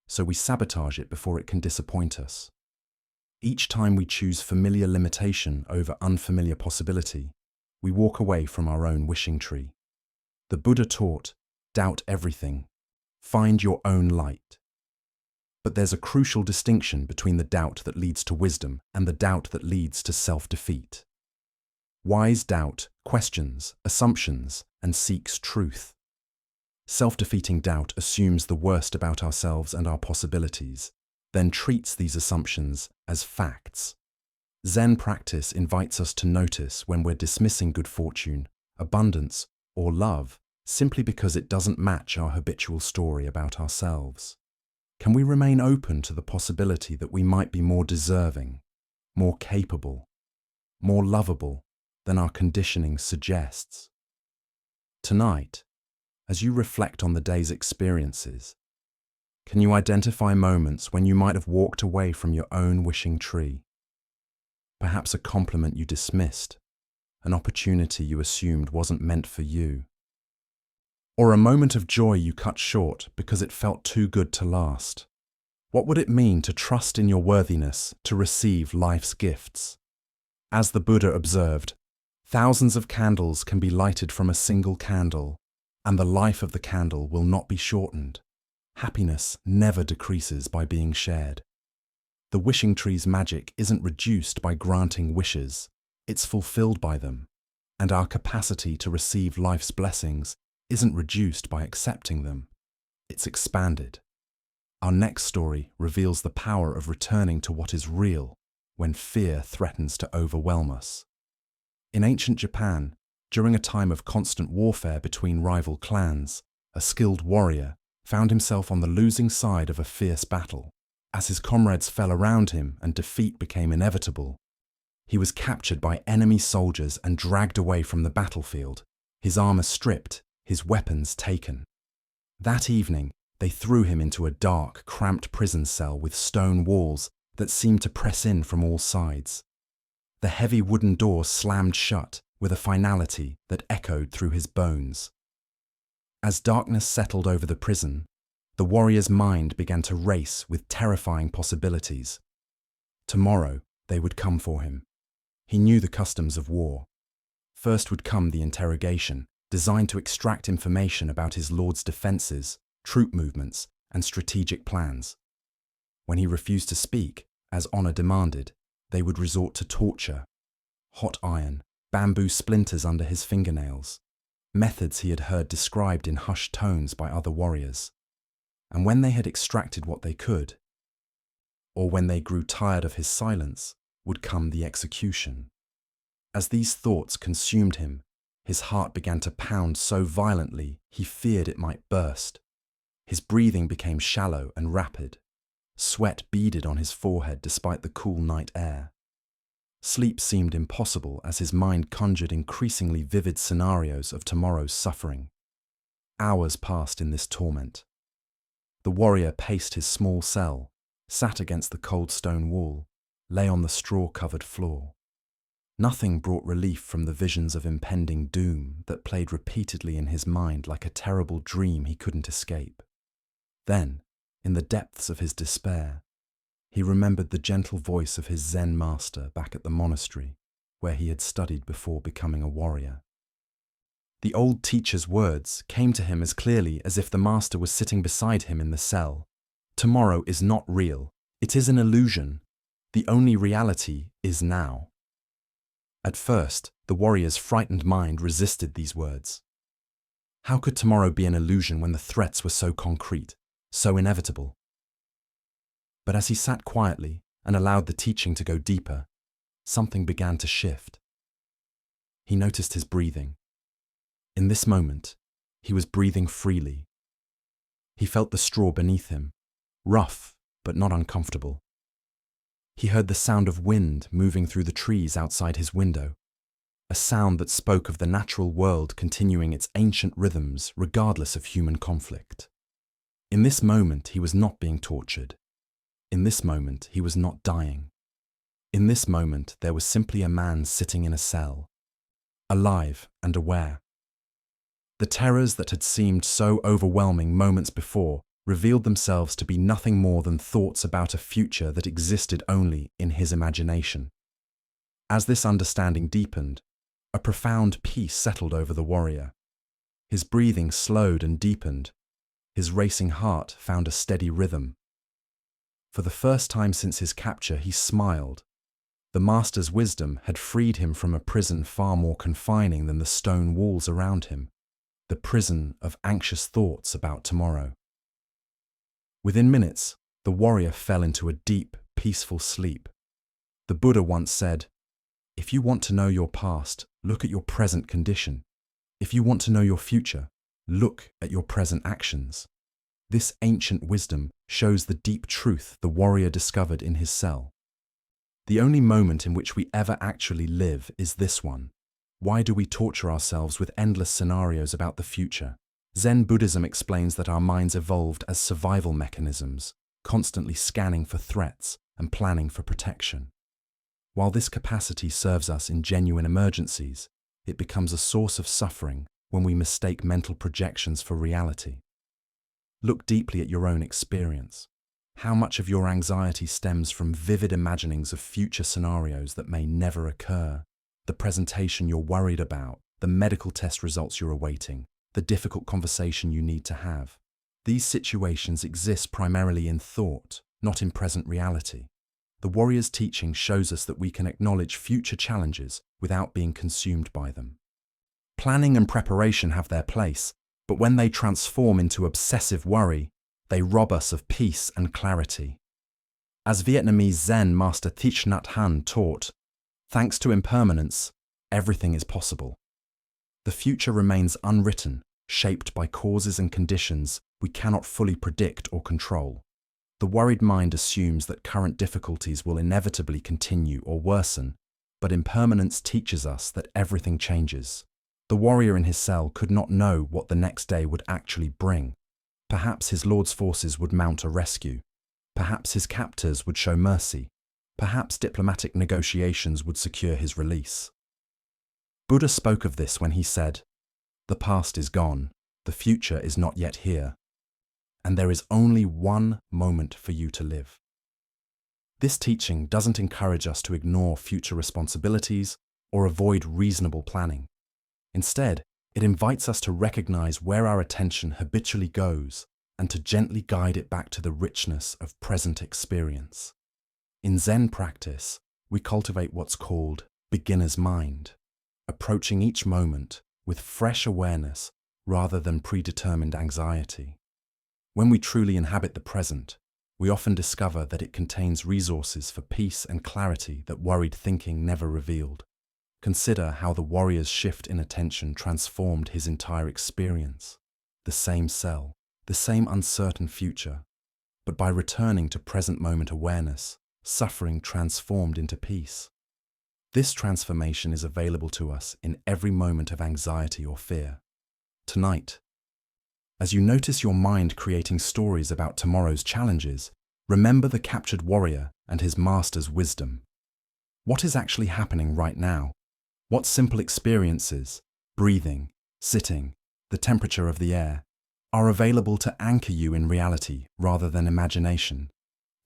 so we sabotage it before it can disappoint us. Each time we choose familiar limitation over unfamiliar possibility, we walk away from our own wishing tree. The Buddha taught, doubt everything, find your own light. But there's a crucial distinction between the doubt that leads to wisdom and the doubt that leads to self-defeat. Wise doubt questions, assumptions, and seeks truth. Self-defeating doubt assumes the worst about ourselves and our possibilities, then treats these assumptions as facts. Zen practice invites us to notice when we're dismissing good fortune, abundance, or love simply because it doesn't match our habitual story about ourselves. Can we remain open to the possibility that we might be more deserving, more capable, more lovable than our conditioning suggests? Tonight, as you reflect on the day's experiences, can you identify moments when you might have walked away from your own wishing tree? Perhaps a compliment you dismissed, an opportunity you assumed wasn't meant for you, or a moment of joy you cut short because it felt too good to last. What would it mean to trust in your worthiness to receive life's gifts? As the Buddha observed, thousands of candles can be lighted from a single candle, and the life of the candle will not be shortened. Happiness never decreases by being shared. The wishing tree's magic isn't reduced by granting wishes, it's fulfilled by them, and our capacity to receive life's blessings isn't reduced by accepting them, it's expanded. Our next story reveals the power of returning to what is real when fear threatens to overwhelm us. In ancient Japan, during a time of constant warfare between rival clans, a skilled warrior found himself on the losing side of a fierce battle. As his comrades fell around him and defeat became inevitable, he was captured by enemy soldiers and dragged away from the battlefield, his armor stripped, his weapons taken. That evening, they threw him into a dark, cramped prison cell with stone walls that seemed to press in from all sides. The heavy wooden doors slammed shut with a finality that echoed through his bones. As darkness settled over the prison, the warrior's mind began to race with terrifying possibilities. Tomorrow, they would come for him. He knew the customs of war. First would come the interrogation, designed to extract information about his lord's defenses, troop movements, and strategic plans. When he refused to speak, as honor demanded, they would resort to torture. Hot iron, bamboo splinters under his fingernails, methods he had heard described in hushed tones by other warriors. And when they had extracted what they could, or when they grew tired of his silence, would come the execution. As these thoughts consumed him, his heart began to pound so violently he feared it might burst. His breathing became shallow and rapid. Sweat beaded on his forehead despite the cool night air. Sleep seemed impossible as his mind conjured increasingly vivid scenarios of tomorrow's suffering. Hours passed in this torment. The warrior paced his small cell, sat against the cold stone wall, lay on the straw-covered floor. Nothing brought relief from the visions of impending doom that played repeatedly in his mind like a terrible dream he couldn't escape. Then, in the depths of his despair, he remembered the gentle voice of his Zen master back at the monastery, where he had studied before becoming a warrior. The old teacher's words came to him as clearly as if the master was sitting beside him in the cell. Tomorrow is not real. It is an illusion. The only reality is now. At first, the warrior's frightened mind resisted these words. How could tomorrow be an illusion when the threats were so concrete, so inevitable? But as he sat quietly and allowed the teaching to go deeper, something began to shift. He noticed his breathing. In this moment, he was breathing freely. He felt the straw beneath him, rough but not uncomfortable. He heard the sound of wind moving through the trees outside his window, a sound that spoke of the natural world continuing its ancient rhythms regardless of human conflict. In this moment, he was not being tortured. In this moment, he was not dying. In this moment, there was simply a man sitting in a cell, alive and aware. The terrors that had seemed so overwhelming moments before revealed themselves to be nothing more than thoughts about a future that existed only in his imagination. As this understanding deepened, a profound peace settled over the warrior. His breathing slowed and deepened. His racing heart found a steady rhythm. For the first time since his capture, he smiled. The master's wisdom had freed him from a prison far more confining than the stone walls around him, the prison of anxious thoughts about tomorrow. Within minutes, the warrior fell into a deep, peaceful sleep. The Buddha once said, "If you want to know your past, look at your present condition. If you want to know your future, look at your present actions." This ancient wisdom shows the deep truth the warrior discovered in his cell. The only moment in which we ever actually live is this one. Why do we torture ourselves with endless scenarios about the future? Zen Buddhism explains that our minds evolved as survival mechanisms, constantly scanning for threats and planning for protection. While this capacity serves us in genuine emergencies, it becomes a source of suffering when we mistake mental projections for reality. Look deeply at your own experience. How much of your anxiety stems from vivid imaginings of future scenarios that may never occur? The presentation you're worried about, the medical test results you're awaiting, the difficult conversation you need to have. These situations exist primarily in thought, not in present reality. The warrior's teaching shows us that we can acknowledge future challenges without being consumed by them. Planning and preparation have their place, but when they transform into obsessive worry, they rob us of peace and clarity. As Vietnamese Zen master Thich Nhat Hanh taught, thanks to impermanence, everything is possible. The future remains unwritten, shaped by causes and conditions we cannot fully predict or control. The worried mind assumes that current difficulties will inevitably continue or worsen, but impermanence teaches us that everything changes. The warrior in his cell could not know what the next day would actually bring. Perhaps his lord's forces would mount a rescue. Perhaps his captors would show mercy. Perhaps diplomatic negotiations would secure his release. Buddha spoke of this when he said, "The past is gone, the future is not yet here, and there is only one moment for you to live." This teaching doesn't encourage us to ignore future responsibilities or avoid reasonable planning. Instead, it invites us to recognize where our attention habitually goes and to gently guide it back to the richness of present experience. In Zen practice, we cultivate what's called beginner's mind, approaching each moment with fresh awareness rather than predetermined anxiety. When we truly inhabit the present, we often discover that it contains resources for peace and clarity that worried thinking never revealed. Consider how the warrior's shift in attention transformed his entire experience. The same cell, the same uncertain future, but by returning to present moment awareness, suffering transformed into peace. This transformation is available to us in every moment of anxiety or fear. Tonight, as you notice your mind creating stories about tomorrow's challenges, remember the captured warrior and his master's wisdom. What is actually happening right now? What simple experiences, breathing, sitting, the temperature of the air, are available to anchor you in reality rather than imagination?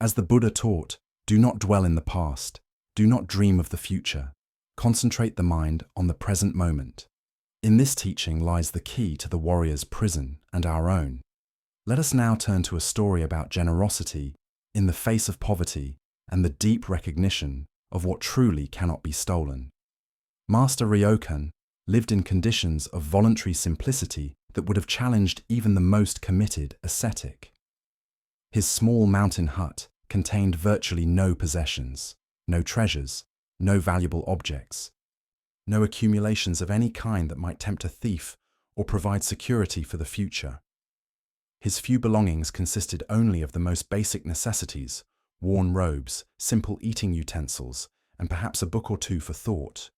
As the Buddha taught, do not dwell in the past, do not dream of the future, concentrate the mind on the present moment. In this teaching lies the key to the warrior's prison and our own. Let us now turn to a story about generosity in the face of poverty and the deep recognition of what truly cannot be stolen. Master Ryokan lived in conditions of voluntary simplicity that would have challenged even the most committed ascetic. His small mountain hut contained virtually no possessions, no treasures, no valuable objects, no accumulations of any kind that might tempt a thief or provide security for the future. His few belongings consisted only of the most basic necessities, worn robes, simple eating utensils, and perhaps a book or two for thought.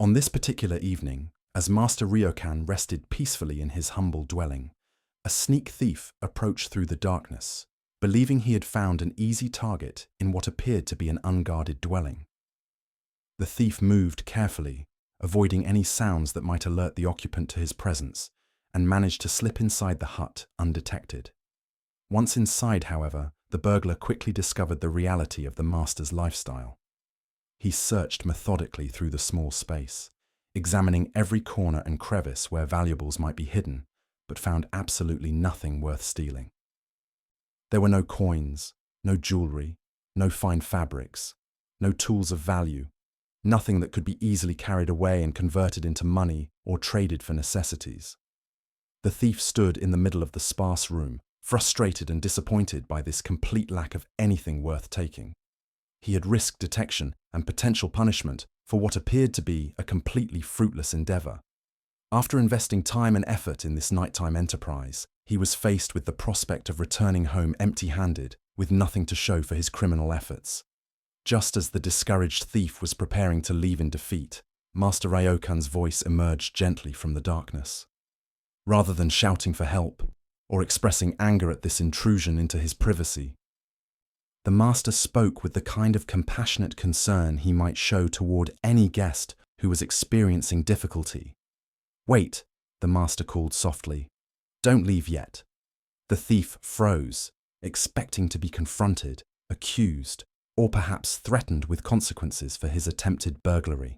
On this particular evening, as Master Ryokan rested peacefully in his humble dwelling, a sneak thief approached through the darkness, believing he had found an easy target in what appeared to be an unguarded dwelling. The thief moved carefully, avoiding any sounds that might alert the occupant to his presence, and managed to slip inside the hut undetected. Once inside, however, the burglar quickly discovered the reality of the master's lifestyle. He searched methodically through the small space, examining every corner and crevice where valuables might be hidden, but found absolutely nothing worth stealing. There were no coins, no jewelry, no fine fabrics, no tools of value, nothing that could be easily carried away and converted into money or traded for necessities. The thief stood in the middle of the sparse room, frustrated and disappointed by this complete lack of anything worth taking. He had risked detection and potential punishment for what appeared to be a completely fruitless endeavor. After investing time and effort in this nighttime enterprise, he was faced with the prospect of returning home empty-handed, with nothing to show for his criminal efforts. Just as the discouraged thief was preparing to leave in defeat, Master Ryokan's voice emerged gently from the darkness. Rather than shouting for help or expressing anger at this intrusion into his privacy, the master spoke with the kind of compassionate concern he might show toward any guest who was experiencing difficulty. "Wait," the master called softly. "Don't leave yet." The thief froze, expecting to be confronted, accused, or perhaps threatened with consequences for his attempted burglary.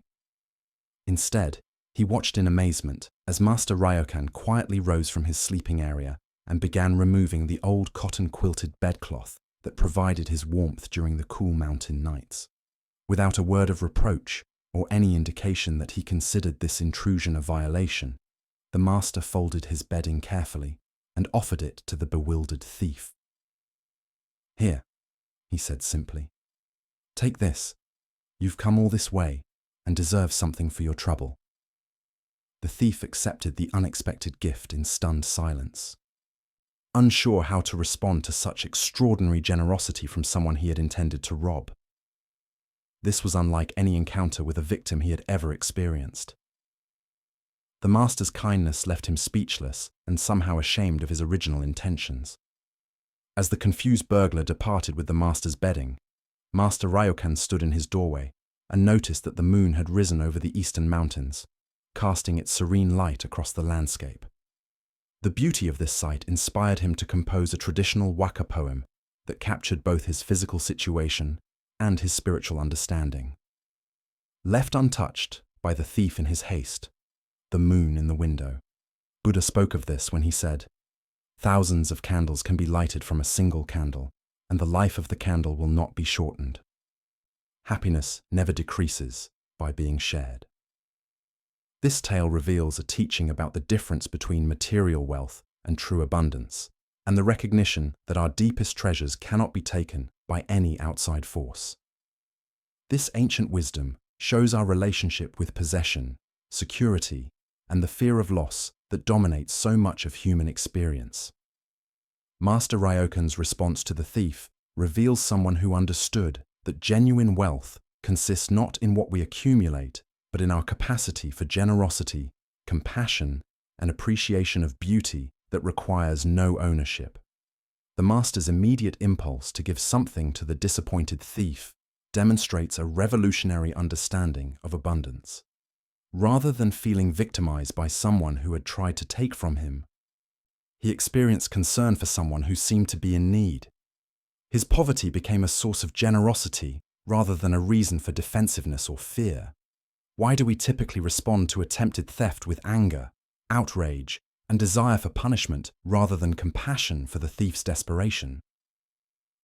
Instead, he watched in amazement as Master Ryokan quietly rose from his sleeping area and began removing the old cotton-quilted bedcloth that provided his warmth during the cool mountain nights. Without a word of reproach or any indication that he considered this intrusion a violation, the master folded his bedding carefully and offered it to the bewildered thief. "Here," he said simply. "Take this. You've come all this way and deserve something for your trouble." The thief accepted the unexpected gift in stunned silence, unsure how to respond to such extraordinary generosity from someone he had intended to rob. This was unlike any encounter with a victim he had ever experienced. The master's kindness left him speechless and somehow ashamed of his original intentions. As the confused burglar departed with the master's bedding, Master Ryokan stood in his doorway and noticed that the moon had risen over the eastern mountains, casting its serene light across the landscape. The beauty of this sight inspired him to compose a traditional waka poem that captured both his physical situation and his spiritual understanding. Left untouched by the thief in his haste, the moon in the window, Buddha spoke of this when he said, "Thousands of candles can be lighted from a single candle, and the life of the candle will not be shortened. Happiness never decreases by being shared." This tale reveals a teaching about the difference between material wealth and true abundance, and the recognition that our deepest treasures cannot be taken by any outside force. This ancient wisdom shows our relationship with possession, security, and the fear of loss that dominates so much of human experience. Master Ryokan's response to the thief reveals someone who understood that genuine wealth consists not in what we accumulate, but in our capacity for generosity, compassion, and appreciation of beauty that requires no ownership. The master's immediate impulse to give something to the disappointed thief demonstrates a revolutionary understanding of abundance. Rather than feeling victimized by someone who had tried to take from him, he experienced concern for someone who seemed to be in need. His poverty became a source of generosity rather than a reason for defensiveness or fear. Why do we typically respond to attempted theft with anger, outrage, and desire for punishment rather than compassion for the thief's desperation?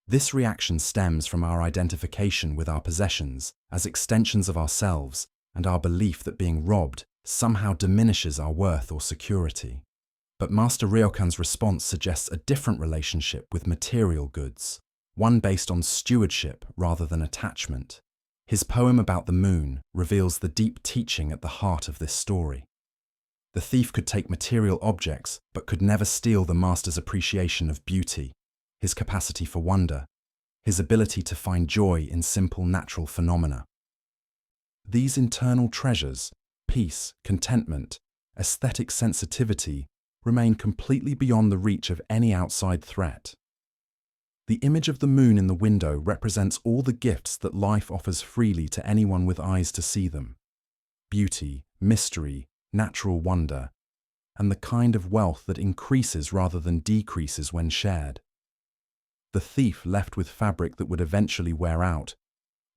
This reaction stems from our identification with our possessions as extensions of ourselves and our belief that being robbed somehow diminishes our worth or security. But Master Ryokan's response suggests a different relationship with material goods, one based on stewardship rather than attachment. His poem about the moon reveals the deep teaching at the heart of this story. The thief could take material objects, but could never steal the master's appreciation of beauty, his capacity for wonder, his ability to find joy in simple natural phenomena. These internal treasures, peace, contentment, aesthetic sensitivity, remain completely beyond the reach of any outside threat. The image of the moon in the window represents all the gifts that life offers freely to anyone with eyes to see them: beauty, mystery, natural wonder, and the kind of wealth that increases rather than decreases when shared. The thief left with fabric that would eventually wear out,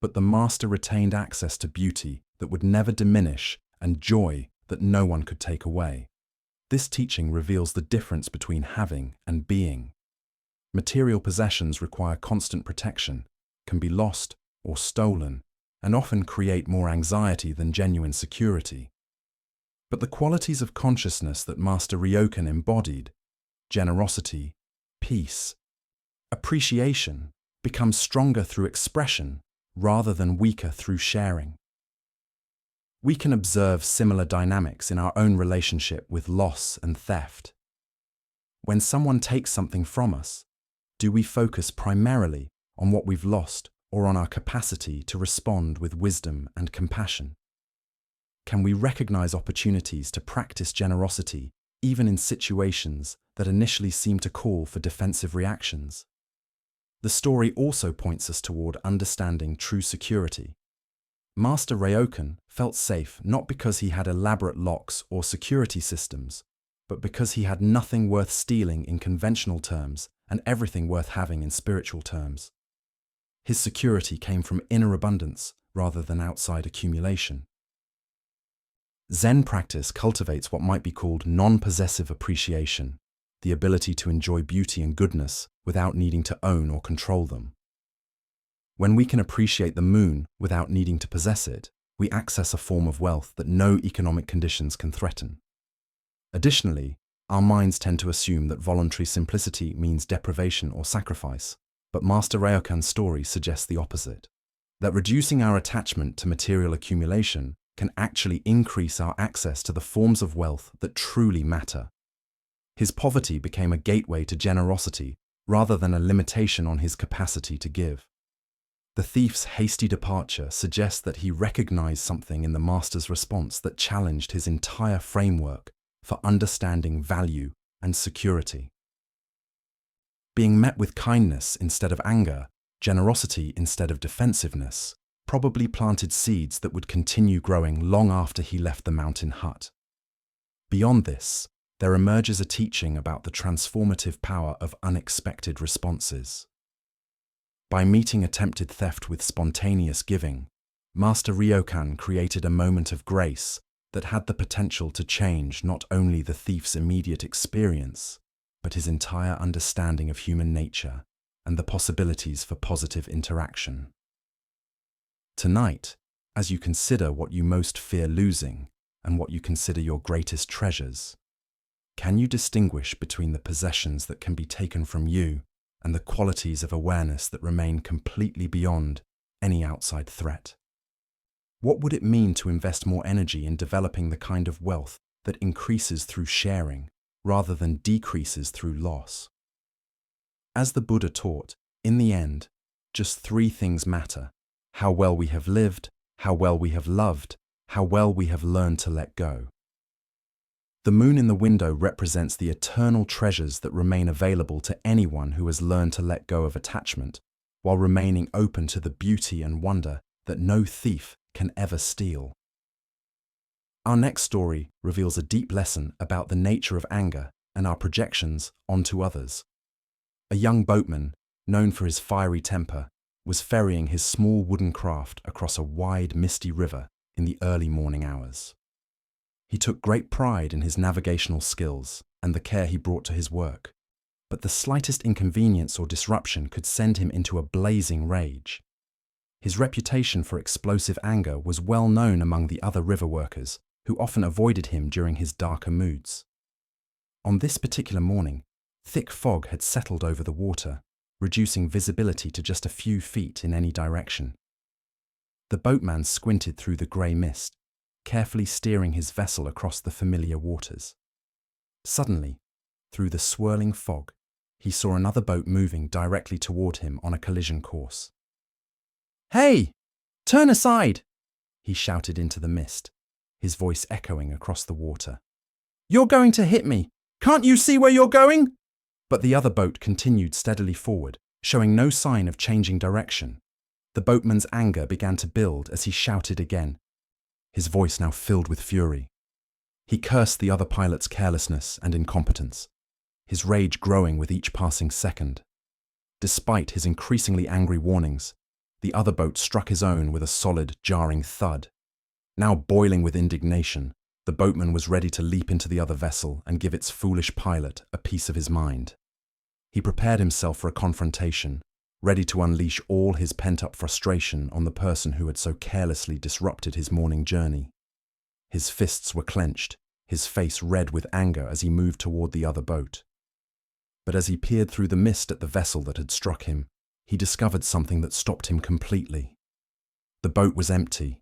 but the master retained access to beauty that would never diminish and joy that no one could take away. This teaching reveals the difference between having and being. Material possessions require constant protection, can be lost or stolen, and often create more anxiety than genuine security. But the qualities of consciousness that Master Ryokan embodied, generosity, peace, appreciation, become stronger through expression rather than weaker through sharing. We can observe similar dynamics in our own relationship with loss and theft. When someone takes something from us, do we focus primarily on what we've lost or on our capacity to respond with wisdom and compassion? Can we recognize opportunities to practice generosity even in situations that initially seem to call for defensive reactions? The story also points us toward understanding true security. Master Ryokan felt safe not because he had elaborate locks or security systems, but because he had nothing worth stealing in conventional terms and everything worth having in spiritual terms. His security came from inner abundance rather than outside accumulation. Zen practice cultivates what might be called non-possessive appreciation, the ability to enjoy beauty and goodness without needing to own or control them. When we can appreciate the moon without needing to possess it, we access a form of wealth that no economic conditions can threaten. Additionally, our minds tend to assume that voluntary simplicity means deprivation or sacrifice, but Master Ryokan's story suggests the opposite, that reducing our attachment to material accumulation can actually increase our access to the forms of wealth that truly matter. His poverty became a gateway to generosity rather than a limitation on his capacity to give. The thief's hasty departure suggests that he recognized something in the master's response that challenged his entire framework for understanding value and security. Being met with kindness instead of anger, generosity instead of defensiveness, probably planted seeds that would continue growing long after he left the mountain hut. Beyond this, there emerges a teaching about the transformative power of unexpected responses. By meeting attempted theft with spontaneous giving, Master Ryokan created a moment of grace that had the potential to change not only the thief's immediate experience, but his entire understanding of human nature and the possibilities for positive interaction. Tonight, as you consider what you most fear losing and what you consider your greatest treasures, can you distinguish between the possessions that can be taken from you and the qualities of awareness that remain completely beyond any outside threat? What would it mean to invest more energy in developing the kind of wealth that increases through sharing rather than decreases through loss? As the Buddha taught, in the end, just three things matter: how well we have lived, how well we have loved, how well we have learned to let go. The moon in the window represents the eternal treasures that remain available to anyone who has learned to let go of attachment, while remaining open to the beauty and wonder that no thief can ever steal. Our next story reveals a deep lesson about the nature of anger and our projections onto others. A young boatman, known for his fiery temper, was ferrying his small wooden craft across a wide, misty river in the early morning hours. He took great pride in his navigational skills and the care he brought to his work, but the slightest inconvenience or disruption could send him into a blazing rage. His reputation for explosive anger was well known among the other river workers, who often avoided him during his darker moods. On this particular morning, thick fog had settled over the water, reducing visibility to just a few feet in any direction. The boatman squinted through the grey mist, carefully steering his vessel across the familiar waters. Suddenly, through the swirling fog, he saw another boat moving directly toward him on a collision course. "Hey! Turn aside!" he shouted into the mist, his voice echoing across the water. "You're going to hit me! Can't you see where you're going?" But the other boat continued steadily forward, showing no sign of changing direction. The boatman's anger began to build as he shouted again, his voice now filled with fury. He cursed the other pilot's carelessness and incompetence, his rage growing with each passing second. Despite his increasingly angry warnings, the other boat struck his own with a solid, jarring thud. Now boiling with indignation, the boatman was ready to leap into the other vessel and give its foolish pilot a piece of his mind. He prepared himself for a confrontation, ready to unleash all his pent-up frustration on the person who had so carelessly disrupted his morning journey. His fists were clenched, his face red with anger as he moved toward the other boat. But as he peered through the mist at the vessel that had struck him, he discovered something that stopped him completely. The boat was empty.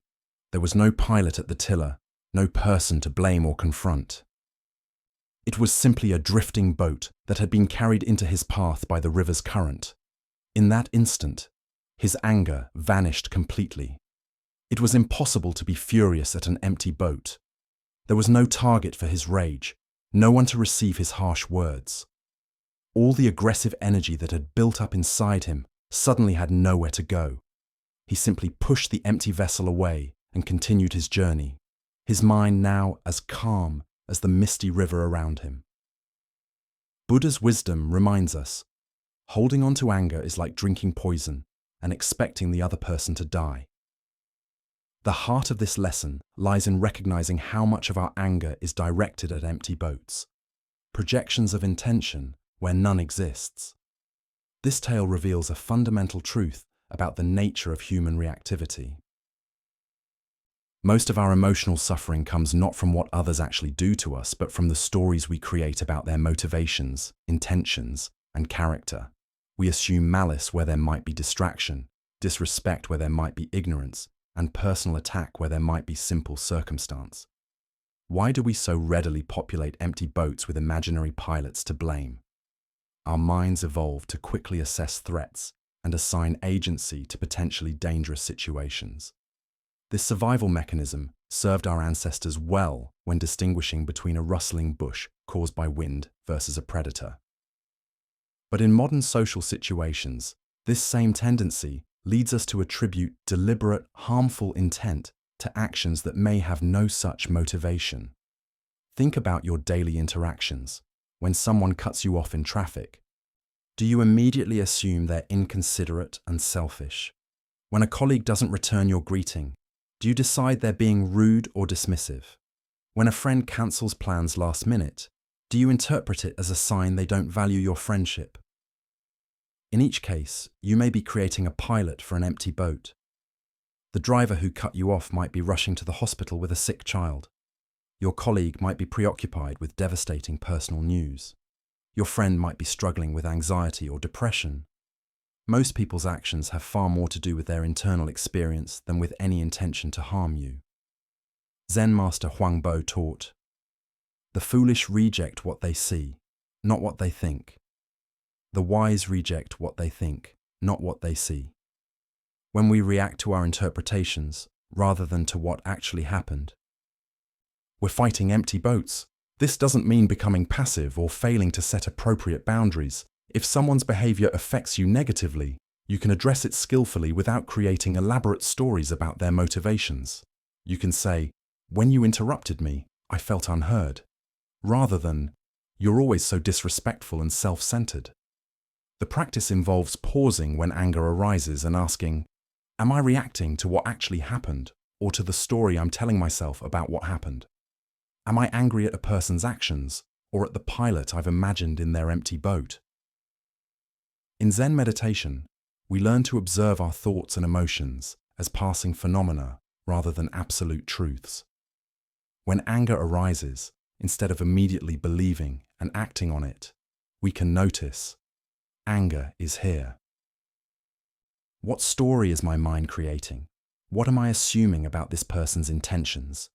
There was no pilot at the tiller, no person to blame or confront. It was simply a drifting boat that had been carried into his path by the river's current. In that instant, his anger vanished completely. It was impossible to be furious at an empty boat. There was no target for his rage, no one to receive his harsh words. All the aggressive energy that had built up inside him suddenly had nowhere to go. He simply pushed the empty vessel away and continued his journey, his mind now as calm as the misty river around him. Buddha's wisdom reminds us, Holding on to anger is like drinking poison and expecting the other person to die. The heart of this lesson lies in recognizing how much of our anger is directed at empty boats, projections of intention where none exists. This tale reveals a fundamental truth about the nature of human reactivity. Most of our emotional suffering comes not from what others actually do to us, but from the stories we create about their motivations, intentions, and character. We assume malice where there might be distraction, disrespect where there might be ignorance, and personal attack where there might be simple circumstance. Why do we so readily populate empty boats with imaginary pilots to blame? Our minds evolved to quickly assess threats and assign agency to potentially dangerous situations. This survival mechanism served our ancestors well when distinguishing between a rustling bush caused by wind versus a predator. But in modern social situations, this same tendency leads us to attribute deliberate, harmful intent to actions that may have no such motivation. Think about your daily interactions. When someone cuts you off in traffic, do you immediately assume they're inconsiderate and selfish? When a colleague doesn't return your greeting, do you decide they're being rude or dismissive? When a friend cancels plans last minute, do you interpret it as a sign they don't value your friendship? In each case, you may be creating a pilot for an empty boat. The driver who cut you off might be rushing to the hospital with a sick child. Your colleague might be preoccupied with devastating personal news. Your friend might be struggling with anxiety or depression. Most people's actions have far more to do with their internal experience than with any intention to harm you. Zen master Huangbo taught, "The foolish reject what they see, not what they think. The wise reject what they think, not what they see." When we react to our interpretations rather than to what actually happened, we're fighting empty boats. This doesn't mean becoming passive or failing to set appropriate boundaries. If someone's behavior affects you negatively, you can address it skillfully without creating elaborate stories about their motivations. You can say, "When you interrupted me, I felt unheard," rather than, "You're always so disrespectful and self-centered." The practice involves pausing when anger arises and asking, "Am I reacting to what actually happened or to the story I'm telling myself about what happened? Am I angry at a person's actions or at the pilot I've imagined in their empty boat?" In Zen meditation, we learn to observe our thoughts and emotions as passing phenomena rather than absolute truths. When anger arises, instead of immediately believing and acting on it, we can notice, anger is here. What story is my mind creating? What am I assuming about this person's intentions?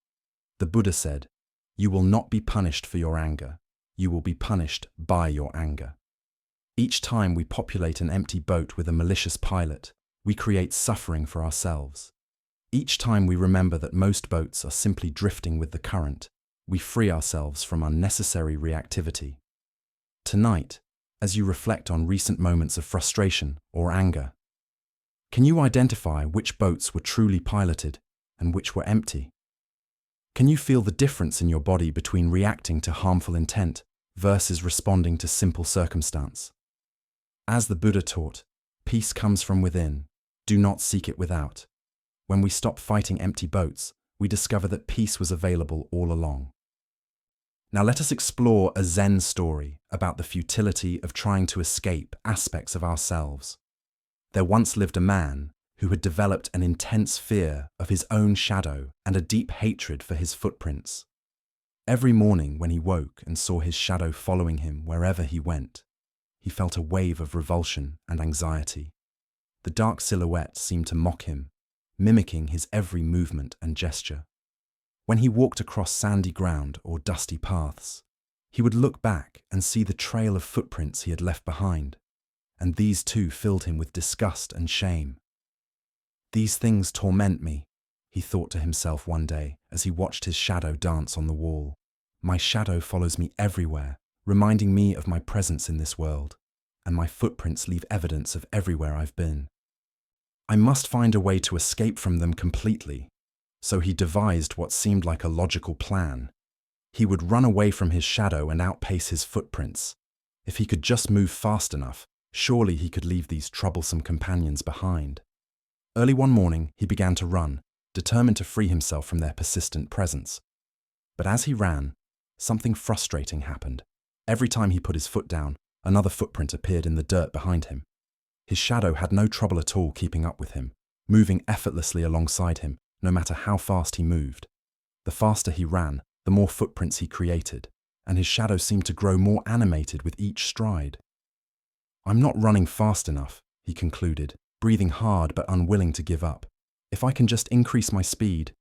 The Buddha said, "You will not be punished for your anger. You will be punished by your anger." Each time we populate an empty boat with a malicious pilot, we create suffering for ourselves. Each time we remember that most boats are simply drifting with the current, we free ourselves from unnecessary reactivity. Tonight, as you reflect on recent moments of frustration or anger, can you identify which boats were truly piloted and which were empty? Can you feel the difference in your body between reacting to harmful intent versus responding to simple circumstance? As the Buddha taught, peace comes from within. Do not seek it without. When we stop fighting empty boats, we discover that peace was available all along. Now let us explore a Zen story about the futility of trying to escape aspects of ourselves. There once lived a man who had developed an intense fear of his own shadow and a deep hatred for his footprints. Every morning when he woke and saw his shadow following him wherever he went, he felt a wave of revulsion and anxiety. The dark silhouette seemed to mock him, mimicking his every movement and gesture. When he walked across sandy ground or dusty paths, he would look back and see the trail of footprints he had left behind, and these too filled him with disgust and shame. "These things torment me," he thought to himself one day as he watched his shadow dance on the wall. "My shadow follows me everywhere, reminding me of my presence in this world, and my footprints leave evidence of everywhere I've been. I must find a way to escape from them completely." So he devised what seemed like a logical plan. He would run away from his shadow and outpace his footprints. If he could just move fast enough, Surely he could leave these troublesome companions behind. Early one morning, he began to run, determined to free himself from their persistent presence. But as he ran, something frustrating happened. Every time he put his foot down, another footprint appeared in the dirt behind him. His shadow had no trouble at all keeping up with him, moving effortlessly alongside him, no matter how fast he moved. The faster he ran, the more footprints he created, and his shadow seemed to grow more animated with each stride. "I'm not running fast enough," he concluded, breathing hard but unwilling to give up. "If I can just increase my speed,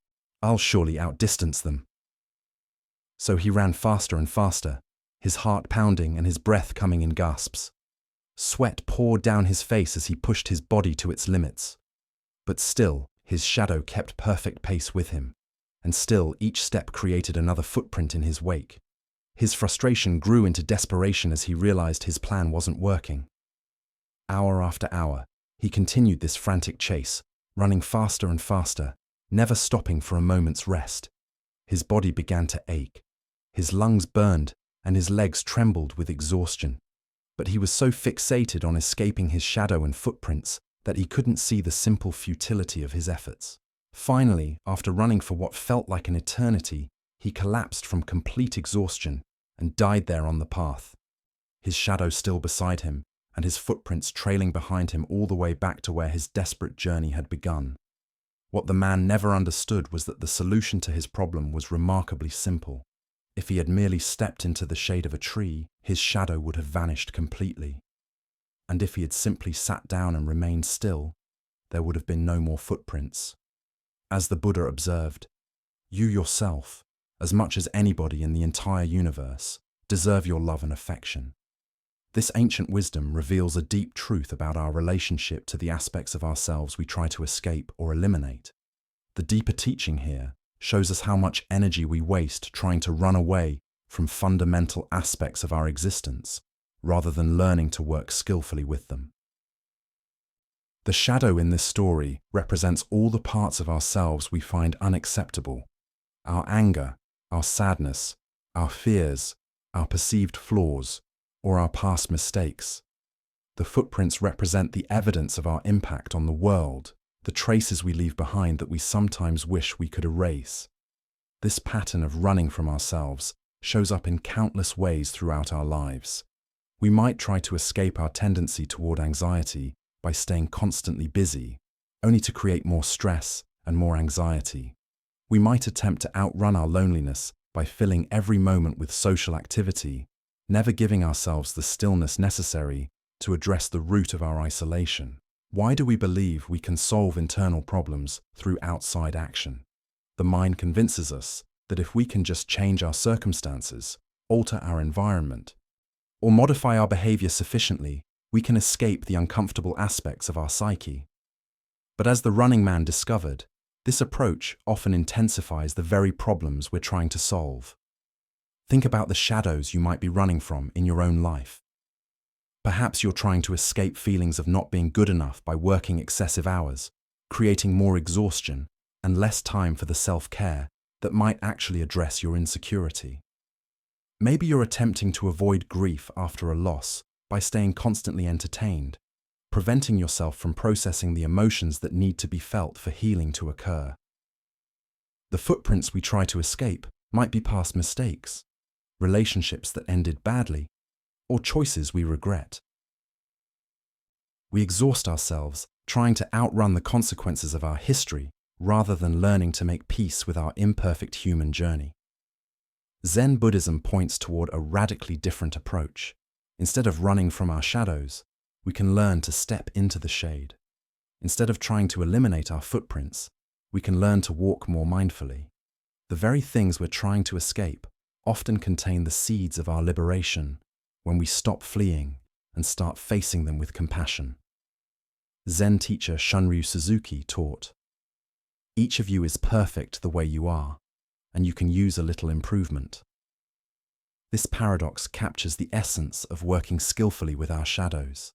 I'll surely outdistance them." So he ran faster and faster, his heart pounding and his breath coming in gasps. Sweat poured down his face as he pushed his body to its limits. But still, his shadow kept perfect pace with him, and still each step created another footprint in his wake. His frustration grew into desperation as he realized his plan wasn't working. Hour after hour, he continued this frantic chase, running faster and faster, never stopping for a moment's rest. His body began to ache. His lungs burned, and his legs trembled with exhaustion. But he was so fixated on escaping his shadow and footprints that he couldn't see the simple futility of his efforts. Finally, after running for what felt like an eternity, he collapsed from complete exhaustion and died there on the path. His shadow still beside him, and his footprints trailing behind him all the way back to where his desperate journey had begun. What the man never understood was that the solution to his problem was remarkably simple. If he had merely stepped into the shade of a tree, his shadow would have vanished completely. And if he had simply sat down and remained still, there would have been no more footprints. As the Buddha observed, "You yourself, as much as anybody in the entire universe, deserve your love and affection." This ancient wisdom reveals a deep truth about our relationship to the aspects of ourselves we try to escape or eliminate. The deeper teaching here shows us how much energy we waste trying to run away from fundamental aspects of our existence, rather than learning to work skillfully with them. The shadow in this story represents all the parts of ourselves we find unacceptable: our anger, our sadness, our fears, our perceived flaws, or our past mistakes. The footprints represent the evidence of our impact on the world, the traces we leave behind that we sometimes wish we could erase. This pattern of running from ourselves shows up in countless ways throughout our lives. We might try to escape our tendency toward anxiety by staying constantly busy, only to create more stress and more anxiety. We might attempt to outrun our loneliness by filling every moment with social activity, never giving ourselves the stillness necessary to address the root of our isolation. Why do we believe we can solve internal problems through outside action? The mind convinces us that if we can just change our circumstances, alter our environment, or modify our behavior sufficiently, we can escape the uncomfortable aspects of our psyche. But as the running man discovered, this approach often intensifies the very problems we're trying to solve. Think about the shadows you might be running from in your own life. Perhaps you're trying to escape feelings of not being good enough by working excessive hours, creating more exhaustion and less time for the self-care that might actually address your insecurity. Maybe you're attempting to avoid grief after a loss by staying constantly entertained, preventing yourself from processing the emotions that need to be felt for healing to occur. The footprints we try to escape might be past mistakes, relationships that ended badly, or choices we regret. We exhaust ourselves trying to outrun the consequences of our history rather than learning to make peace with our imperfect human journey. Zen Buddhism points toward a radically different approach. Instead of running from our shadows, we can learn to step into the shade. Instead of trying to eliminate our footprints, we can learn to walk more mindfully. The very things we're trying to escape often contain the seeds of our liberation when we stop fleeing and start facing them with compassion. Zen teacher Shunryu Suzuki taught, "Each of you is perfect the way you are, and you can use a little improvement." This paradox captures the essence of working skillfully with our shadows.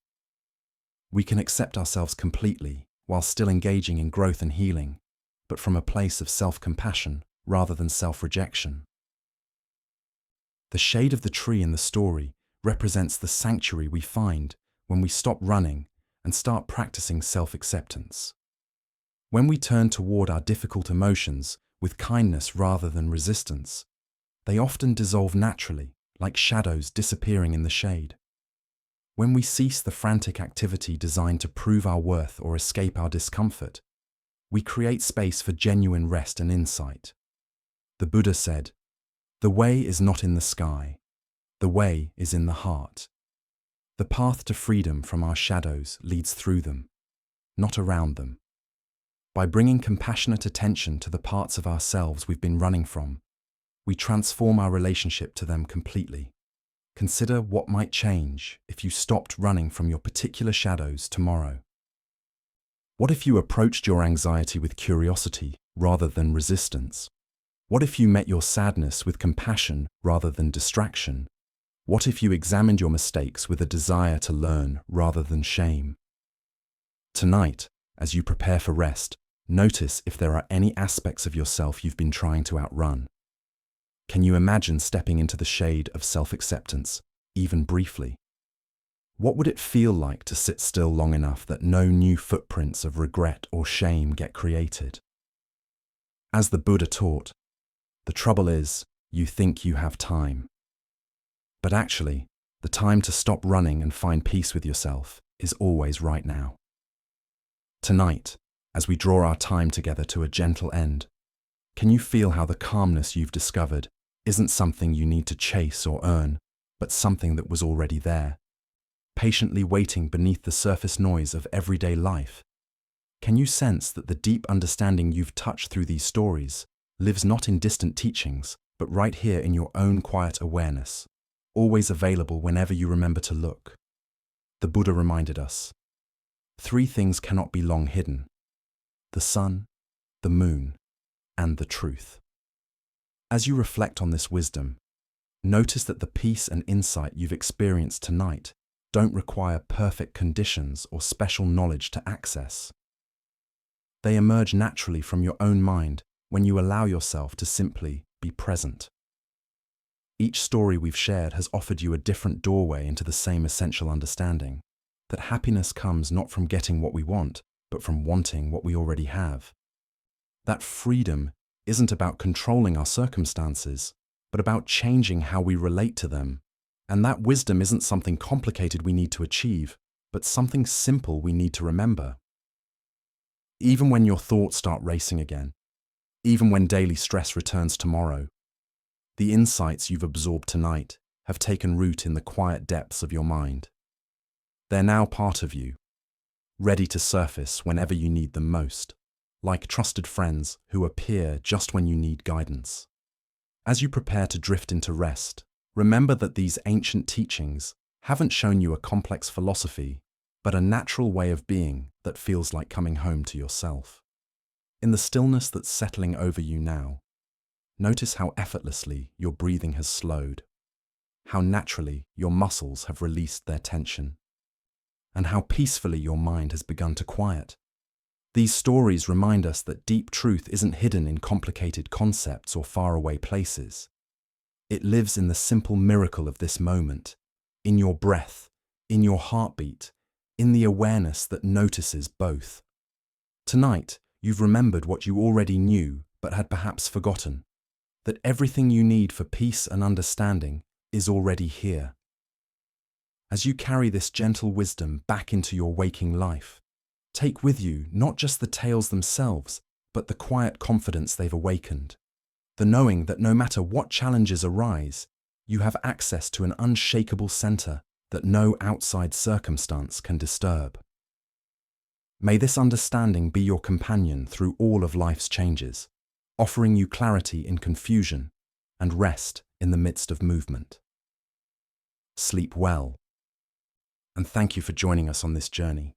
We can accept ourselves completely while still engaging in growth and healing, but from a place of self-compassion rather than self-rejection. The shade of the tree in the story represents the sanctuary we find when we stop running and start practicing self-acceptance. When we turn toward our difficult emotions with kindness rather than resistance, they often dissolve naturally, like shadows disappearing in the shade. When we cease the frantic activity designed to prove our worth or escape our discomfort, we create space for genuine rest and insight. The Buddha said, "The way is not in the sky. The way is in the heart." The path to freedom from our shadows leads through them, not around them. By bringing compassionate attention to the parts of ourselves we've been running from, we transform our relationship to them completely. Consider what might change if you stopped running from your particular shadows tomorrow. What if you approached your anxiety with curiosity rather than resistance? What if you met your sadness with compassion rather than distraction? What if you examined your mistakes with a desire to learn rather than shame? Tonight, as you prepare for rest, notice if there are any aspects of yourself you've been trying to outrun. Can you imagine stepping into the shade of self-acceptance, even briefly? What would it feel like to sit still long enough that no new footprints of regret or shame get created? As the Buddha taught, the trouble is, you think you have time. But actually, the time to stop running and find peace with yourself is always right now. Tonight, as we draw our time together to a gentle end, can you feel how the calmness you've discovered isn't something you need to chase or earn, but something that was already there, patiently waiting beneath the surface noise of everyday life? Can you sense that the deep understanding you've touched through these stories lives not in distant teachings, but right here in your own quiet awareness, always available whenever you remember to look? The Buddha reminded us, 3 things cannot be long hidden: the sun, the moon, and the truth. As you reflect on this wisdom, notice that the peace and insight you've experienced tonight don't require perfect conditions or special knowledge to access. They emerge naturally from your own mind when you allow yourself to simply be present. Each story we've shared has offered you a different doorway into the same essential understanding, that happiness comes not from getting what we want, but from wanting what we already have. That freedom isn't about controlling our circumstances, but about changing how we relate to them. And that wisdom isn't something complicated we need to achieve, but something simple we need to remember. Even when your thoughts start racing again, even when daily stress returns tomorrow, the insights you've absorbed tonight have taken root in the quiet depths of your mind. They're now part of you, ready to surface whenever you need them most, like trusted friends who appear just when you need guidance. As you prepare to drift into rest, remember that these ancient teachings haven't shown you a complex philosophy, but a natural way of being that feels like coming home to yourself. In the stillness that's settling over you now, notice how effortlessly your breathing has slowed, how naturally your muscles have released their tension, and how peacefully your mind has begun to quiet. These stories remind us that deep truth isn't hidden in complicated concepts or faraway places. It lives in the simple miracle of this moment, in your breath, in your heartbeat, in the awareness that notices both. Tonight, you've remembered what you already knew but had perhaps forgotten, that everything you need for peace and understanding is already here. As you carry this gentle wisdom back into your waking life, take with you not just the tales themselves, but the quiet confidence they've awakened, the knowing that no matter what challenges arise, you have access to an unshakable center that no outside circumstance can disturb. May this understanding be your companion through all of life's changes, offering you clarity in confusion and rest in the midst of movement. Sleep well, and thank you for joining us on this journey.